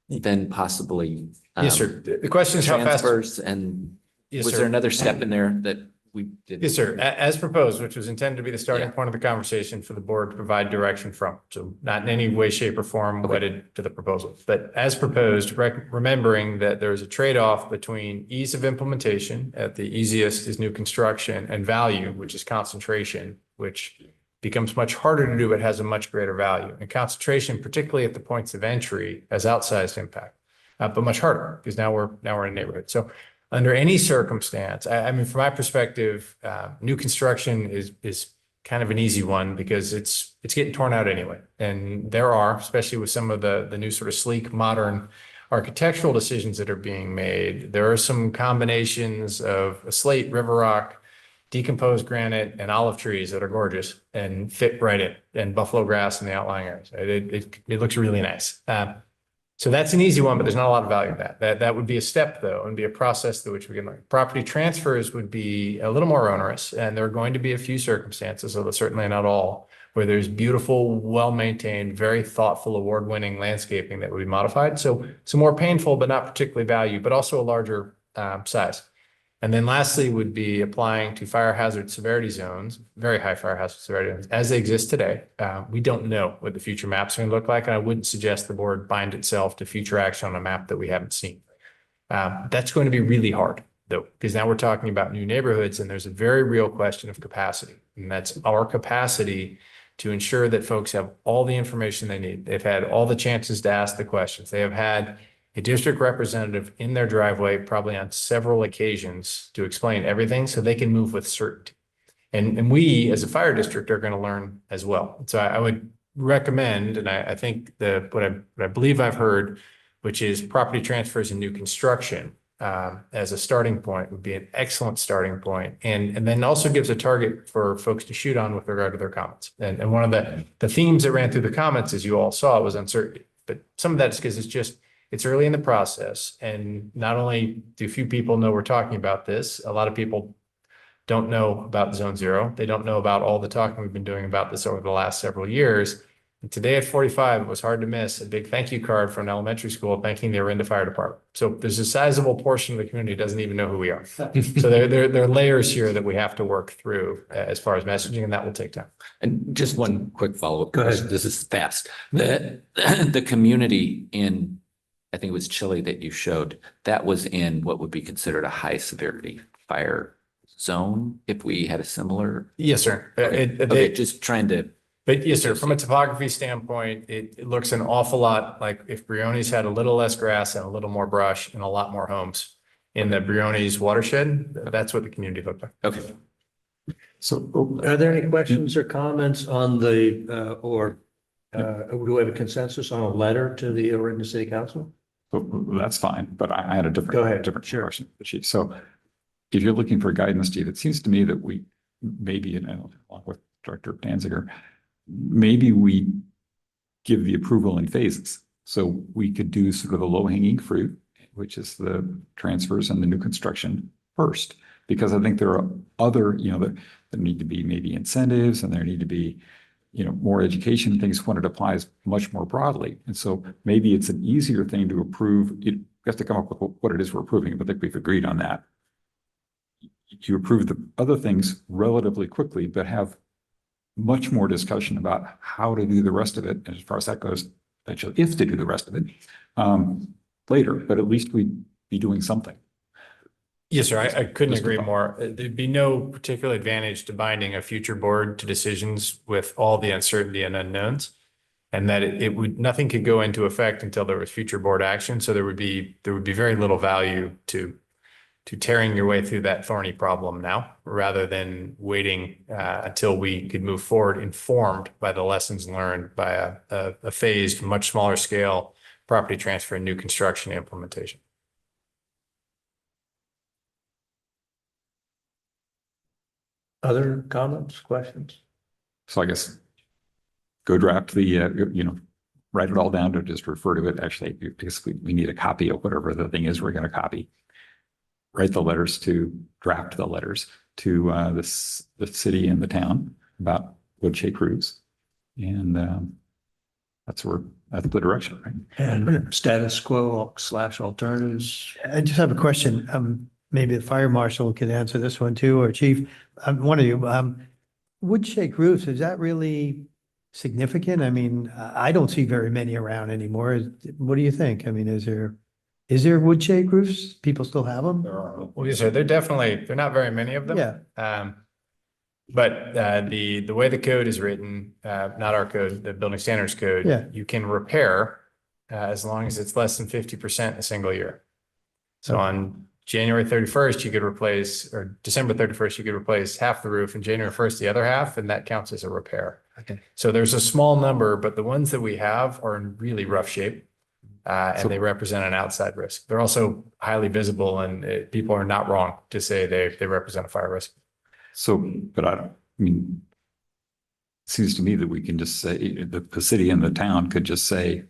P: then possibly.
I: Yes, sir. The question is how fast.
P: Transfers and
I: Yes,
P: was
I: sir.
P: there another step in there that we did?
I: Yes, sir. As proposed, which was intended to be the starting
P: Yeah.
I: point of the conversation for the board to provide direction from. So not in any way, shape or form wedded to the proposal, but as proposed, remembering that there is a trade-off between ease of implementation at the easiest is new construction and value, which is concentration, which becomes much harder to do, but has a much greater value. And concentration, particularly at the points of entry, has outsized impact, but much harder because now we're in a neighborhood. So under any circumstance, I mean, from my perspective, new construction is kind of an easy one because it's getting torn out anyway. And there are, especially with some of the new sort of sleek, modern architectural decisions that are being made, there are some combinations of a slate, river rock, decomposed granite, and olive trees that are gorgeous and fit right in, and buffalo grass in the outlying areas. It looks really nice. So that's an easy one, but there's not a lot of value in that. That would be a step, though, and be a process through which we can learn. Property transfers would be a little more onerous, and there are going to be a few circumstances, although certainly not all, where there's beautiful, well-maintained, very thoughtful, award-winning landscaping that would be modified. So more painful, but not particularly value, but also a larger size. And then lastly would be applying to fire hazard severity zones, very high fire hazard severity zones, as they exist today. We don't know what the future maps are going to look like, and I wouldn't suggest the board bind itself to future action on a map that we haven't seen. That's going to be really hard, though, because now we're talking about new neighborhoods, and there's a very real question of capacity, and that's our capacity to ensure that folks have all the information they need. They've had all the chances to ask the questions. They have had a district representative in their driveway, probably on several occasions, to explain everything so they can move with certainty. And we, as a fire district, are going to learn as well. So I would recommend, and I think what I believe I've heard, which is property transfers and new construction as a starting point would be an excellent starting point. And then also gives a target for folks to shoot on with regard to their comments. And one of the themes that ran through the comments, as you all saw, was uncertainty. But some of that is because it's early in the process. And not only do few people know we're talking about this, a lot of people don't know about Zone Zero. They don't know about all the talking we've been doing about this over the last several years. And today at 45, it was hard to miss a big thank you card from an elementary school thanking the Orinda Fire Department. So there's a sizable portion of the community that doesn't even know who we are. So there are layers here that we have to work through as far as messaging, and that will take time.
P: And just one quick follow-up.
D: Go ahead.
P: This is fast. The community in, I think it was Chile that you showed, that was in what would be considered a high severity fire zone if we had a similar.
I: Yes, sir.
P: Okay, just trying to.
I: But yes, sir, from a topography standpoint, it looks an awful lot like if Briones had a little less grass and a little more brush and a lot more homes in the Briones watershed. That's what the community looked like.
P: Okay.
A: So
D: Are there any questions or comments on the, do we have a consensus on a letter to the Orinda City Council?
A: that's fine, but I had a different,
D: Go ahead.
A: different
D: Sure.
A: question. Chief. So if you're looking for guidance, Chief, it seems to me that we maybe, and along with Director Danziger, maybe we give the approval in phases. So we could do sort of the low hanging fruit, which is the transfers and the new construction first, because I think there are other, there need to be maybe incentives and there need to be, more education things when it applies much more broadly. And so maybe it's an easier thing to approve. You have to come up with what it is we're approving, but I think we've agreed on that. You approve the other things relatively quickly, but have much more discussion about how to do the rest of it. And as far as that goes, eventually, if to do the rest of it later, but at least we'd be doing something.
I: Yes, sir. I couldn't agree more. There'd be no particular advantage to binding a future board to decisions with all the uncertainty and unknowns. And that nothing could go into effect until there was future board action. So there would be very little value to tearing your way through that thorny problem now, rather than waiting until we could move forward informed by the lessons learned by a phased, much smaller scale property transfer and new construction implementation.
D: Other comments, questions?
A: So I guess go draft the, write it all down to just refer to it. Actually, basically, we need a copy of whatever the thing is we're going to copy. write the letters to, draft the letters to the city and the town about wood shake roofs. And that's the direction, right?
D: And status quo / alternatives.
N: I just have a question. Maybe the fire marshal could answer this one too, or chief, one of you. Wood shake roofs, is that really significant? I mean, I don't see very many around anymore. What do you think? I mean, is there wood shake roofs? People still have them?
I: Well, yes, sir. They're not very many of them.
N: Yeah.
I: But the way the code is written, not our code, the building standards code.
N: Yeah.
I: You can repair as long as it's less than 50% in a single year. So on January 31st, you could replace, or December 31st, you could replace half the roof, and January 1st, the other half, and that counts as a repair.
N: Okay.
I: So there's a small number, but the ones that we have are in really rough shape. And they represent an outside risk. They're also highly visible, and people are not wrong to say they represent a fire risk.
A: So, but I mean, it seems to me that we can just say, the city and the town could just say,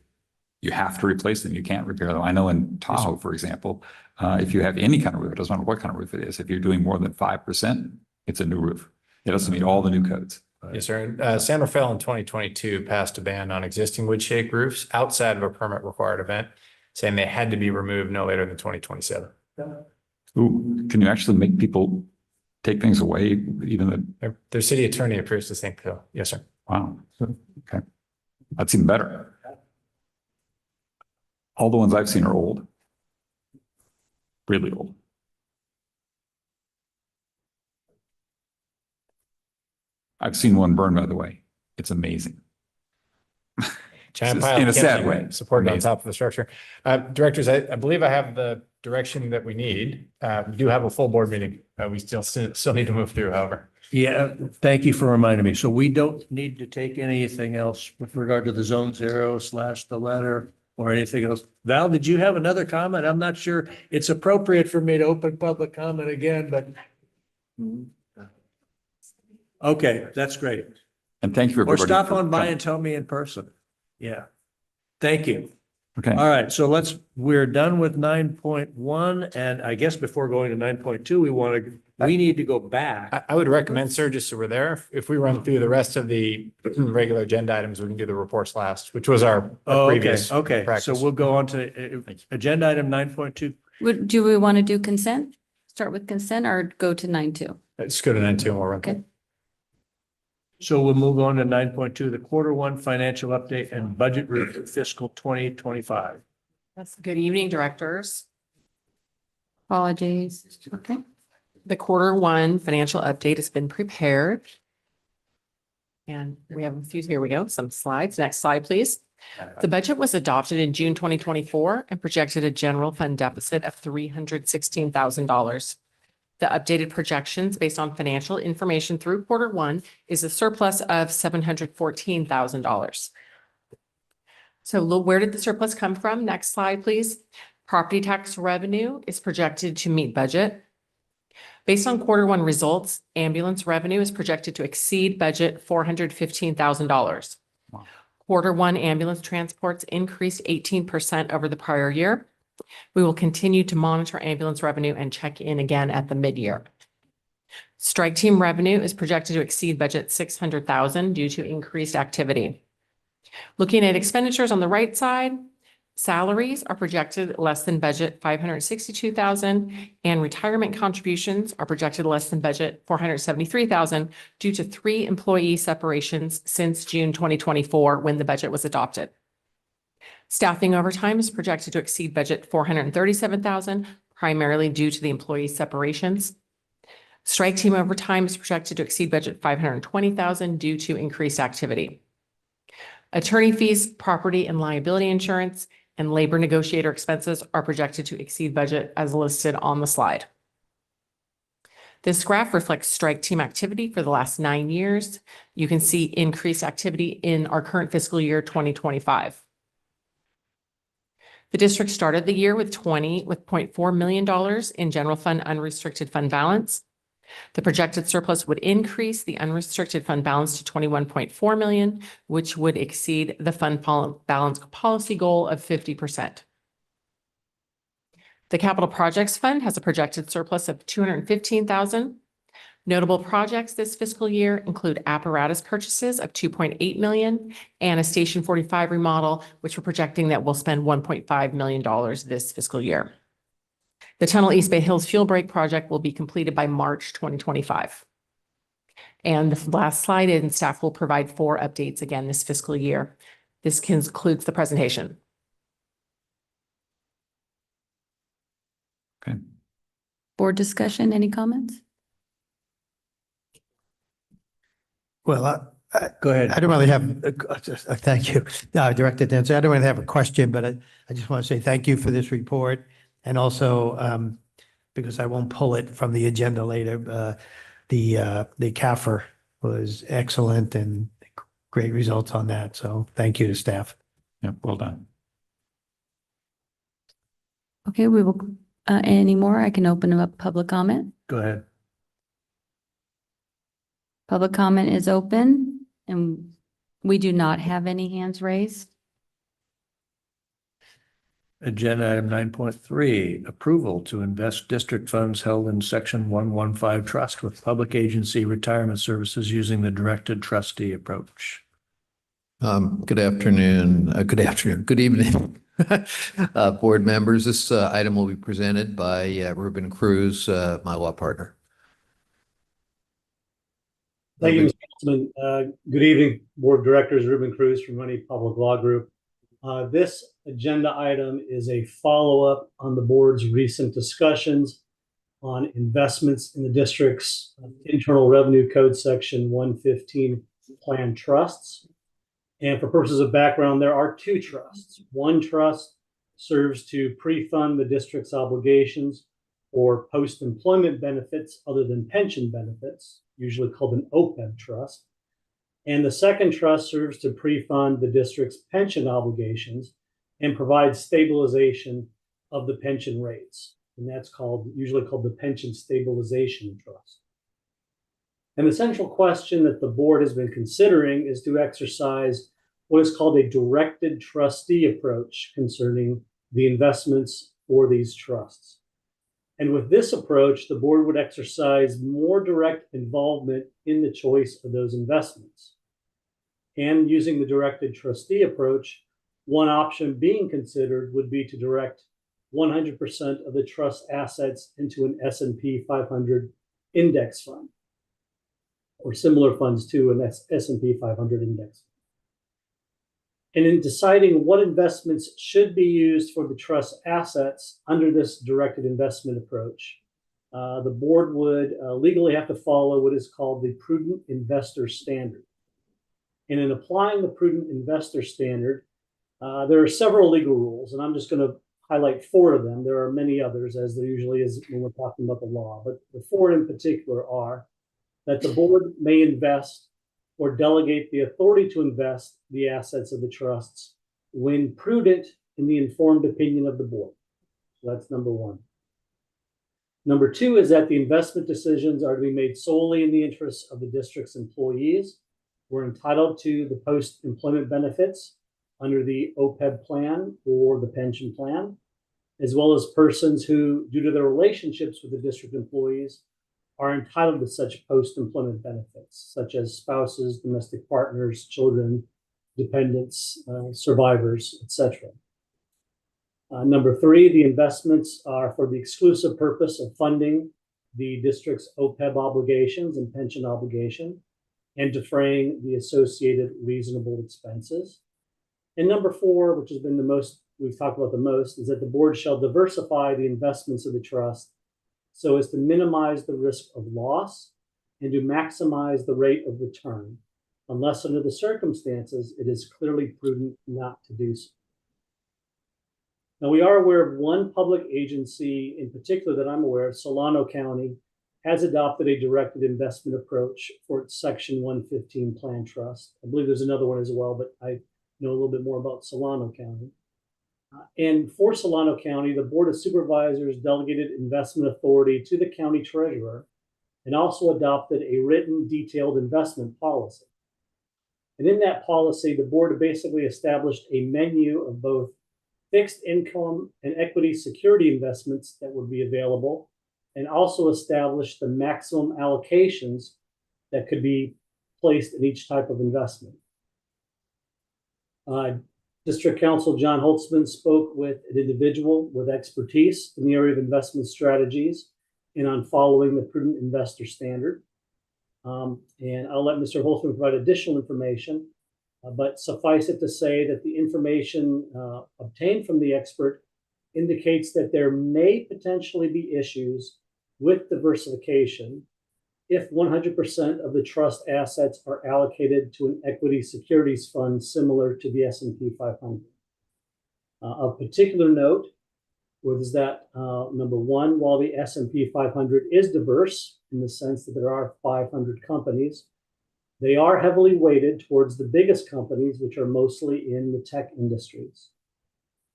A: you have to replace them. You can't repair them. I know in Tahoe, for example, if you have any kind of roof, it doesn't matter what kind of roof it is, if you're doing more than 5%, it's a new roof. It doesn't meet all the new codes.
I: Yes, sir. San Rafael in 2022 passed a ban on existing wood shake roofs outside of a permit required event, saying they had to be removed no later than 2027.
A: Ooh, can you actually make people take things away, even
I: Their city attorney appears to think so. Yes, sir.
A: wow, okay. That's even better. All the ones I've seen are old. Really old. I've seen one burn, by the way. It's amazing.
I: Giant
A: Just
I: pile
A: in
I: of
A: a sad
I: kindling
A: way.
I: supported on
A: Amazing.
I: top of the structure. Directors, I believe I have the direction that we need. We do have a full board meeting. We still need to move through, however.
D: Yeah, thank you for reminding me. So we don't need to take anything else with regard to the zone 0 / the letter or anything else. Val, did you have another comment? I'm not sure it's appropriate for me to open public comment again, but. Okay, that's great.
A: And thank you for
D: Or
A: everybody.
D: stop
A: for
D: on by
A: coming.
D: and tell me in person. Yeah. Thank you.
A: Okay.
D: All right, so we're done with 9.1, and I guess before going to 9.2, we need to go back.
I: I would recommend, sir, just so we're there, if we run through the rest of the regular agenda items, we can do the reports last, which was our previous
D: Okay, so
I: practice.
D: we'll go on to agenda item 9.2.
B: Do we want to do consent? Start with consent or go to 9.2?
I: Let's go to 9.2 and we'll run through.
B: Okay.
D: So we'll move on to 9.2, the Q1 financial update and budget review fiscal 2025.
Q: That's good evening, directors.
B: Apologies. Okay.
Q: The Q1 financial update has been prepared. And we have a few, here we go, some slides. Next slide, please. The budget was adopted in June 2024 and projected a general fund deficit of $316,000. The updated projections based on financial information through Q1 is a surplus of $714,000. So where did the surplus come from? Next slide, please. Property tax revenue is projected to meet budget. Based on Q1 results, ambulance revenue is projected to exceed budget $415,000.
A: Wow.
Q: Q1 ambulance transports increased 18% over the prior year. We will continue to monitor ambulance revenue and check in again at the mid-year. Strike team revenue is projected to exceed budget $600,000 due to increased activity. Looking at expenditures on the right side, salaries are projected less than budget $562,000, and retirement contributions are projected less than budget $473,000 due to 3 employee separations since June 2024 when the budget was adopted. Staffing overtime is projected to exceed budget $437,000, primarily due to the employee separations. Strike team overtime is projected to exceed budget $520,000 due to increased activity. Attorney fees, property and liability insurance, and labor negotiator expenses are projected to exceed budget as listed on the slide. This graph reflects strike team activity for the last 9 years. You can see increased activity in our current fiscal year 2025. The district started the year with $0.4 million in general fund unrestricted fund balance. The projected surplus would increase the unrestricted fund balance to $21.4 million, which would exceed the fund balance policy goal of 50%. The Capital Projects Fund has a projected surplus of $215,000. Notable projects this fiscal year include apparatus purchases of $2.8 million and a Station 45 remodel, which we're projecting that we'll spend $1.5 million this fiscal year. The Tunnel East Bay Hills Fuel Break project will be completed by March 2025. And the last slide, and staff will provide 4 updates again this fiscal year. This concludes the presentation.
A: Okay.
B: Board discussion, any comments?
N: Well,
D: Go ahead.
N: I don't really have, thank you, Director Dancer. I don't really have a question, but I just want to say thank you for this report. And also, because I won't pull it from the agenda later, the CAFR was excellent and great results on that. So thank you to staff.
A: Yeah, well done.
B: Okay, we will, any more? I can open up public comment.
D: Go ahead.
B: Public comment is open and we do not have any hands raised.
D: Agenda item 9.3, approval to invest district funds held in section 115 trust with public agency retirement services using the directed trustee approach.
R: Good afternoon, good evening, board members. This item will be presented by Ruben Cruz, my law partner.
E: Thank you, Mr. Councilman. Good evening, Board of Directors. Ruben Cruz from Money Public Law Group. This agenda item is a follow-up on the board's recent discussions on investments in the district's Internal Revenue Code Section 115 plan trusts. And for purposes of background, there are 2 trusts. One trust serves to pre-fund the district's obligations or post-employment benefits other than pension benefits, usually called an OPEB trust. And the second trust serves to pre-fund the district's pension obligations and provide stabilization of the pension rates. And that's usually called the Pension Stabilization Trust. And the central question that the board has been considering is to exercise what is called a directed trustee approach concerning the investments for these trusts. And with this approach, the board would exercise more direct involvement in the choice of those investments. And using the directed trustee approach, one option being considered would be to direct 100% of the trust assets into an S&P 500 index fund, or similar funds to an S&P 500 index. And in deciding what investments should be used for the trust assets under this directed investment approach, the board would legally have to follow what is called the prudent investor standard. And in applying the prudent investor standard, there are several legal rules, and I'm just going to highlight 4 of them. There are many others, as there usually is when we're talking about the law, but the 4 in particular are that the board may invest or delegate the authority to invest the assets of the trusts when prudent in the informed opinion of the board. So that's number 1. Number 2 is that the investment decisions are to be made solely in the interests of the district's employees. We're entitled to the post-employment benefits under the OPEB plan or the pension plan, as well as persons who, due to their relationships with the district employees, are entitled to such post-employment benefits, such as spouses, domestic partners, children, dependents, survivors, etc. Number 3, the investments are for the exclusive purpose of funding the district's OPEB obligations and pension obligation and defraying the associated reasonable expenses. And number 4, which has been the most, we've talked about the most, is that the board shall diversify the investments of the trust so as to minimize the risk of loss and to maximize the rate of return, unless under the circumstances it is clearly prudent not to do so. Now, we are aware of one public agency in particular that I'm aware of, Solano County, has adopted a directed investment approach for its Section 115 plan trust. I believe there's another one as well, but I know a little bit more about Solano County. And for Solano County, the Board of Supervisors delegated investment authority to the county treasurer and also adopted a written detailed investment policy. And in that policy, the board basically established a menu of both fixed income and equity security investments that would be available, and also establish the maximum allocations that could be placed in each type of investment. District Counsel John Holtzman spoke with an individual with expertise in the area of investment strategies and on following the prudent investor standard. And I'll let Mr. Holtzman provide additional information, but suffice it to say that the information obtained from the expert indicates that there may potentially be issues with diversification if 100% of the trust assets are allocated to an equity securities fund similar to the S&P 500. Of particular note was that, number one, while the S&P 500 is diverse in the sense that there are 500 companies, they are heavily weighted towards the biggest companies, which are mostly in the tech industries.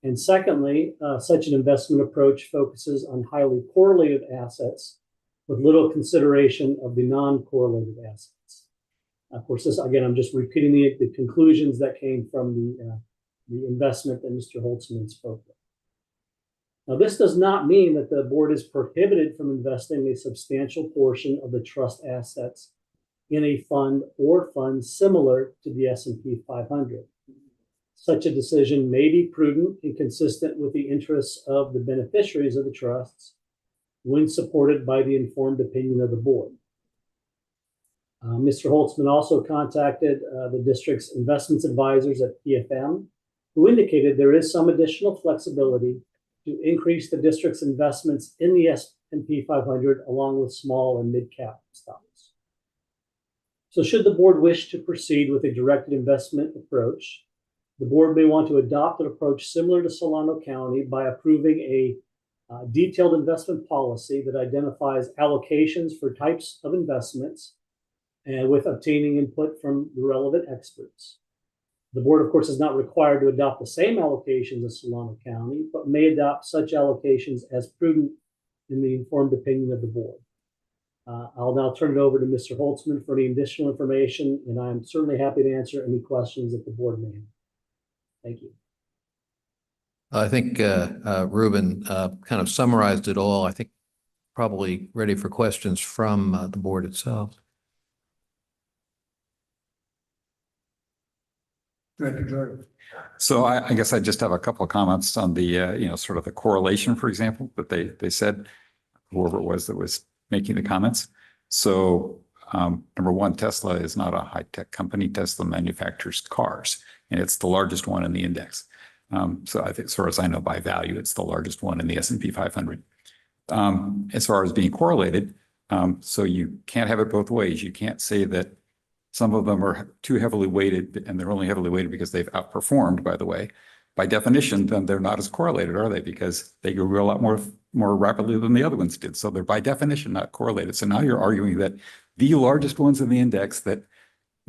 E: And secondly, such an investment approach focuses on highly correlated assets with little consideration of the non-correlated assets. Of course, this, again, I'm just repeating the conclusions that came from the investment that Mr. Holtzman spoke of. Now, this does not mean that the board is prohibited from investing a substantial portion of the trust assets in a fund or funds similar to the S&P 500. Such a decision may be prudent and consistent with the interests of the beneficiaries of the trusts when supported by the informed opinion of the board. Mr. Holtzman also contacted the district's investments advisors at PFM, who indicated there is some additional flexibility to increase the district's investments in the S&P 500 along with small and mid-cap stocks. So should the board wish to proceed with a directed investment approach, the board may want to adopt an approach similar to Solano County by approving a detailed investment policy that identifies allocations for types of investments and with obtaining input from the relevant experts. The board, of course, is not required to adopt the same allocations as Solano County, but may adopt such allocations as prudent in the informed opinion of the board. I'll now turn it over to Mr. Holtzman for any additional information, and I'm certainly happy to answer any questions that the board may have. Thank you.
R: I think Ruben kind of summarized it all. I think probably ready for questions from the board itself.
N: Director Jordan.
A: So I guess I just have a couple of comments on the, sort of the correlation, for example, that they said, whoever it was that was making the comments. So number one, Tesla is not a high-tech company. Tesla manufactures cars, and it's the largest one in the index. So I think, as far as I know, by value, it's the largest one in the S&P 500. As far as being correlated, so you can't have it both ways. You can't say that some of them are too heavily weighted, and they're only heavily weighted because they've outperformed, by the way. By definition, then they're not as correlated, are they? Because they grew a lot more rapidly than the other ones did. So they're by definition not correlated. So now you're arguing that the largest ones in the index that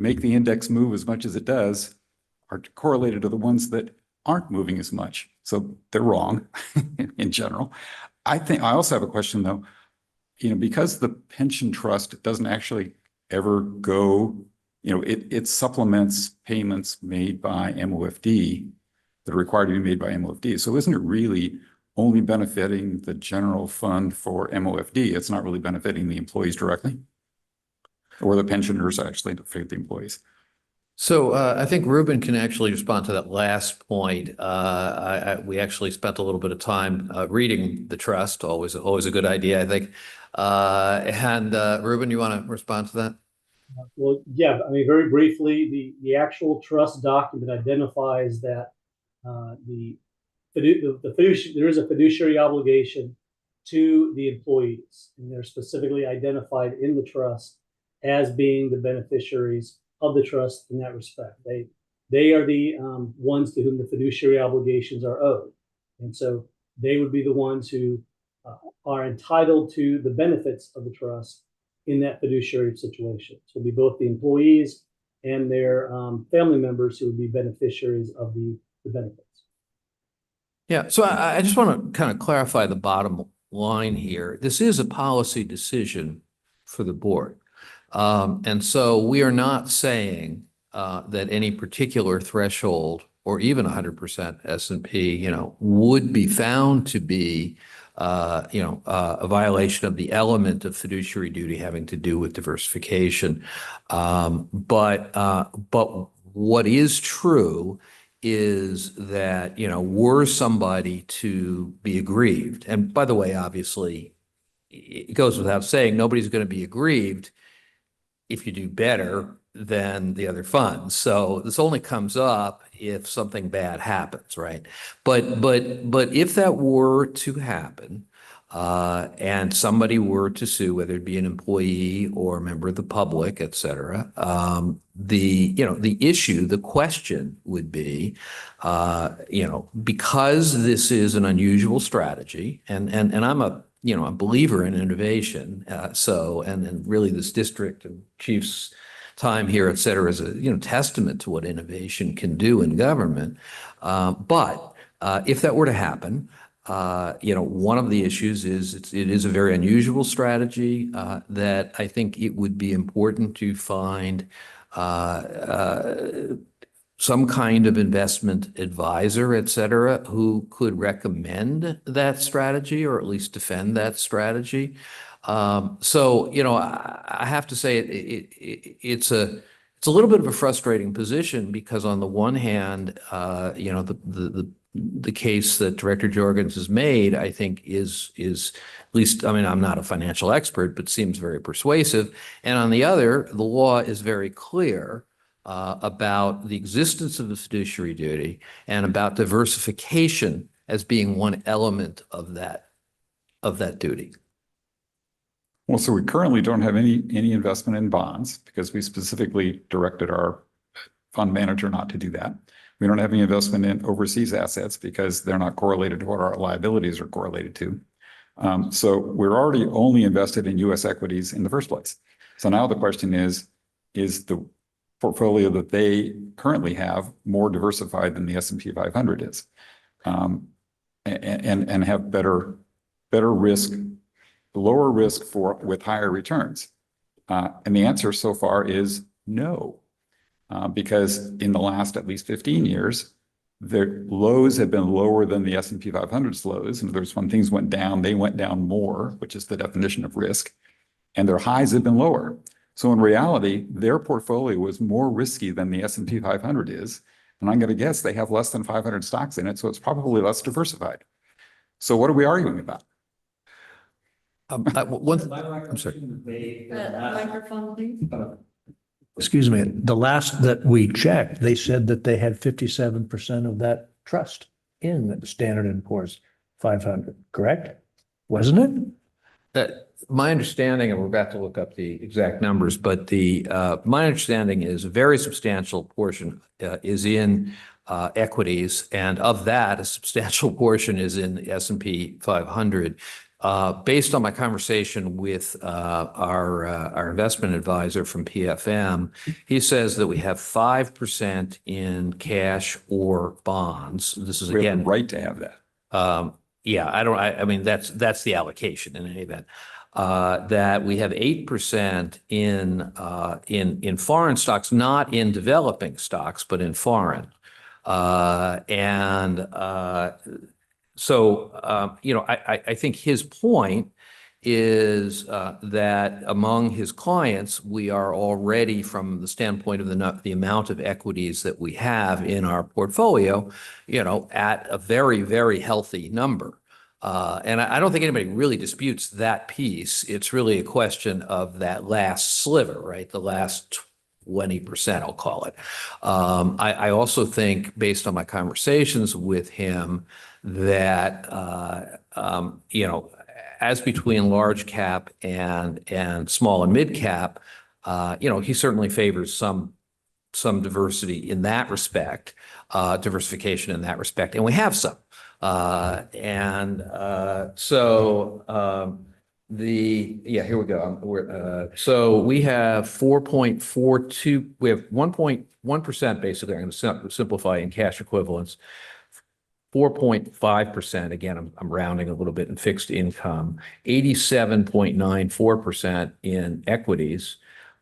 A: make the index move as much as it does are correlated to the ones that aren't moving as much. So they're wrong in general. I also have a question though, because the pension trust doesn't actually ever go, it supplements payments made by MOFD that are required to be made by MOFD. So isn't it really only benefiting the general fund for MOFD? It's not really benefiting the employees directly, or the pensioners actually, to forget the employees.
R: So I think Ruben can actually respond to that last point. We actually spent a little bit of time reading the trust, always a good idea, I think. And Ruben, you want to respond to that?
E: Well, yeah, I mean, very briefly, the actual trust document identifies that there is a fiduciary obligation to the employees, and they're specifically identified in the trust as being the beneficiaries of the trust in that respect. They are the ones to whom the fiduciary obligations are owed. And so they would be the ones who are entitled to the benefits of the trust in that fiduciary situation. So it'd be both the employees and their family members who would be beneficiaries of the benefits.
R: Yeah, so I just want to kind of clarify the bottom line here. This is a policy decision for the board. And so we are not saying that any particular threshold or even 100% S&P, would be found to be, a violation of the element of fiduciary duty having to do with diversification. But what is true is that, were somebody to be aggrieved, and by the way, obviously, it goes without saying, nobody's going to be aggrieved if you do better than the other funds. So this only comes up if something bad happens, right? But if that were to happen, and somebody were to sue, whether it be an employee or a member of the public, et cetera, the issue, the question would be, because this is an unusual strategy, and I'm a believer in innovation. And really this district and chief's time here, et cetera, is a, testament to what innovation can do in government. But if that were to happen, one of the issues is it is a very unusual strategy that I think it would be important to find some kind of investment advisor, et cetera, who could recommend that strategy or at least defend that strategy. So, I have to say it's a little bit of a frustrating position because on the one hand, the case that Director Jorgens has made, I think is at least, I'm not a financial expert, but seems very persuasive. And on the other, the law is very clear about the existence of the fiduciary duty and about diversification as being one element of that duty.
A: Well, so we currently don't have any investment in bonds because we specifically directed our fund manager not to do that. We don't have any investment in overseas assets because they're not correlated to what our liabilities are correlated to. So we're already only invested in U.S. equities in the first place. So now the question is the portfolio that they currently have more diversified than the S&P 500 is, and have better risk, lower risk with higher returns? And the answer so far is no. Because in the last at least 15 years, their lows have been lower than the S&P 500's lows. In other words, when things went down, they went down more, which is the definition of risk, and their highs have been lower. So in reality, their portfolio was more risky than the S&P 500 is. And I'm going to guess they have less than 500 stocks in it, so it's probably less diversified. So what are we arguing about?
R: I'm sorry.
B: Microphone, please.
D: Excuse me, the last that we checked, they said that they had 57% of that trust in the Standard & Poor's 500, correct? Wasn't it?
R: My understanding, and we're about to look up the exact numbers, but my understanding is a very substantial portion is in equities, and of that, a substantial portion is in the S&P 500. Based on my conversation with our investment advisor from PFM, he says that we have 5% in cash or bonds. This is,
A: We have
R: again,
A: the right to have that.
R: yeah, I mean, that's the allocation in any event. That we have 8% in foreign stocks, not in developing stocks, but in foreign. So, I think his point is that among his clients, we are already, from the standpoint of the amount of equities that we have in our portfolio, at a very, very healthy number. And I don't think anybody really disputes that piece. It's really a question of that last sliver, right? The last 20%, I'll call it. I also think, based on my conversations with him, that as between large cap and small and mid cap, he certainly favors some diversity in that respect, diversification in that respect, and we have some. Here we go. So we have 4.42, we have 1.1%, basically. I'm going to simplify, in cash equivalents. 4.5%, again, I'm rounding a little bit, in fixed income, 87.94% in equities,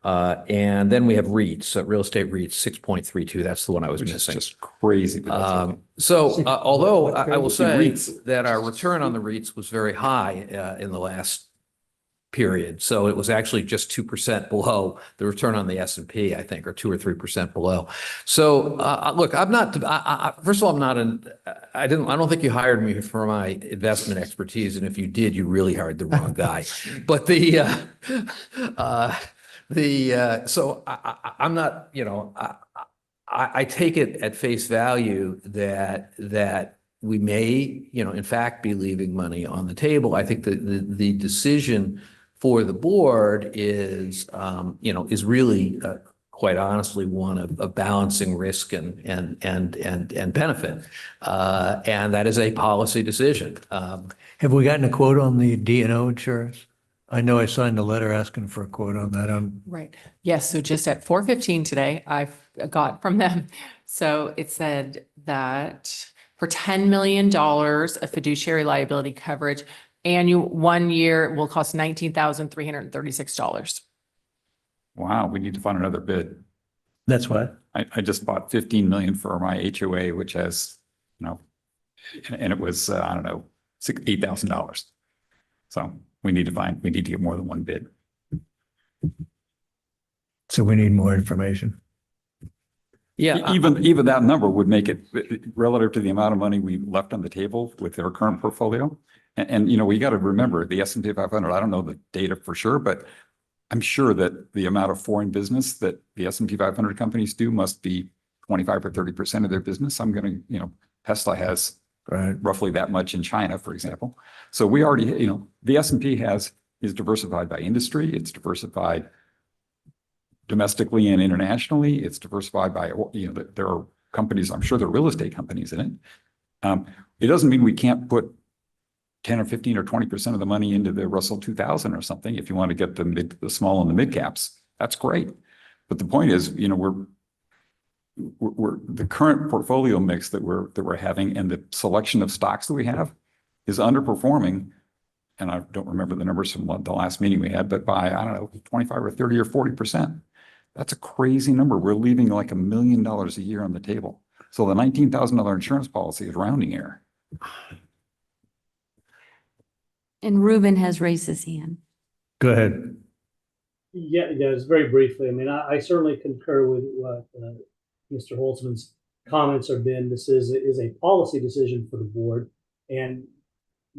R: And then we have REITs, real estate REITs, 6.32. That's the one I was
A: Which is
R: missing.
A: just crazy. but that's okay.
R: So although I will say
A: REITs.
R: that our return on the REITs was very high in the last period. So it was actually just 2% below the return on the S&P, I think, or 2 or 3% below. So look, I'm not, first of all, I'm not I don't think you hired me for my investment expertise. And if you did, you really hired the wrong guy. But so I'm not, I take it at face value that we may, in fact, be leaving money on the table. I think that the decision for the board is, is really, quite honestly, one of balancing risk and benefit, and that is a policy decision.
D: Have we gotten a quote on the D&O insurance? I know I signed a letter asking for a quote on that.
Q: Right. Yes. So just at 4:15 today, I've got from them. So it said that for $10 million of fiduciary liability coverage, annual 1 year will cost $19,336.
A: Wow, we need to find another bid.
D: That's what?
A: I just bought 15 million for my HOA, which has, and it was, I don't know, $8,000. So we need to get more than one bid.
D: So we need more information.
R: Yeah.
A: Even that number would make it relative to the amount of money we left on the table with our current portfolio. And we got to remember the S&P 500, I don't know the data for sure, but I'm sure that the amount of foreign business that the S&P 500 companies do must be 25 or 30% of their business. I'm going to, Tesla has roughly that much in China, for example. So we already, the S&P is diversified by industry. It's diversified domestically and internationally. It's diversified by, there are companies, I'm sure there are real estate companies in it. It doesn't mean we can't put 10 or 15 or 20% of the money into the Russell 2000 or something. If you want to get the small and the mid caps, that's great. But the point is, we're the current portfolio mix that we're having and the selection of stocks that we have is underperforming. And I don't remember the numbers from the last meeting we had, but by, I don't know, 25 or 30 or 40%. That's a crazy number. We're leaving like $1 million a year on the table. So the $19,000 insurance policy is rounding error.
B: And Ruben has raised his hand.
D: Go ahead.
E: Yeah, just very briefly. I mean, I certainly concur with what Mr. Holtzman's comments have been. This is a policy decision for the board, and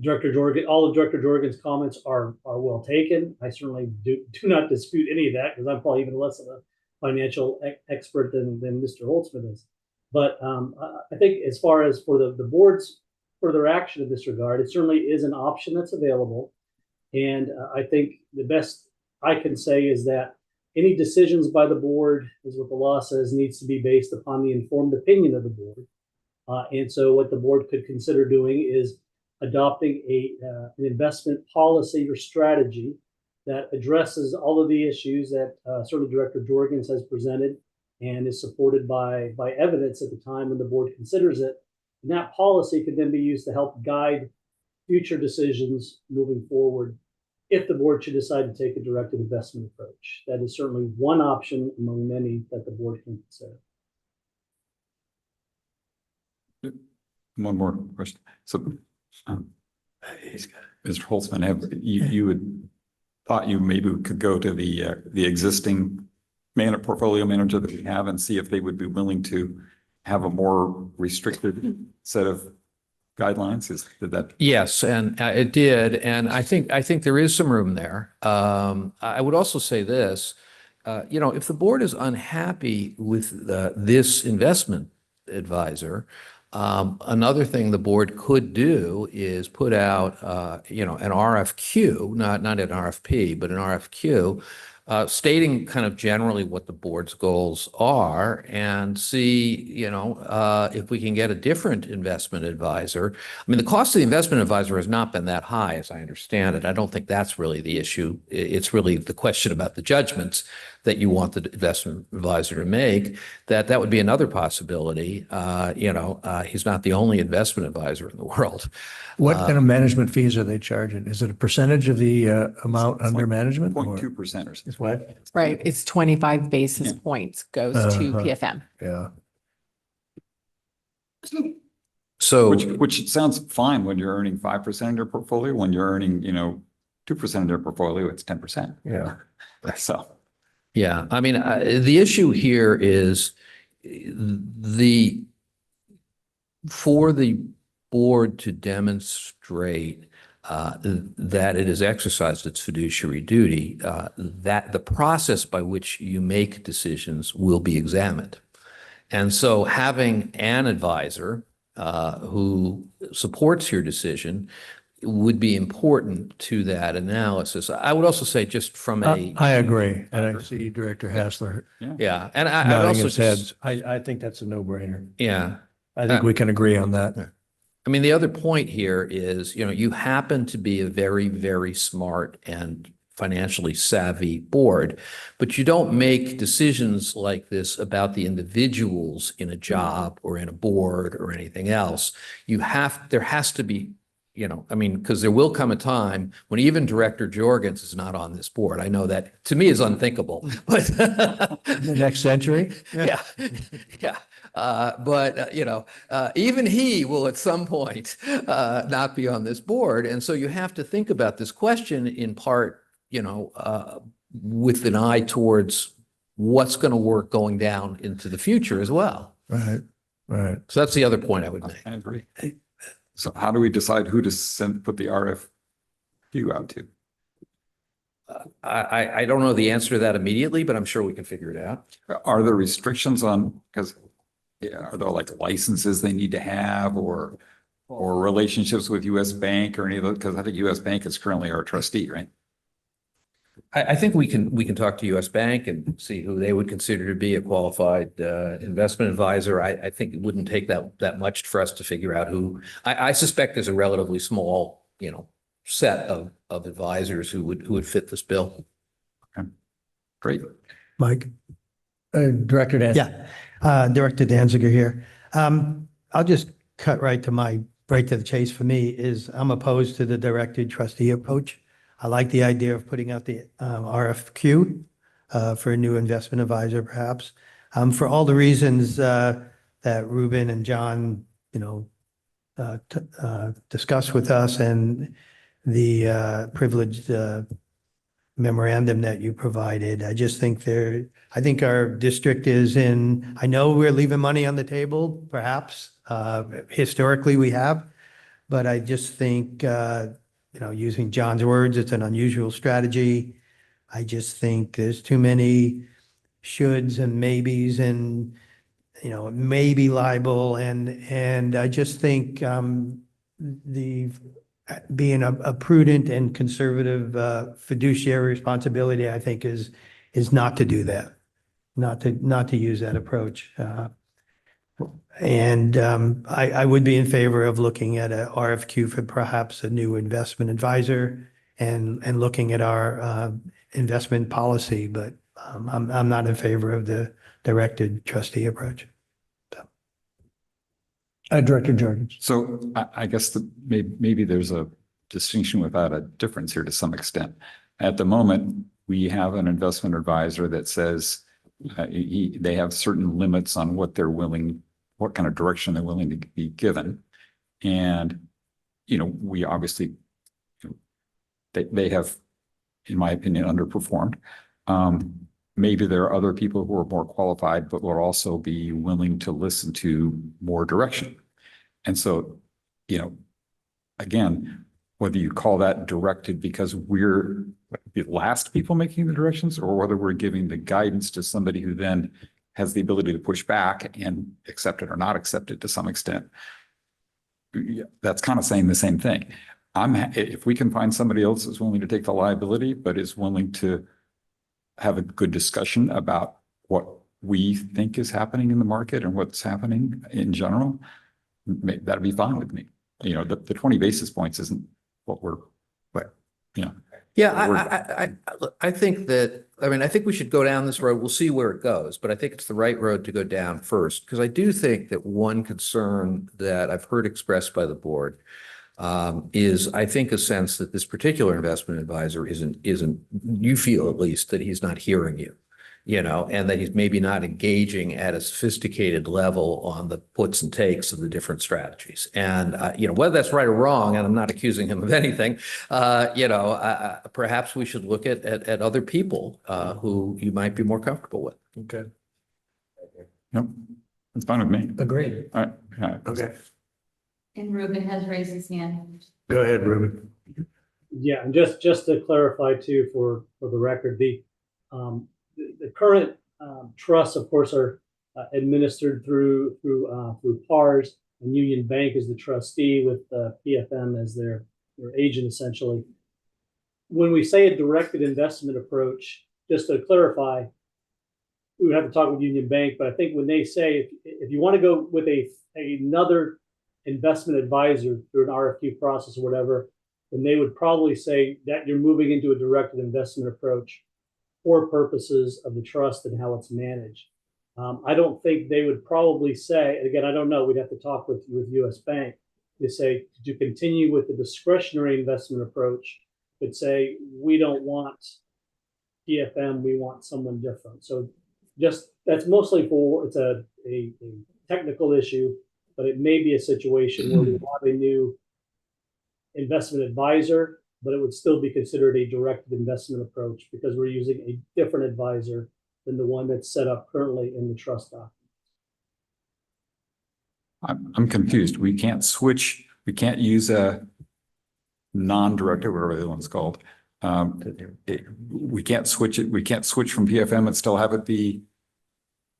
E: Director Jorgen, all of Director Jorgen's comments are well taken. I certainly do not dispute any of that because I'm probably even less of a financial expert than Mr. Holtzman is. But I think as far as for the board's further action in this regard, it certainly is an option that's available. And I think the best I can say is that any decisions by the board, is what the law says, needs to be based upon the informed opinion of the board. And so what the board could consider doing is adopting an investment policy or strategy that addresses all of the issues that certainly Director Jorgens has presented and is supported by evidence at the time when the board considers it. And that policy could then be used to help guide future decisions moving forward if the board should decide to take a directed investment approach. That is certainly one option among many that the board can consider.
A: One more question. So, Mr. Holtzman, you had thought you maybe could go to the existing portfolio manager that we have and see if they would be willing to have a more restricted set of guidelines? Did that?
R: Yes, and it did, and I think there is some room there. I would also say this, if the board is unhappy with this investment advisor, another thing the board could do is put out, an RFQ, not an RFP, but an RFQ, stating kind of generally what the board's goals are and see, if we can get a different investment advisor. I mean, the cost of the investment advisor has not been that high, as I understand it. I don't think that's really the issue. It's really the question about the judgments that you want the investment advisor to make. That would be another possibility. He's not the only investment advisor in the world.
D: What kind of management fees are they charging? Is it a percentage of the amount under management?
A: 0.2% or something.
D: It's Is what?
Q: Right, it's 25 basis points goes to
D: Uh-huh.
Q: PFM.
D: Yeah.
R: So.
A: Which sounds fine when you're earning 5% in your portfolio. When you're earning, 2% in your portfolio, it's 10%.
D: Yeah.
A: So.
R: Yeah, I mean, the issue here is for the board to demonstrate that it has exercised its fiduciary duty, that the process by which you make decisions will be examined. And so having an advisor who supports your decision would be important to that analysis. I would also say just from a.
D: I agree. And I see Director Hassler
R: Yeah, and I'd
D: nodding
R: also
D: his head.
R: just.
D: I think that's a no-brainer.
R: Yeah.
D: I think we can agree on that.
R: I mean, the other point here is, you happen to be a very, very smart and financially savvy board, but you don't make decisions like this about the individuals in a job or in a board or anything else. There has to be, because there will come a time when even Director Jorgens is not on this board. I know that to me is unthinkable, but
D: the next century.
R: Yeah. Yeah. Even he will at some point not be on this board. And so you have to think about this question in part, with an eye towards what's going to work going down into the future as well.
D: Right. Right.
R: So that's the other point I would make.
A: I agree. So how do we decide who to put the RFQ out to?
R: I don't know the answer to that immediately, but I'm sure we can figure it out.
A: Are there restrictions on, because are there like licenses they need to have or relationships with US Bank or any of those? Because I think US Bank is currently our trustee, right?
R: I think we can talk to US Bank and see who they would consider to be a qualified investment advisor. I think it wouldn't take that much for us to figure out who. I suspect there's a relatively small, set of advisors who would fit this bill.
A: Okay. Great.
N: Mike?
D: Director Dan.
N: Yeah, Director Danziger here. I'll just cut right to the chase. For me is I'm opposed to the directed trustee approach. I like the idea of putting out the RFQ for a new investment advisor, perhaps, for all the reasons that Ruben and John, discussed with us, and the privileged memorandum that you provided. I just think I think our district is in, I know we're leaving money on the table, perhaps. Historically, we have, but I just think, using John's words, it's an unusual strategy. I just think there's too many shoulds and maybes and, maybe liable. And I just think being a prudent and conservative fiduciary responsibility, I think is not to do that, not to use that approach. And I would be in favor of looking at a RFQ for perhaps a new investment advisor and looking at our investment policy, but I'm not in favor of the directed trustee approach.
D: Director Jorgens.
A: So I guess maybe there's a distinction without a difference here to some extent. At the moment, we have an investment advisor that says they have certain limits on what kind of direction they're willing to be given. And, we obviously, they have, in my opinion, underperformed. Maybe there are other people who are more qualified, but will also be willing to listen to more direction. And so, again, whether you call that directed because we're the last people making the directions, or whether we're giving the guidance to somebody who then has the ability to push back and accept it or not accept it to some extent. That's kind of saying the same thing. If we can find somebody else that's willing to take the liability, but is willing to have a good discussion about what we think is happening in the market and what's happening in general, that'd be fine with me. The 20 basis points isn't what we're,
R: Yeah, I think I think we should go down this road. We'll see where it goes, but I think it's the right road to go down first, because I do think that one concern that I've heard expressed by the board is, I think, a sense that this particular investment advisor isn't, you feel at least that he's not hearing you, and that he's maybe not engaging at a sophisticated level on the puts and takes of the different strategies. And, whether that's right or wrong, and I'm not accusing him of anything, perhaps we should look at other people who you might be more comfortable with.
D: Okay.
A: Yep, it's fine with me.
D: Agreed.
A: All right. Yeah.
D: Okay.
B: And Ruben has raised his hand.
D: Go ahead, Ruben.
E: Yeah, and just to clarify too, for the record, the current trusts, of course, are administered through PARS, and Union Bank is the trustee with PFM as their agent essentially. When we say a directed investment approach, just to clarify, we would have to talk with Union Bank, but I think when they say if you want to go with another investment advisor through an RFQ process or whatever, then they would probably say that you're moving into a directed investment approach for purposes of the trust and how it's managed. I don't think they would probably say, and again, I don't know, we'd have to talk with US Bank, to say to continue with the discretionary investment approach, but say, we don't want PFM, we want someone different. So just, that's mostly it's a technical issue, but it may be a situation where we have a new investment advisor, but it would still be considered a directed investment approach because we're using a different advisor than the one that's set up currently in the trust document.
A: I'm confused. We can't switch. We can't use a non-directed, whatever the one's called. We can't switch it. We can't switch from PFM and still have it be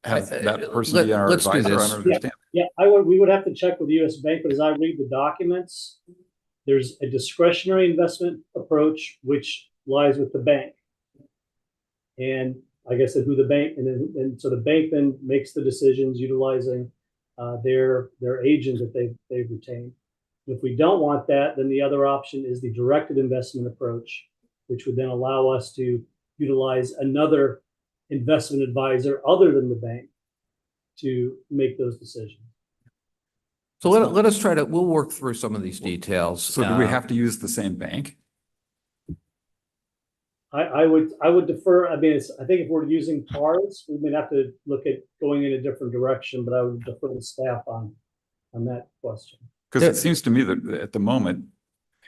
A: have that person be our
R: let's do
A: advisor. I
R: this.
A: don't understand.
E: Yeah, we would have to check with US Bank, but as I read the documents, there's a discretionary investment approach which lies with the bank, and like I said, who the bank, and so the bank then makes the decisions utilizing their agent that they've retained. If we don't want that, then the other option is the directed investment approach, which would then allow us to utilize another investment advisor other than the bank to make those decisions.
R: So let us try to, we'll work through some of these details.
A: So do we have to use the same bank?
E: I would defer. I mean, I think if we're using PARS, we may have to look at going in a different direction, but I would defer to staff on that question.
A: Because it seems to me that at the moment,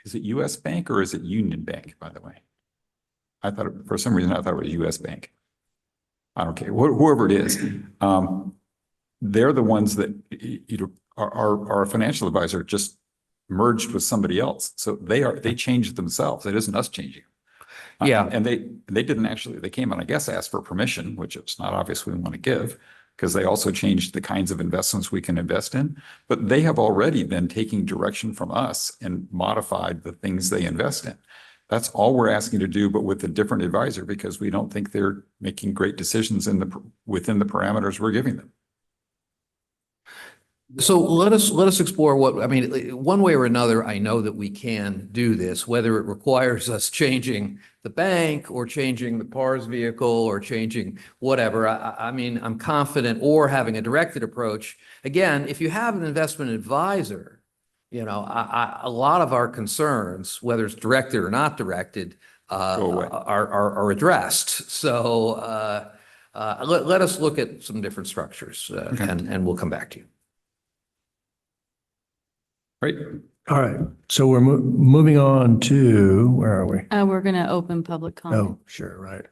A: is it US Bank or is it Union Bank, by the way? I thought, for some reason, I thought it was US Bank. I don't care, whoever it is. They're the ones that our financial advisor just merged with somebody else. So they changed themselves. It isn't us changing.
R: Yeah.
A: And they didn't actually, they came and I guess asked for permission, which it's not obvious we want to give, because they also changed the kinds of investments we can invest in. But they have already been taking direction from us and modified the things they invest in. That's all we're asking to do, but with a different advisor, because we don't think they're making great decisions within the parameters we're giving them.
R: So let us explore one way or another, I know that we can do this, whether it requires us changing the bank or changing the PARS vehicle or changing whatever. I mean, I'm confident, or having a directed approach. Again, if you have an investment advisor, a lot of our concerns, whether it's directed or not directed, are addressed. So let us look at some different structures and we'll come back to you.
A: Right.
D: All right. So we're moving on to, where are we?
B: We're going to open public comment.
D: Oh, sure. Right.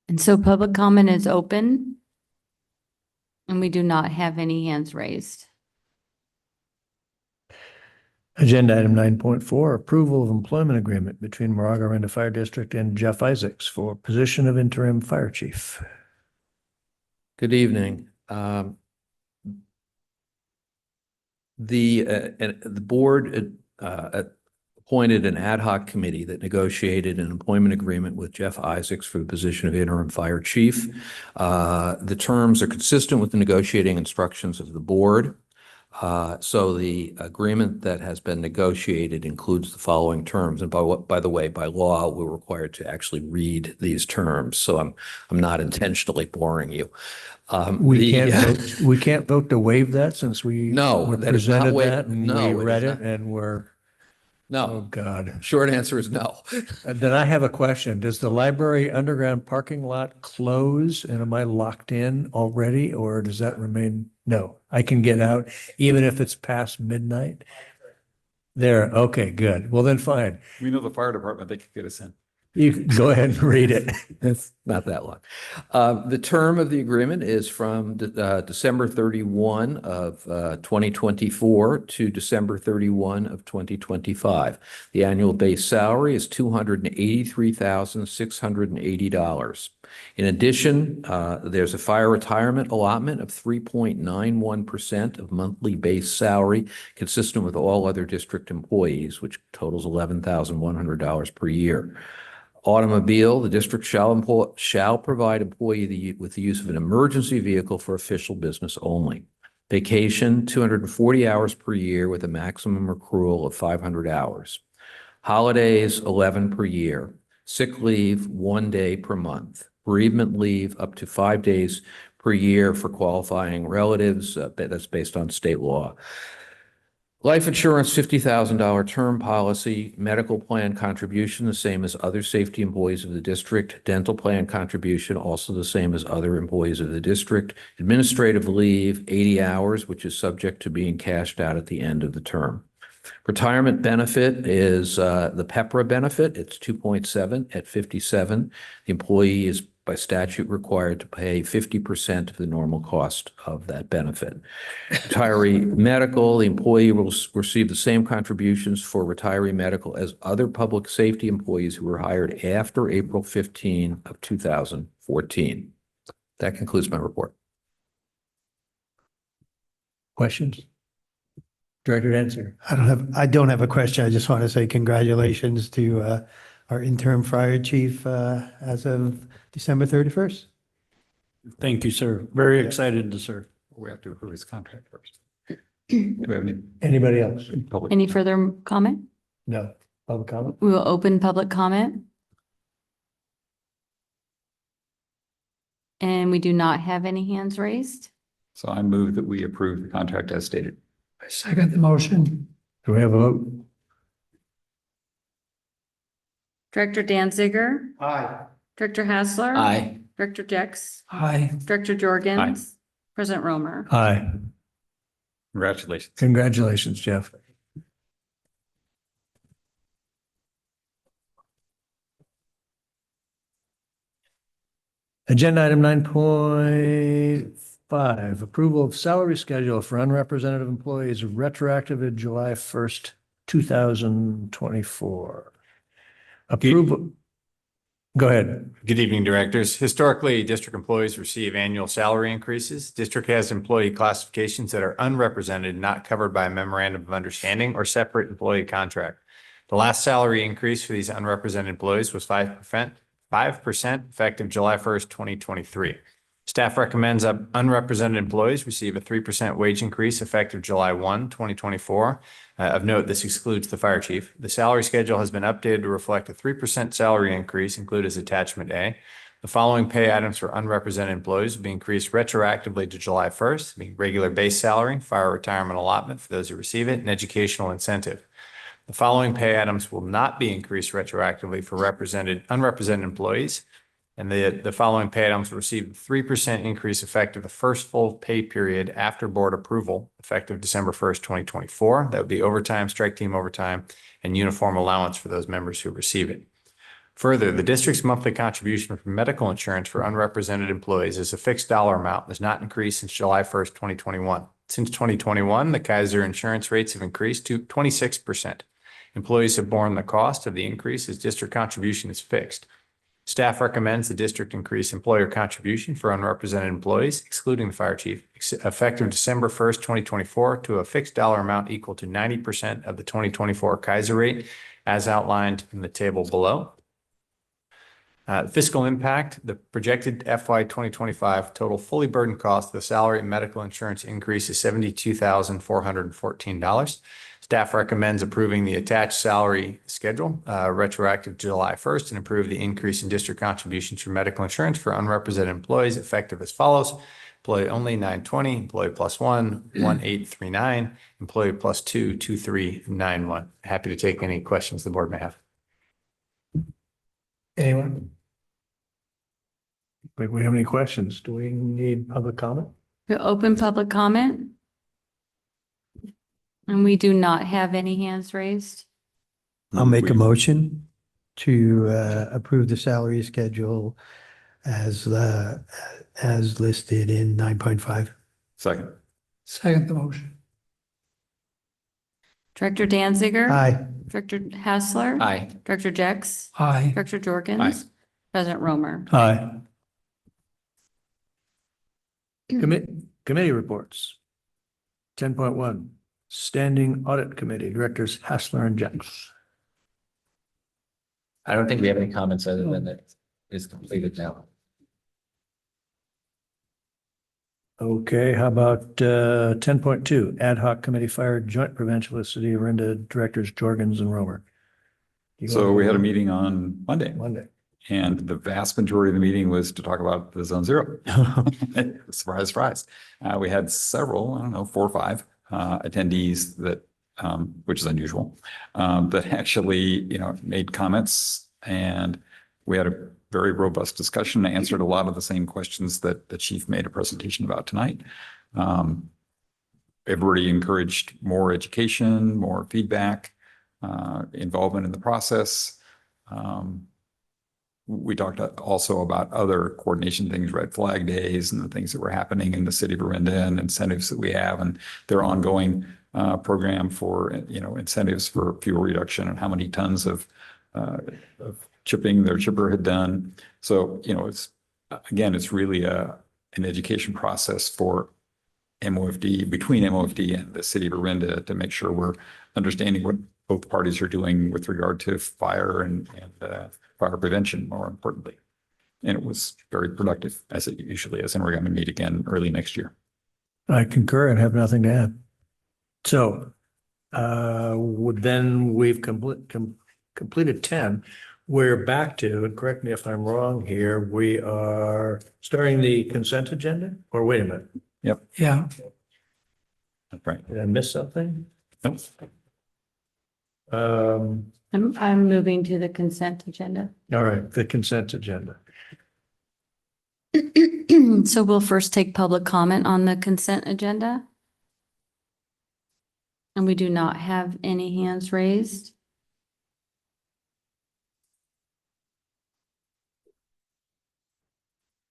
B: And so public comment is open. And we do not have any hands raised.
D: Agenda item 9.4, approval of employment agreement between Moraga-Orinda Fire District and Jeff Isaacs for position of interim fire chief.
R: Good evening. The board appointed an ad hoc committee that negotiated an employment agreement with Jeff Isaacs for the position of interim fire chief. The terms are consistent with the negotiating instructions of the board. So the agreement that has been negotiated includes the following terms. And by the way, by law, we're required to actually read these terms. So I'm not intentionally boring you.
D: We can't vote to waive that since we
R: No,
D: were
R: that is not
D: presented
R: waived.
D: that and
R: No,
D: we
R: it is
D: read
R: not.
D: it and we're, oh
R: No,
D: God.
R: short answer is no.
D: Then I have a question. Does the library underground parking lot close and am I locked in already or does that remain? No, I can get out even if it's past midnight? There, okay, good. Well, then fine.
A: We know the fire department, they could get us in.
D: You can go ahead and read it.
R: It's not that long. The term of the agreement is from December 31 of 2024 to December 31 of 2025. The annual base salary is $283,680. In addition, there's a fire retirement allotment of 3.91% of monthly base salary, consistent with all other district employees, which totals $11,100 per year. Automobile, the district shall provide employee with the use of an emergency vehicle for official business only. Vacation, 240 hours per year with a maximum accrual of 500 hours. Holidays, 11 per year. Sick leave, 1 day per month. Bereavement leave, up to 5 days per year for qualifying relatives. That's based on state law. Life insurance, $50,000 term policy, medical plan contribution, the same as other safety employees of the district, dental plan contribution, also the same as other employees of the district, administrative leave, 80 hours, which is subject to being cashed out at the end of the term. Retirement benefit is the PEPRA benefit. It's 2.7 at 57. The employee is by statute required to pay 50% of the normal cost of that benefit. Retiree medical, the employee will receive the same contributions for retiree medical as other public safety employees who were hired after April 15 of 2014. That concludes my report.
D: Questions? Director Danziger.
N: I don't have a question. I just want to say congratulations to our interim fire chief as of December 31st.
D: Thank you, sir. Very excited to serve.
A: We have to approve his contract first. Do we have
D: Anybody else?
A: public?
B: Any further comment?
D: No. Public comment?
B: We will open public comment. And we do not have any hands raised.
A: So I move that we approve the contract as stated.
O: I second the motion.
D: Do we have a vote?
B: Director Danziger,
E: Aye.
B: Director Hassler.
P: Aye.
B: Director Jex,
O: Aye.
B: Director Jorgens, President Romer.
D: Aye.
A: Congratulations.
D: Congratulations, Jeff. Agenda item 9.5, approval of salary schedule for unrepresented employees retroactive to July 1st, 2024. Approval. Go ahead.
I: Good evening, directors. Historically, district employees receive annual salary increases. District has employee classifications that are unrepresented, not covered by a memorandum of understanding or separate employee contract. The last salary increase for these unrepresented employees was 5% effective July 1st, 2023. Staff recommends that unrepresented employees receive a 3% wage increase effective July 1, 2024. Of note, this excludes the fire chief. The salary schedule has been updated to reflect a 3% salary increase included as attachment A. The following pay items for unrepresented employees will be increased retroactively to July 1st, being regular base salary, fire retirement allotment for those who receive it, and educational incentive. The following pay items will not be increased retroactively for unrepresented employees. And the following pay items will receive a 3% increase effective the first full pay period after board approval, effective December 1st, 2024. That would be overtime, strike team overtime, and uniform allowance for those members who receive it. Further, the district's monthly contribution for medical insurance for unrepresented employees is a fixed dollar amount, has not increased since July 1st, 2021. Since 2021, the Kaiser insurance rates have increased to 26%. Employees have borne the cost of the increase as district contribution is fixed. Staff recommends the district increase employer contribution for unrepresented employees, excluding the fire chief, effective December 1st, 2024, to a fixed dollar amount equal to 90% of the 2024 Kaiser rate, as outlined in the table below. Fiscal impact, the projected FY 2025 total fully burdened cost of the salary and medical insurance increase is $72,414. Staff recommends approving the attached salary schedule retroactive to July 1st and approve the increase in district contributions for medical insurance for unrepresented employees effective as follows. Employee only 920, employee plus 1839, employee plus 2391. Happy to take any questions the board may have.
D: Anyone? Do we have any questions? Do we need public comment?
B: We open public comment. And we do not have any hands raised.
N: I'll make a motion to approve the salary schedule as listed in 9.5.
A: Second.
O: Second the motion.
B: Director Danziger.
N: Aye.
B: Director Hassler.
P: Aye.
B: Director Jex.
O: Aye.
B: Director Jorgens.
A: Aye.
B: President Romer.
D: Aye. Committee reports. 10.1, Standing Audit Committee, Directors Hassler and Jex.
P: I don't think we have any comments other than that is completed now.
D: Okay, how about 10.2, Ad Hoc Committee Fire Joint Prevention with City of Orinda Directors Jorgens and Romer.
A: So we had a meeting on Monday.
D: Monday.
A: And the vast majority of the meeting was to talk about the Zone Zero. Surprise, surprise. We had several, I don't know, 4 or 5 attendees that, which is unusual, that actually, made comments, and we had a very robust discussion, answered a lot of the same questions that the chief made a presentation about tonight. Everybody encouraged more education, more feedback, involvement in the process. We talked also about other coordination things, red flag days and the things that were happening in the city of Orinda and incentives that we have and their ongoing program for, incentives for fuel reduction and how many tons of chipping their chipper had done. So, it's really an education process for MOFD, between MOFD and the city of Orinda, to make sure we're understanding what both parties are doing with regard to fire and fire prevention, more importantly. And it was very productive, as it usually is, and we're going to meet again early next year.
D: I concur and have nothing to add. So, we've completed 10. We're back to, and correct me if I'm wrong here, we are starting the consent agenda, or wait a minute.
A: Yep.
O: Yeah.
A: That's right.
D: Did I miss something?
A: Nope.
B: I'm moving to the consent agenda.
D: All right, the consent agenda.
B: So we'll first take public comment on the consent agenda. And we do not have any hands raised.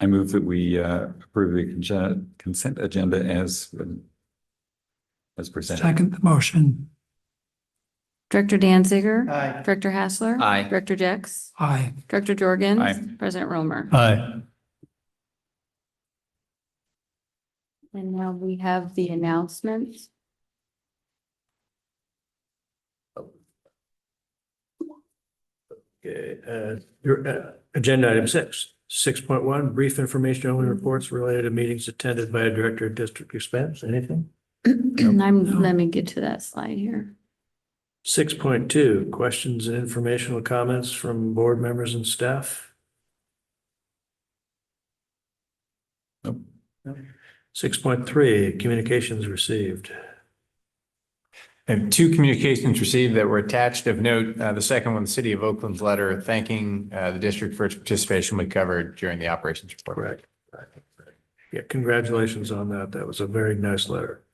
A: I move that we approve the consent agenda as presented.
O: Second the motion.
B: Director Danziger.
N: Aye.
B: Director Hassler.
P: Aye.
B: Director Jex.
O: Aye.
B: Director Jorgens.
A: Aye.
B: President Romer.
D: Aye.
B: And now we have the announcements.
D: Okay, agenda item 6, 6.1, brief information only reports related to meetings attended by a director of district expense. Anything?
B: Let me get to that slide here.
D: 6.2, questions and informational comments from board members and staff.
A: Nope.
D: 6.3, communications received.
I: And 2 communications received that were attached of note. The second one, the City of Oakland's letter thanking the district for its participation we covered during the operations report.
D: Correct. Yeah, congratulations on that. That was a very nice letter.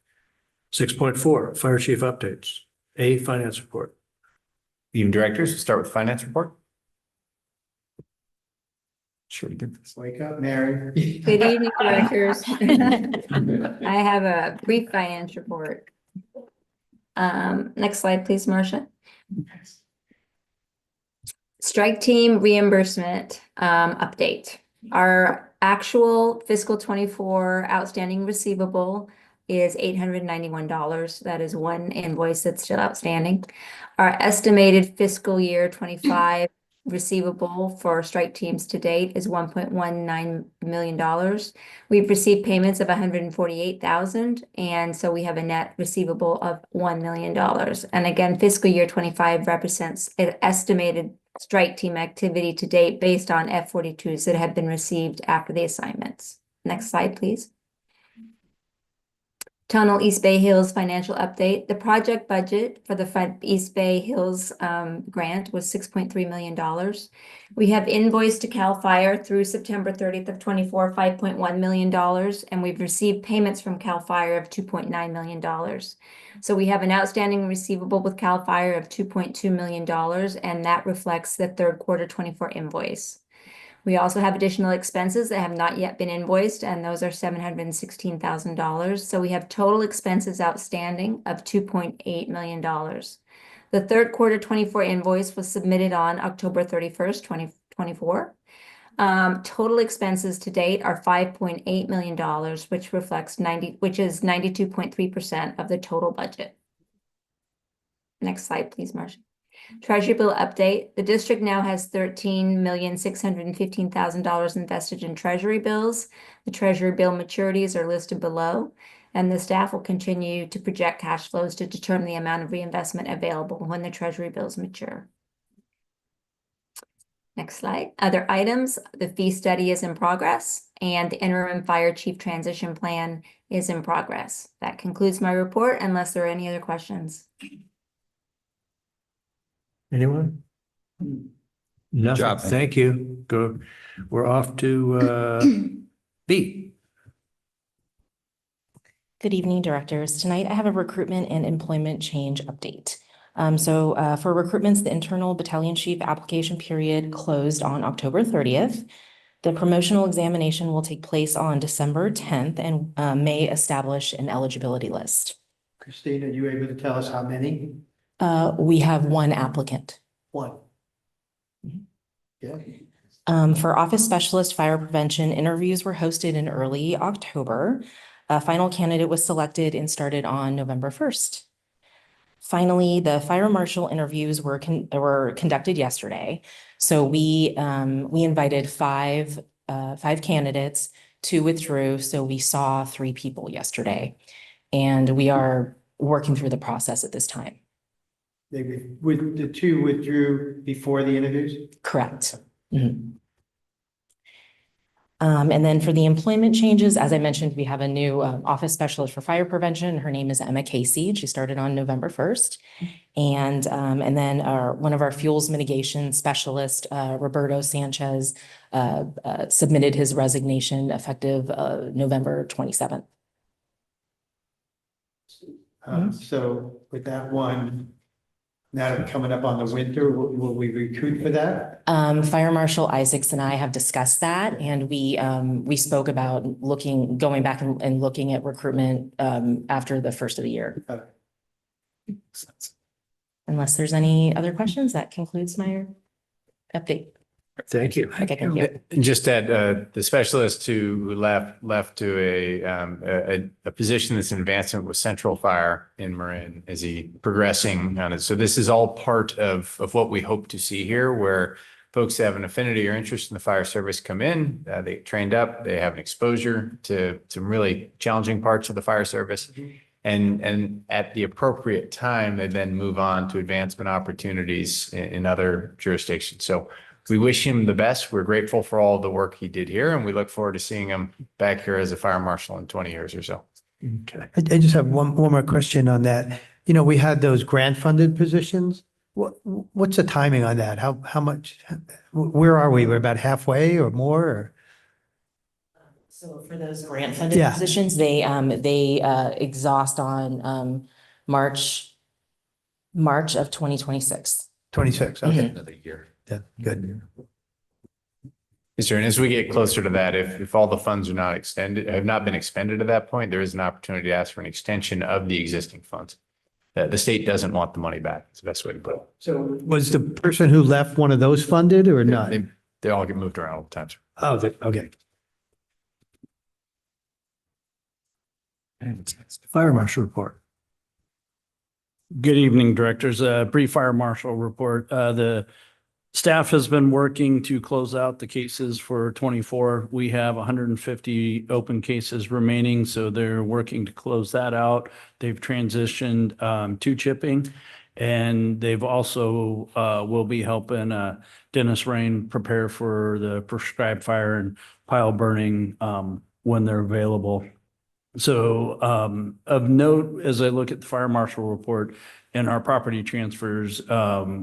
D: 6.4, fire chief updates. A, finance report.
I: Evening directors, we'll start with finance report.
A: Sure to get this.
S: Wake up, Mary.
T: Good evening, directors. I have a brief finance report. Next slide, please, Marcia. Strike team reimbursement update. Our actual fiscal 24 outstanding receivable is $891. That is one invoice that's still outstanding. Our estimated fiscal year 25 receivable for strike teams to date is $1.19 million. We've received payments of $148,000, and so we have a net receivable of $1 million. And again, fiscal year 25 represents an estimated strike team activity to date based on F-42s that have been received after the assignments. Next slide, please. Tunnel East Bay Hills financial update. The project budget for the East Bay Hills grant was $6.3 million. We have invoiced to CAL FIRE through September 30th of 24, $5.1 million, and we've received payments from CAL FIRE of $2.9 million. So we have an outstanding receivable with CAL FIRE of $2.2 million, and that reflects the third quarter 24 invoice. We also have additional expenses that have not yet been invoiced, and those are $716,000. So we have total expenses outstanding of $2.8 million. The third quarter 24 invoice was submitted on October 31st, 2024. Total expenses to date are $5.8 million, which is 92.3% of the total budget. Next slide, please, Marcia. Treasury bill update. The district now has $13,615,000 invested in treasury bills. The treasury bill maturities are listed below, and the staff will continue to project cash flows to determine the amount of reinvestment available when the treasury bills mature. Next slide. Other items. The fee study is in progress, and the interim fire chief transition plan is in progress. That concludes my report, unless there are any other questions.
D: Anyone? Nothing.
H: job.
D: Thank you. Go. We're off to B.
S: Good evening, directors. Tonight I have a recruitment and employment change update. For recruitments, the internal battalion chief application period closed on October 30th. The promotional examination will take place on December 10th and may establish an eligibility list.
N: Christine, are you able to tell us how many?
S: We have one applicant.
N: One. Yeah.
S: For office specialist fire prevention, interviews were hosted in early October. A final candidate was selected and started on November 1st. Finally, the fire marshal interviews were conducted yesterday. So we invited five candidates, 2 withdrew. So we saw 3 people yesterday, and we are working through the process at this time.
N: The 2 withdrew before the interviews?
S: Correct. Mm-hmm. And then for the employment changes, as I mentioned, we have a new office specialist for fire prevention. Her name is Emma Casey. She started on November 1st. And then one of our fuels mitigation specialists, Roberto Sanchez, submitted his resignation effective November 27th.
N: So with that one, now coming up on the winter, will we recruit for that?
S: Fire Marshal Isaacs and I have discussed that, and we spoke about going back and looking at recruitment after the first of the year.
N: Okay.
S: Unless there's any other questions, that concludes my update.
I: Thank you.
S: Okay, thank you.
I: Just that the specialist who left to a position that's in advancement with Central Fire in Marin, is he progressing on it? So this is all part of what we hope to see here, where folks have an affinity or interest in the fire service come in, they get trained up, they have an exposure to some really challenging parts of the fire service. And at the appropriate time, they then move on to advancement opportunities in other jurisdictions. So we wish him the best. We're grateful for all the work he did here, and we look forward to seeing him back here as a fire marshal in 20 years or so.
N: Okay. I just have one more question on that. You know, we had those grant funded positions. What's the timing on that? How much, where are we? We're about halfway or more? Or?
S: So for those grant funded positions, they exhaust on March of 2026.
N: 26, okay.
I: Another year.
N: Yeah, good.
I: Yes, sir. And as we get closer to that, if all the funds are have not been expended at that point, there is an opportunity to ask for an extension of the existing funds. The state doesn't want the money back. It's the best way to put it.
N: So was the person who left one of those funded or not?
I: They all get moved around all the time, sir.
N: Oh, okay.
U: Fire Marshal report. Good evening, directors. Brief Fire Marshal report. The
C: Staff has been working to close out the cases for 24. We have 150 open cases remaining, so they're working to close that out. They've transitioned to chipping, and they've also will be helping Dennis Rain prepare for the prescribed fire and pile burning when they're available. So of note, as I look at the fire marshal report and our property transfers,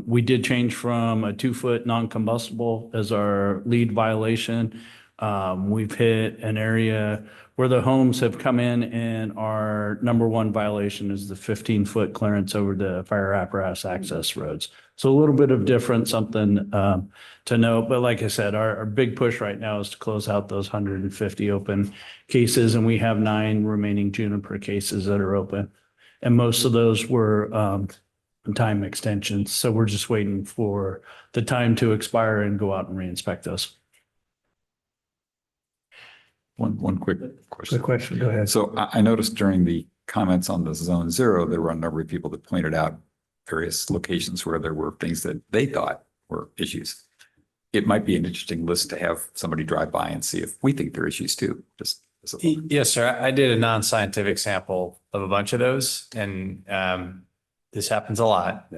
C: we did change from a 2-foot non-combustible as our lead violation. We've hit an area where the homes have come in, and our number one violation is the 15-foot clearance over the fire apparatus access roads. So a little bit of different, something to note. But like I said, our big push right now is to close out those 150 open cases, and we have 9 remaining Juniper cases that are open. And most of those were time extensions. So we're just waiting for the time to expire and go out and re-inspect those.
A: One quick question.
N: Good question. Go ahead.
A: So I noticed during the comments on the Zone Zero, there were a number of people that pointed out various locations where there were things that they thought were issues. It might be an interesting list to have somebody drive by and see if we think they're issues too. Just as a thought.
I: Yes, sir. I did a non-scientific sample of a bunch of those, and this happens a lot.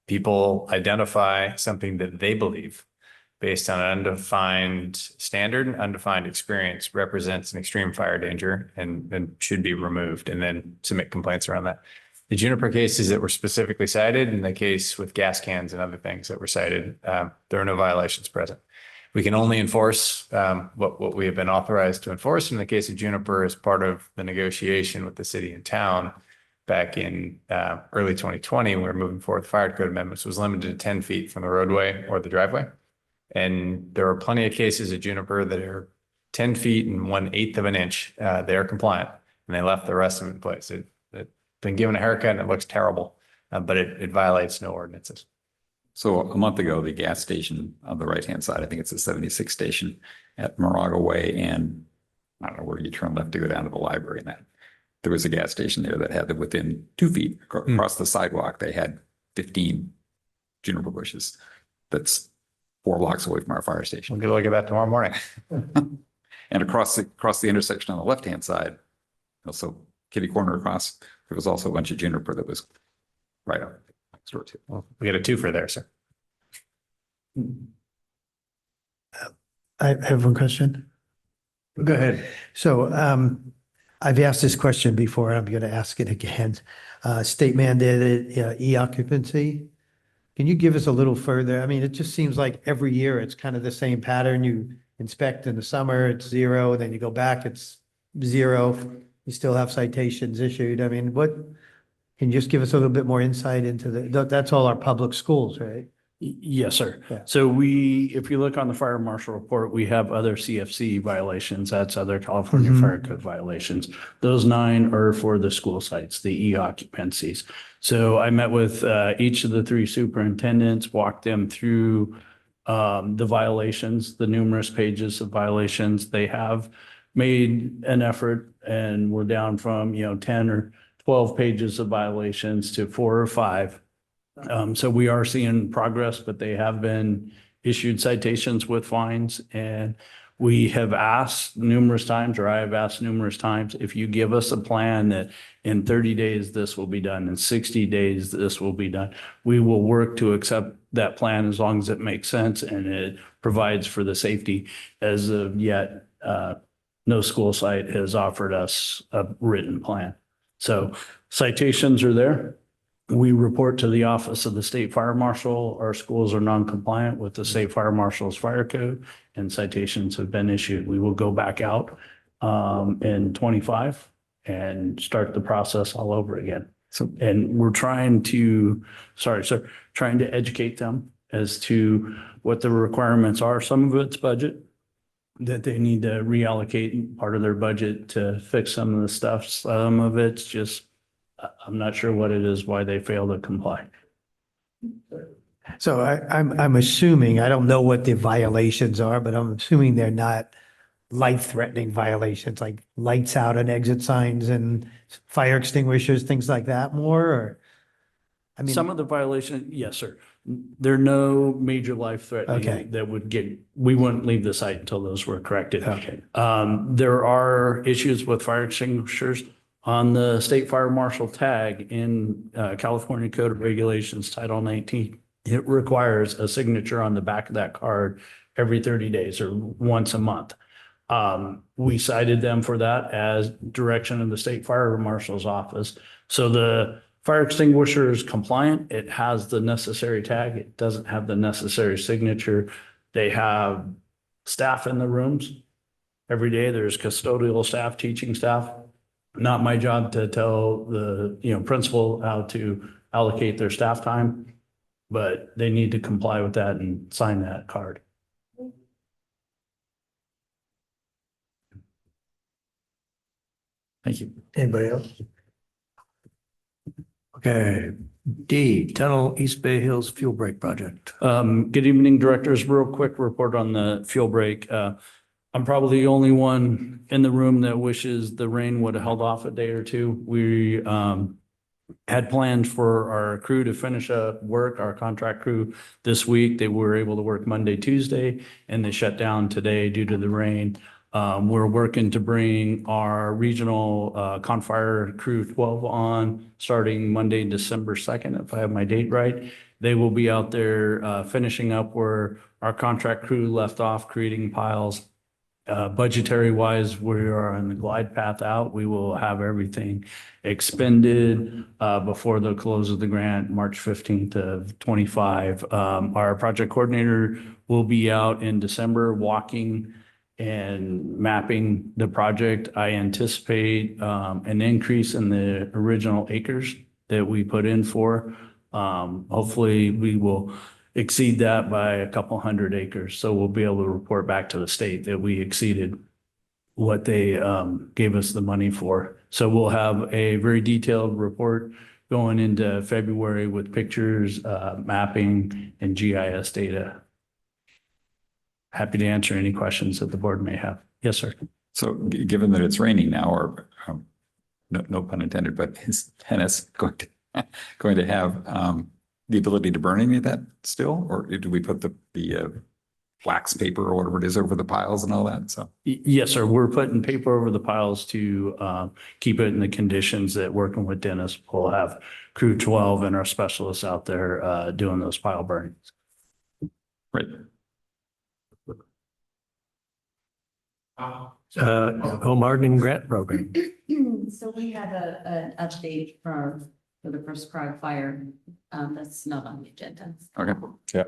I: People identify something that they believe based on an undefined standard and undefined experience represents an extreme fire danger and should be removed, and then submit complaints around that. The Juniper cases that were specifically cited, and the case with gas cans and other things that were cited, there are no violations present. We can only enforce what we have been authorized to enforce. In the case of Juniper, as part of the negotiation with the city and town back in early 2020, when we were moving forward with fire code amendments, was limited to 10 feet from the roadway or the driveway. And there are plenty of cases at Juniper that are 10 feet and 1/8 of an inch. They are compliant, and they left the rest of it in place. It's been given a haircut and it looks terrible, but it violates no ordinances.
A: So a month ago, the gas station on the right-hand side, I think it's a 76 station at Moraga Way, and I don't know where you turn left to go down to the library, and that there was a gas station there that had within 2 feet across the sidewalk, they had 15 juniper bushes. That's 4 blocks away from our fire station.
I: We'll get a look at that tomorrow morning.
A: And across the intersection on the left-hand side, also kitty corner across, there was also a bunch of juniper that was right up next door too.
I: Well, we get a 2 there, sir.
N: I have one question.
C: Go ahead.
N: So I've asked this question before, and I'm going to ask it again. State mandated e-occupancy. Can you give us a little further? I mean, it just seems like every year it's kind of the same pattern. You inspect in the summer, it's 0, then you go back, it's 0. You still have citations issued. I mean, can you just give us a little bit more insight into that's all our public schools, right?
C: Yes, sir.
N: Yeah.
C: So if you look on the fire marshal report, we have other CFC violations. That's other California Fire Code violations. Those 9 are for the school sites, the e-occupancies. So I met with each of the 3 superintendents, walked them through the violations, the numerous pages of violations. They have made an effort, and we're down from 10 or 12 pages of violations to 4 or 5. So we are seeing progress, but they have been issued citations with fines, and we have asked numerous times, or I have asked numerous times, if you give us a plan that in 30 days this will be done, in 60 days this will be done, we will work to accept that plan as long as it makes sense and it provides for the safety. As of yet, no school site has offered us a written plan. So citations are there. We report to the office of the state fire marshal. Our schools are non-compliant with the state fire marshal's fire code, and citations have been issued. We will go back out in 25 and start the process all over again. And we're trying to educate them as to what the requirements are. Some of it's budget, that they need to reallocate part of their budget to fix some of the stuff. Some of it's just, I'm not sure what it is, why they fail to comply.
N: So I'm assuming, I don't know what the violations are, but I'm assuming they're not life-threatening violations, like lights out and exit signs and fire extinguishers, things like that more, or? I mean,
C: Some of the violations, yes, sir. There are no major life
N: Okay.
C: threatening that would we wouldn't leave the site until those were corrected.
N: Okay.
C: There are issues with fire extinguishers on the state fire marshal tag in California Code of Regulations, Title 19. It requires a signature on the back of that card every 30 days or once a month. We cited them for that as direction of the state fire marshal's office. So the fire extinguisher is compliant. It has the necessary tag. It doesn't have the necessary signature. They have staff in the rooms every day. There's custodial staff, teaching staff. Not my job to tell the, principal how to allocate their staff time, but they need to comply with that and sign that card.
A: Thank you.
N: Anybody else? Okay, D, Tunnel East Bay Hills Fuel Break Project.
C: Good evening, directors. Real quick report on the fuel break. I'm probably the only one in the room that wishes the rain would have held off a day or two. We had planned for our crew to finish up work, our contract crew this week. They were able to work Monday, Tuesday, and they shut down today due to the rain. We're working to bring our regional Confire Crew 12 on starting Monday, December 2nd, if I have my date right. They will be out there finishing up where our contract crew left off, creating piles. Budgetary wise, we are on the glide path out. We will have everything expended before the close of the grant, March 15th of 25. Our project coordinator will be out in December walking and mapping the project. I anticipate an increase in the original acres that we put in for. Hopefully we will exceed that by a couple hundred acres. So we'll be able to report back to the state that we exceeded what they gave us the money for. So we'll have a very detailed report going into February with pictures, mapping, and GIS data. Happy to answer any questions that the board may have. Yes, sir.
A: So given that it's raining now, or no pun intended, but is tennis going to have the ability to burn any of that still? Or do we put the wax paper or whatever it is over the piles and all that? So
C: yes, sir. We're putting paper over the piles to keep it in the conditions that working with Dennis, we'll have crew 12 and our specialists out there doing those pile burnings.
A: Right.
N: Home hardening grant program.
B: So we had an update for the prescribed fire. That's not on the agenda.
A: Okay.
F: Yeah.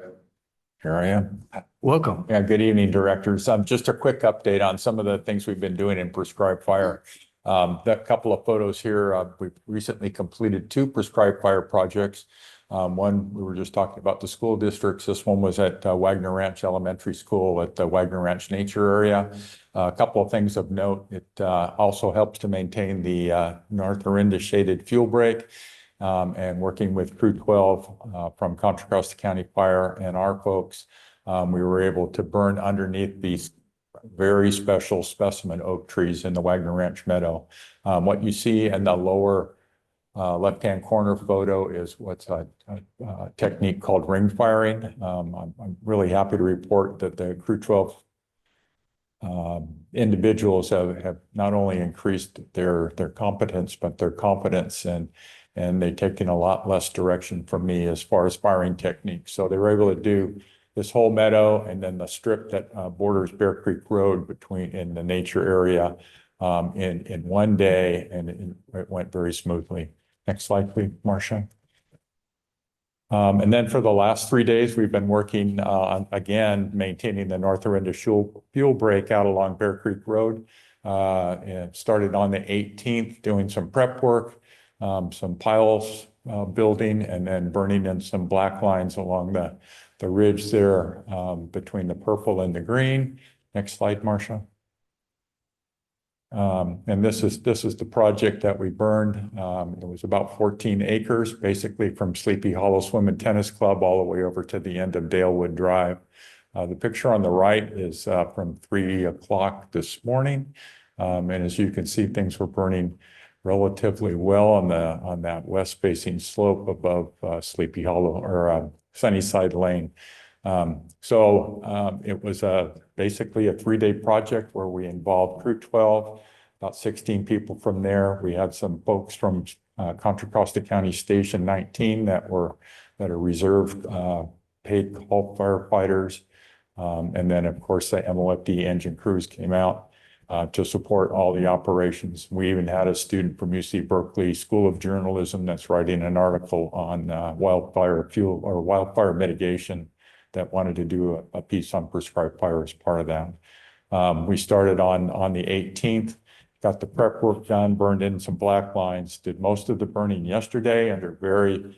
F: Here I am.
N: Welcome.
F: Yeah, good evening, directors. Just a quick update on some of the things we've been doing in prescribed fire. That couple of photos here, we've recently completed 2 prescribed fire projects. One, we were just talking about the school districts. This one was at Wagner Ranch Elementary School at the Wagner Ranch Nature Area. A couple of things of note. It also helps to maintain the North Orinda shaded fuel break. And working with Crew 12 from Contra Costa County Fire and our folks, we were able to burn underneath these very special specimen oak trees in the Wagner Ranch Meadow. What you see in the lower left-hand corner photo is what's a technique called ring firing. I'm really happy to report that the Crew 12 individuals have not only increased their competence, but their confidence, and they've taken a lot less direction from me as far as firing techniques. So they were able to do this whole meadow and then the strip that borders Bear Creek Road in the nature area in one day, and it went very smoothly. Next slide, please, Marcia. And then for the last 3 days, we've been working on, again, maintaining the North Orinda fuel break out along Bear Creek Road. And started on the 18th, doing some prep work, some piles building, and then burning in some black lines along the ridge there between the purple and the green. Next slide, Marcia. And this is the project that we burned. It was about 14 acres, basically from Sleepy Hollow Swim and Tennis Club all the way over to the end of Dalewood Drive. The picture on the right is from 3 o'clock this morning. And as you can see, things were burning relatively well on that west facing slope above Sleepy Hollow or Sunnyside Lane. It was basically a 3-day project where we involved Crew 12, about 16 people from there. We had some folks from Contra Costa County Station 19 that are reserve paid call firefighters. And then, of course, the MOFD engine crews came out to support all the operations. We even had a student from UC Berkeley School of Journalism that's writing an article on wildfire fuel or wildfire mitigation that wanted to do a piece on prescribed fire as part of that. We started on the 18th, got the prep work done, burned in some black lines, did most of the burning yesterday under very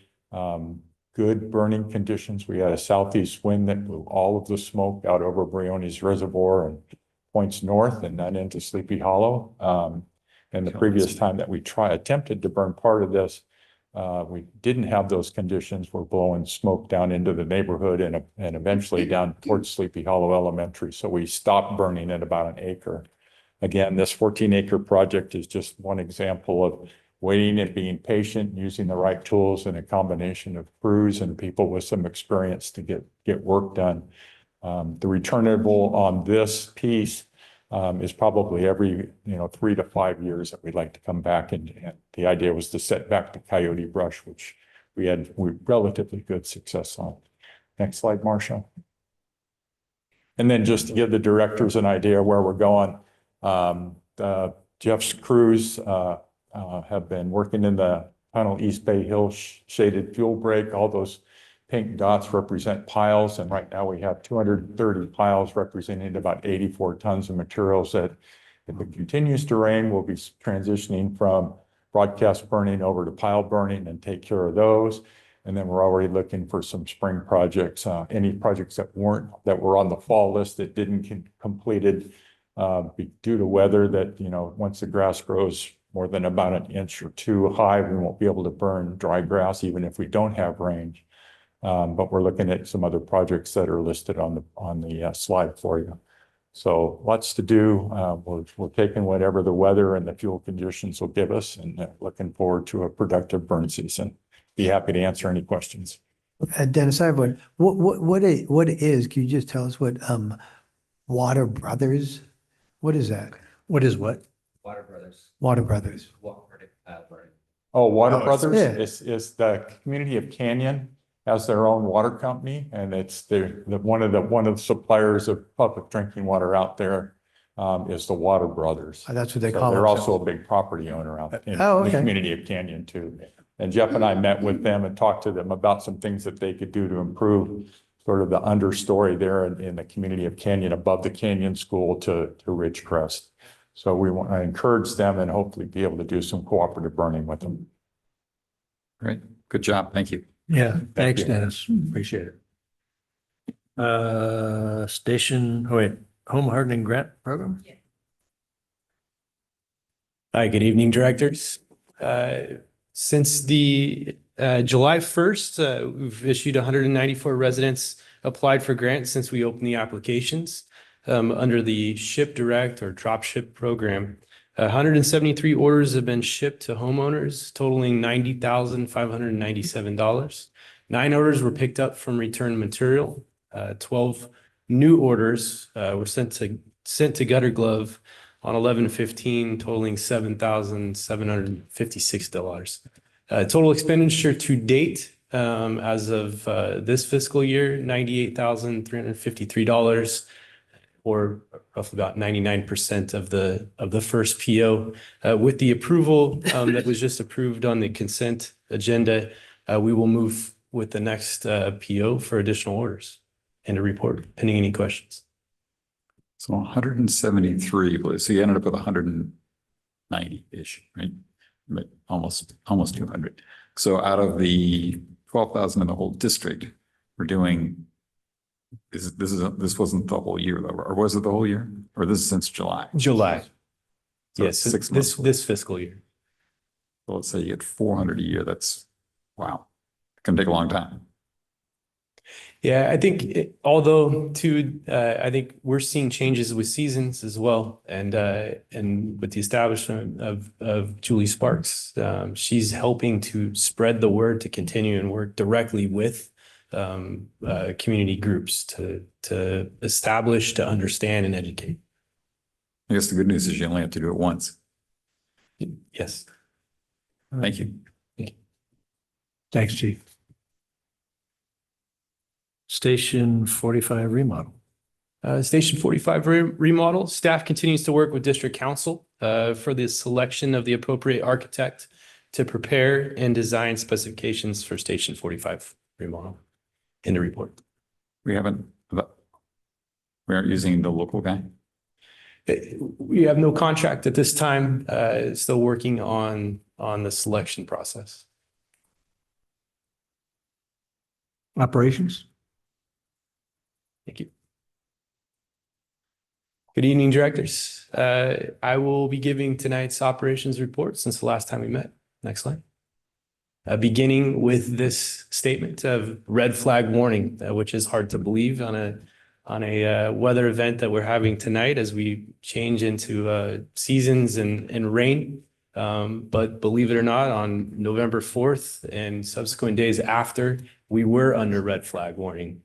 F: good burning conditions. We had a southeast wind that blew all of the smoke out over Briones Reservoir and points north and then into Sleepy Hollow. And the previous time that we attempted to burn part of this, we didn't have those conditions. We're blowing smoke down into the neighborhood and eventually down towards Sleepy Hollow Elementary. So we stopped burning at about 1 acre. Again, this 14-acre project is just one example of waiting and being patient, using the right tools and a combination of crews and people with some experience to get work done. The returnable on this piece is probably every 3 to 5 years that we'd like to come back, and the idea was to set back the coyote brush, which we had relatively good success on. Next slide, Marcia. And then just to give the directors an idea where we're going, Jeff's crews have been working in the Tunnel East Bay Hill shaded fuel break. All those pink dots represent piles, and right now we have 230 piles representing about 84 tons of materials that, if it continues to rain, we'll be transitioning from broadcast burning over to pile burning and take care of those. And then we're already looking for some spring projects, any projects that were on the fall list that didn't get completed due to weather, that once the grass grows more than about 1 inch or 2 high, we won't be able to burn dry grass even if we don't have rain. But we're looking at some other projects that are listed on the slide for you. So lots to do. We're taking whatever the weather and the fuel conditions will give us, and looking forward to a productive burn season. Be happy to answer any questions.
N: Dennis, I have one. What is, can you just tell us what Water Brothers, what is that? What is what?
P: Water Brothers.
N: Water Brothers.
F: Oh, Water
N: Oh,
F: Brothers
N: yeah.
F: is the community of Canyon, has their own water company, and it's one of the suppliers of public drinking water out there is the Water Brothers.
N: That's what they
F: So
N: call
F: they're
N: themselves.
F: also a big property owner out in
N: Oh,
F: the
N: okay.
F: community of Canyon too. And Jeff and I met with them and talked to them about some things that they could do to improve sort of the understory there in the community of Canyon, above the Canyon School to Ridgecrest. So we want to encourage them and hopefully be able to do some cooperative burning with them.
A: Great. Good job. Thank you.
D: Yeah, thanks,
F: you.
D: Dennis. Appreciate it. Home hardening grant program?
J: Hi, good evening, directors. Since the July 1st, we've issued 194 residents applied for grants since we opened the applications under the Ship Direct or Drop Ship program. 173 orders have been shipped to homeowners, totaling $90,597. 9 orders were picked up from returned material. 12 new orders were sent to Gutter Glove on 11/15, totaling $7,756. Total expenditure to date, as of this fiscal year, $98,353, or roughly about 99% of the first PO. With the approval that was just approved on the consent agenda, we will move with the next PO for additional orders and a report, pending any questions.
A: So 173, so you ended up with 190-ish, right? But almost 200. So out of the 12,000 in the whole district, we're doing, this wasn't the whole year though, or was it the whole year? Or this is since July?
J: July.
A: So
J: Yes,
A: it's 6 months.
J: this fiscal year.
A: So let's say you get 400 a year. That's, wow. It can take a long time.
J: Yeah, I think I think we're seeing changes with seasons as well, and with the establishment of Julie Sparks, she's helping to spread the word to continue and work directly with community groups to establish, to understand and educate.
A: I guess the good news is you only have to do it once.
J: Yes.
A: Thank you.
N: Thanks, Chief.
D: Station 45 remodel.
J: Station 45 remodel, staff continues to work with district council for the selection of the appropriate architect to prepare and design specifications for Station 45 remodel in the report.
A: We aren't using the local guy.
J: We have no contract at this time, still working on the selection process.
N: Operations?
J: Thank you. Good evening, directors. I will be giving tonight's operations report since the last time we met. Next slide. Beginning with this statement of red flag warning, which is hard to believe on a weather event that we're having tonight as we change into seasons and rain. But believe it or not, on November 4th and subsequent days after, we were under red flag warning.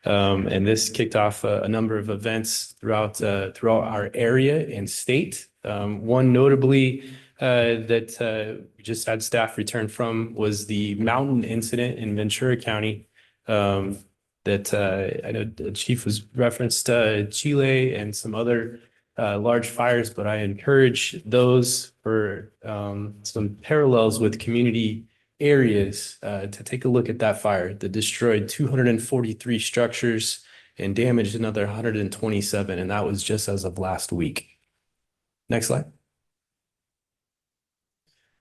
J: And this kicked off a number of events throughout our area and state. One notably that we just had staff return from was the mountain incident in Ventura County. That I know the chief was referenced Chile and some other large fires, but I encourage those for some parallels with community areas to take a look at that fire that destroyed 243 structures and damaged another 127, and that was just as of last week. Next slide.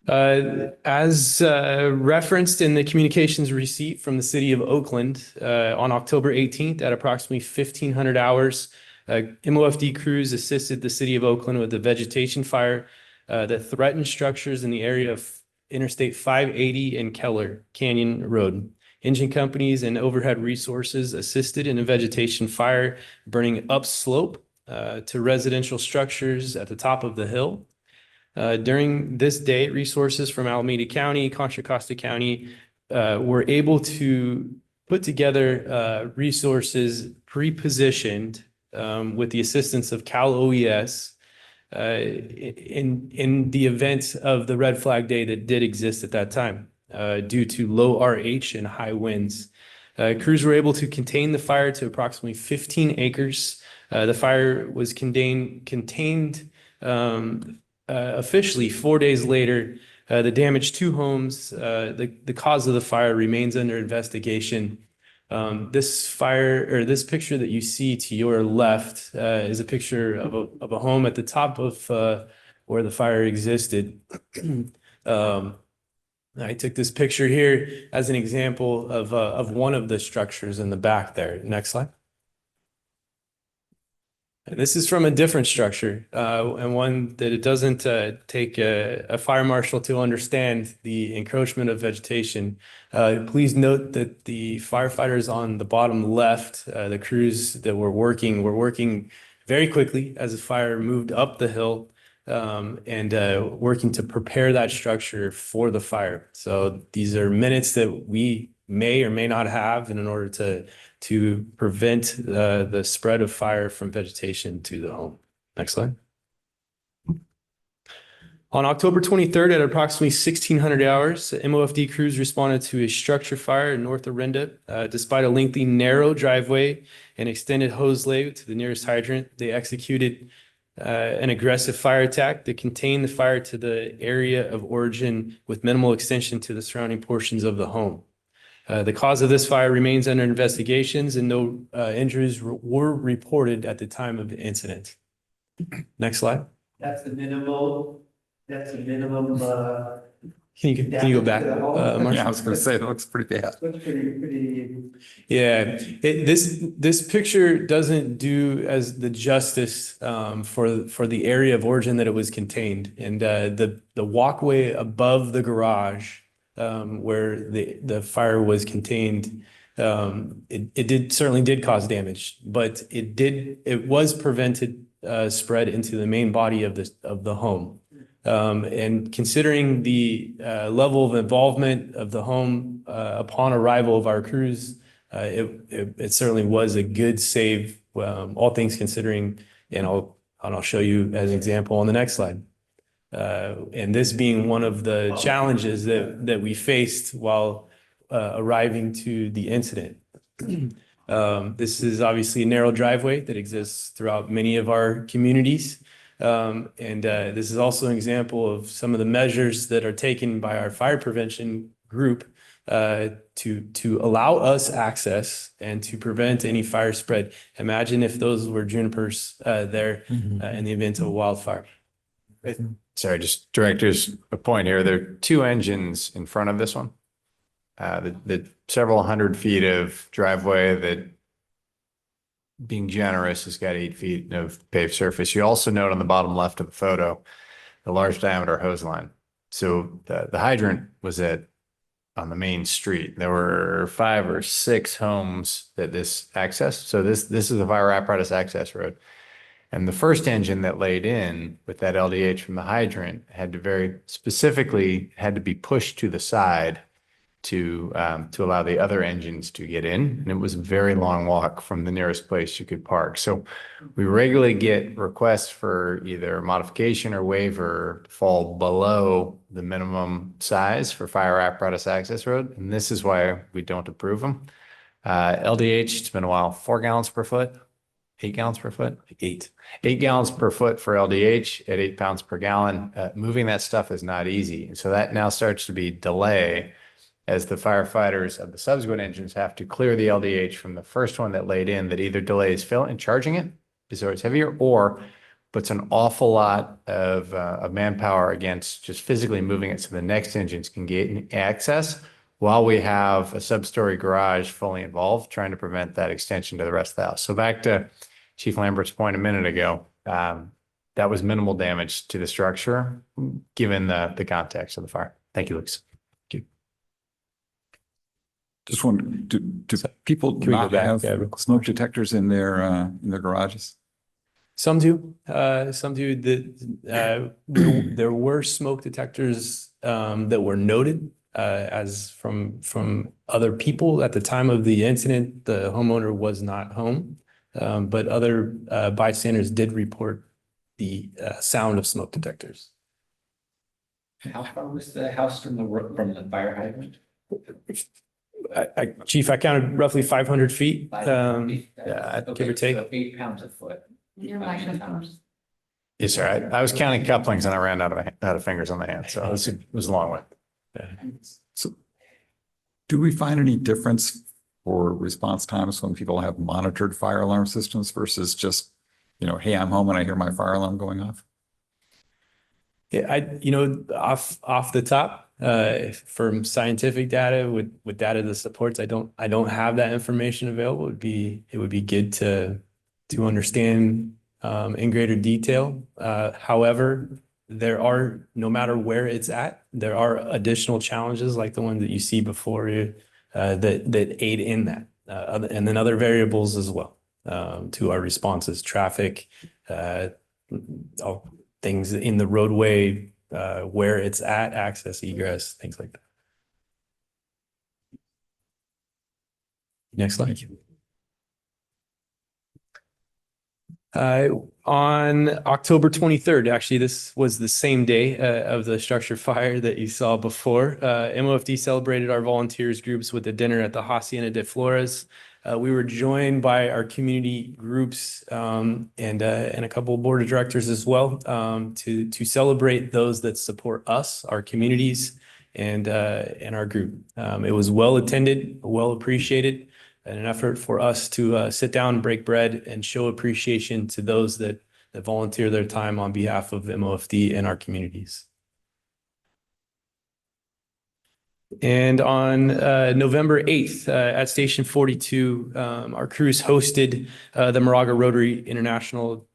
J: As referenced in the communications receipt from the city of Oakland on October 18th at approximately 1500 hours, MOFD crews assisted the city of Oakland with the vegetation fire that threatened structures in the area of Interstate 580 and Keller Canyon Road. Engine companies and overhead resources assisted in a vegetation fire burning upslope to residential structures at the top of the hill. During this day, resources from Alameda County, Contra Costa County were able to put together resources pre-positioned with the assistance of Cal OES in the event of the red flag day that did exist at that time due to low RH and high winds. Crews were able to contain the fire to approximately 15 acres. The fire was contained officially 4 days later. The damaged 2 homes, the cause of the fire remains under investigation. This fire, or this picture that you see to your left is a picture of a home at the top of where the fire existed. I took this picture here as an example of one of the structures in the back there. Next slide. This is from a different structure and one that it doesn't take a fire marshal to understand the encroachment of vegetation. Please note that the firefighters on the bottom left, the crews that were working very quickly as the fire moved up the hill and working to prepare that structure for the fire. So these are minutes that we may or may not have in order to prevent the spread of fire from vegetation to the home. Next slide. On October 23rd at approximately 1600 hours, MOFD crews responded to a structure fire in North Orinda. Despite a lengthy, narrow driveway and extended hose lay to the nearest hydrant, they executed an aggressive fire attack that contained the fire to the area of origin with minimal extension to the surrounding portions of the home. The cause of this fire remains under investigations and no injuries were reported at the time of the incident. Next slide.
L: That's the minimum.
J: Can you go back? Marshall?
A: Yeah, I was going to say, that looks pretty bad.
J: Yeah, this picture doesn't do as the justice for the area of origin that it was contained, and the walkway above the garage where the fire was contained, it certainly did cause damage, but it was prevented spread into the main body of the home. And considering the level of involvement of the home upon arrival of our crews it certainly was a good save, all things considering, and I'll show you as an example on the next slide. And this being one of the challenges that we faced while arriving to the incident. This is obviously a narrow driveway that exists throughout many of our communities. And this is also an example of some of the measures that are taken by our fire prevention group to allow us access and to prevent any fire spread. Imagine if those were junipers there in the event of a wildfire.
F: Sorry, just directors, a point here. There are two engines in front of this one. The several hundred feet of driveway that, being generous, has got 8 feet of paved surface. You also note on the bottom left of the photo, the large diameter hose line. So the hydrant was on the main street. There were 5 or 6 homes that this accessed. So this is the fire apparatus access road. And the first engine that laid in with that LDH from the hydrant had to very specifically had to be pushed to the side to allow the other engines to get in. And it was a very long walk from the nearest place you could park. So we regularly get requests for either modification or waiver to fall below the minimum size for fire apparatus access road. And this is why we don't approve them. LDH, it's been a while, 4 gallons per foot. 8 gallons per foot? 8 gallons per foot for LDH at 8 pounds per gallon. Moving that stuff is not easy. And so that now starts to be delay as the firefighters of the subsequent engines have to clear the LDH from the first one that laid in, that either delays filling and charging it, so it's heavier, or puts an awful lot of manpower against just physically moving it so the next engines can get access while we have a sub-story garage fully involved, trying to prevent that extension to the rest of the house. So back to Chief Lambert's point a minute ago, that was minimal damage to the structure, given the context of the fire. Thank you, Lucas. Thank you.
A: Just wondering, do people
J: Can we go
A: not
J: back?
A: have
J: Yeah, real quick.
A: smoke detectors in their garages?
J: Some do. Some do. There were smoke detectors that were noted as from other people at the time of the incident. The homeowner was not home, but other bystanders did report the sound of smoke detectors.
P: How far was the house from the fire hydrant?
J: Chief, I counted roughly 500 feet.
P: 500 feet.
J: Yeah,
P: Okay,
J: give or take.
P: so 8 pounds a foot.
B: Your microphone.
F: Yes, sir. I was counting couplings and I ran out of fingers on the hand. So it was a long way.
A: So do we find any difference for response times when people have monitored fire alarm systems versus just, hey, I'm home and I hear my fire alarm going off?
J: Yeah, off the top, from scientific data with data that supports, I don't have that information available. It would be good to understand in greater detail. However, there are, no matter where it's at, there are additional challenges like the one that you see before you that aid in that, and then other variables as well to our responses, traffic, things in the roadway, where it's at, access, egress, things like that. Next slide. On October 23rd, actually, this was the same day of the structure fire that you saw before. MOFD celebrated our volunteers groups with a dinner at the Hacienda de Flores. We were joined by our community groups and a couple of board of directors as well to celebrate those that support us, our communities, and our group. It was well attended, well appreciated, and an effort for us to sit down, break bread, and show appreciation to those that volunteer their time on behalf of MOFD and our communities. And on November 8th at Station 42, our crews hosted the Moraga Rotary International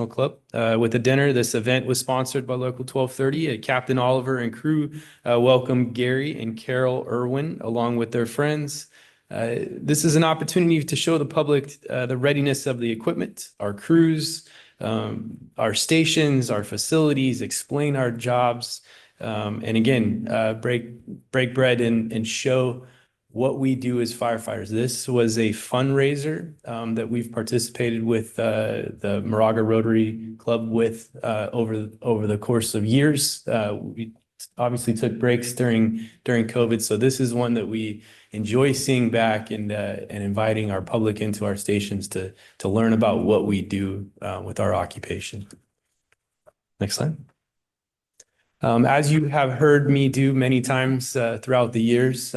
J: Club with a dinner. This event was sponsored by Local 1230. Captain Oliver and crew welcomed Gary and Carol Irwin along with their friends. This is an opportunity to show the public the readiness of the equipment, our crews, our stations, our facilities, explain our jobs, and again, break bread and show what we do as firefighters. This was a fundraiser that we've participated with the Moraga Rotary Club with over the course of years. We obviously took breaks during COVID, so this is one that we enjoy seeing back and inviting our public into our stations to learn about what we do with our occupation. Next slide. As you have heard me do many times throughout the years,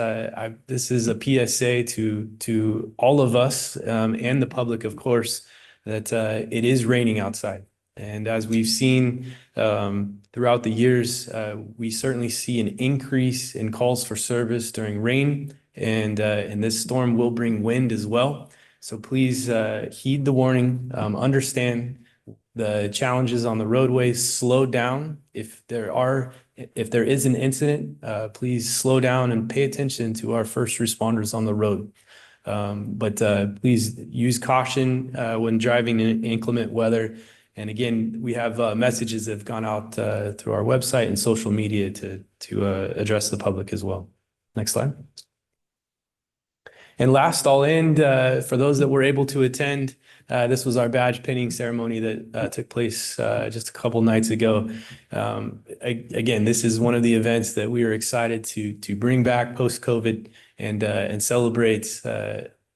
J: this is a PSA to all of us and the public, of course, that it is raining outside. And as we've seen throughout the years, we certainly see an increase in calls for service during rain, and this storm will bring wind as well. So please heed the warning, understand the challenges on the roadways, slow down. If there is an incident, please slow down and pay attention to our first responders on the road. But please use caution when driving in inclement weather. And again, we have messages that have gone out through our website and social media to address the public as well. Next slide. And last, I'll end for those that were able to attend. This was our badge pinning ceremony that took place just a couple nights ago. Again, this is one of the events that we are excited to bring back post-COVID and celebrate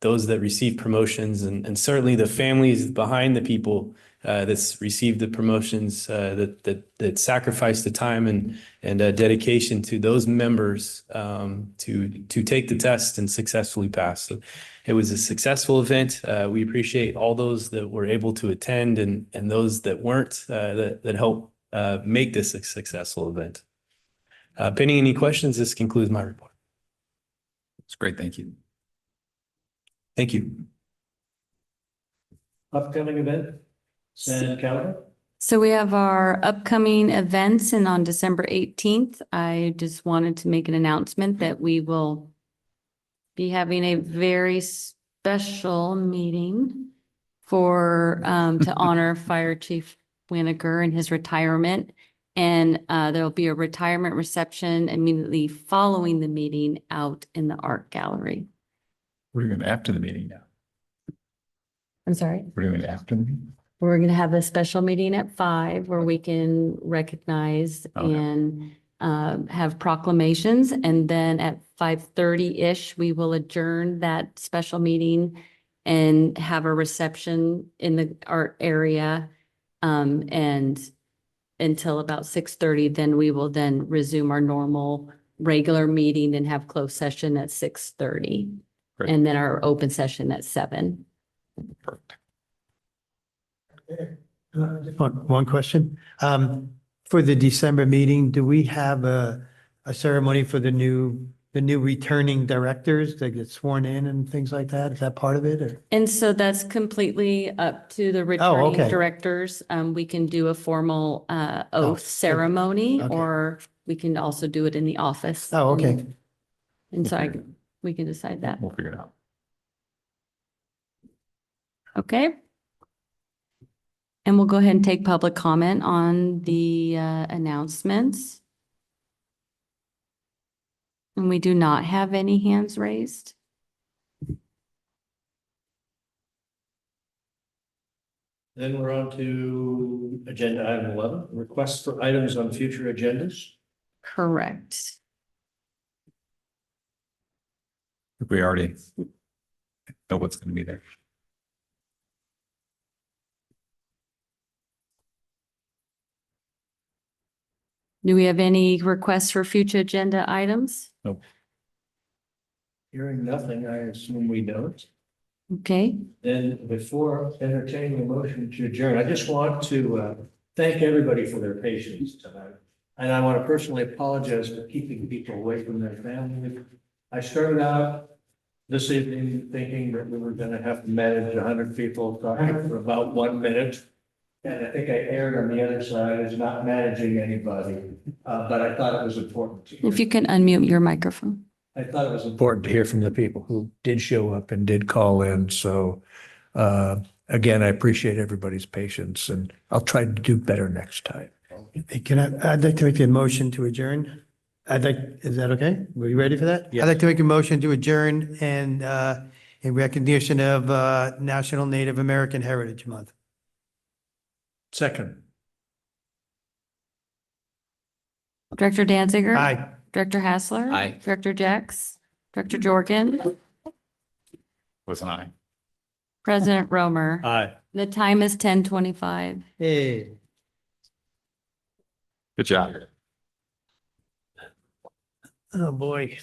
J: those that receive promotions and certainly the families behind the people that's received the promotions that sacrifice the time and dedication to those members to take the test and successfully pass. So it was a successful event. We appreciate all those that were able to attend and those that weren't that helped make this a successful event. Pending any questions, this concludes my report.
A: It's great. Thank you.
J: Thank you.
D: Upcoming event? And calendar?
B: So we have our upcoming events, and on December 18th, I just wanted to make an announcement that we will be having a very special meeting for to honor Fire Chief Winiger and his retirement. And there'll be a retirement reception immediately following the meeting out in the art gallery.
A: We're doing after the meeting now.
B: I'm sorry.
A: We're doing after the meeting.
B: We're going to have a special meeting at 5 where we can recognize and have proclamations. And then at 5:30-ish, we will adjourn that special meeting and have a reception in the art area. And until about 6:30, then we will then resume our normal regular meeting and have closed session at 6:30.
A: Great.
B: And then our open session at 7.
A: Perfect.
N: One question. For the December meeting, do we have a ceremony for the new returning directors that get sworn in and things like that? Is that part of it or?
B: And so that's completely up to the
N: okay.
B: returning directors. We can do a formal oath ceremony,
N: okay.
B: or we can also do it in the office.
N: Oh, okay.
B: And so we can decide that.
A: We'll figure it out.
B: Okay. And we'll go ahead and take public comment on the announcements. And we do not have any hands raised.
D: Then we're on to agenda item 11, requests for items on future agendas.
B: Correct.
A: We already know what's going to be there.
B: Do we have any requests for future agenda items?
A: Nope.
D: Hearing nothing, I assume we don't.
B: Okay.
D: Then before entertaining a motion to adjourn, I just want to thank everybody for their patience tonight. And I want to personally apologize for keeping people away from their family. I started out this evening thinking that we were going to have to manage 100 people talking for about 1 minute. And I think I erred on the other side as not managing anybody, but I thought it was important.
B: If you can unmute your microphone.
D: I thought it was important to hear from the people who did show up and did call in. So again, I appreciate everybody's patience and I'll try to do better next time.
N: I'd like to make a motion to adjourn. Is that okay? Were you ready for that?
C: Yes.
N: I'd like to make a motion to adjourn and in recognition of National Native American Heritage Month.
D: Second.
B: Director Danziger?
N: Aye.
B: Director Hassler?
P: Aye.
B: Director Jex? Director Jorgen?
A: Was an aye.
B: President Romer?
C: Aye.
B: The time is 10:25.
N: Hey.
A: Good job.
N: Oh, boy.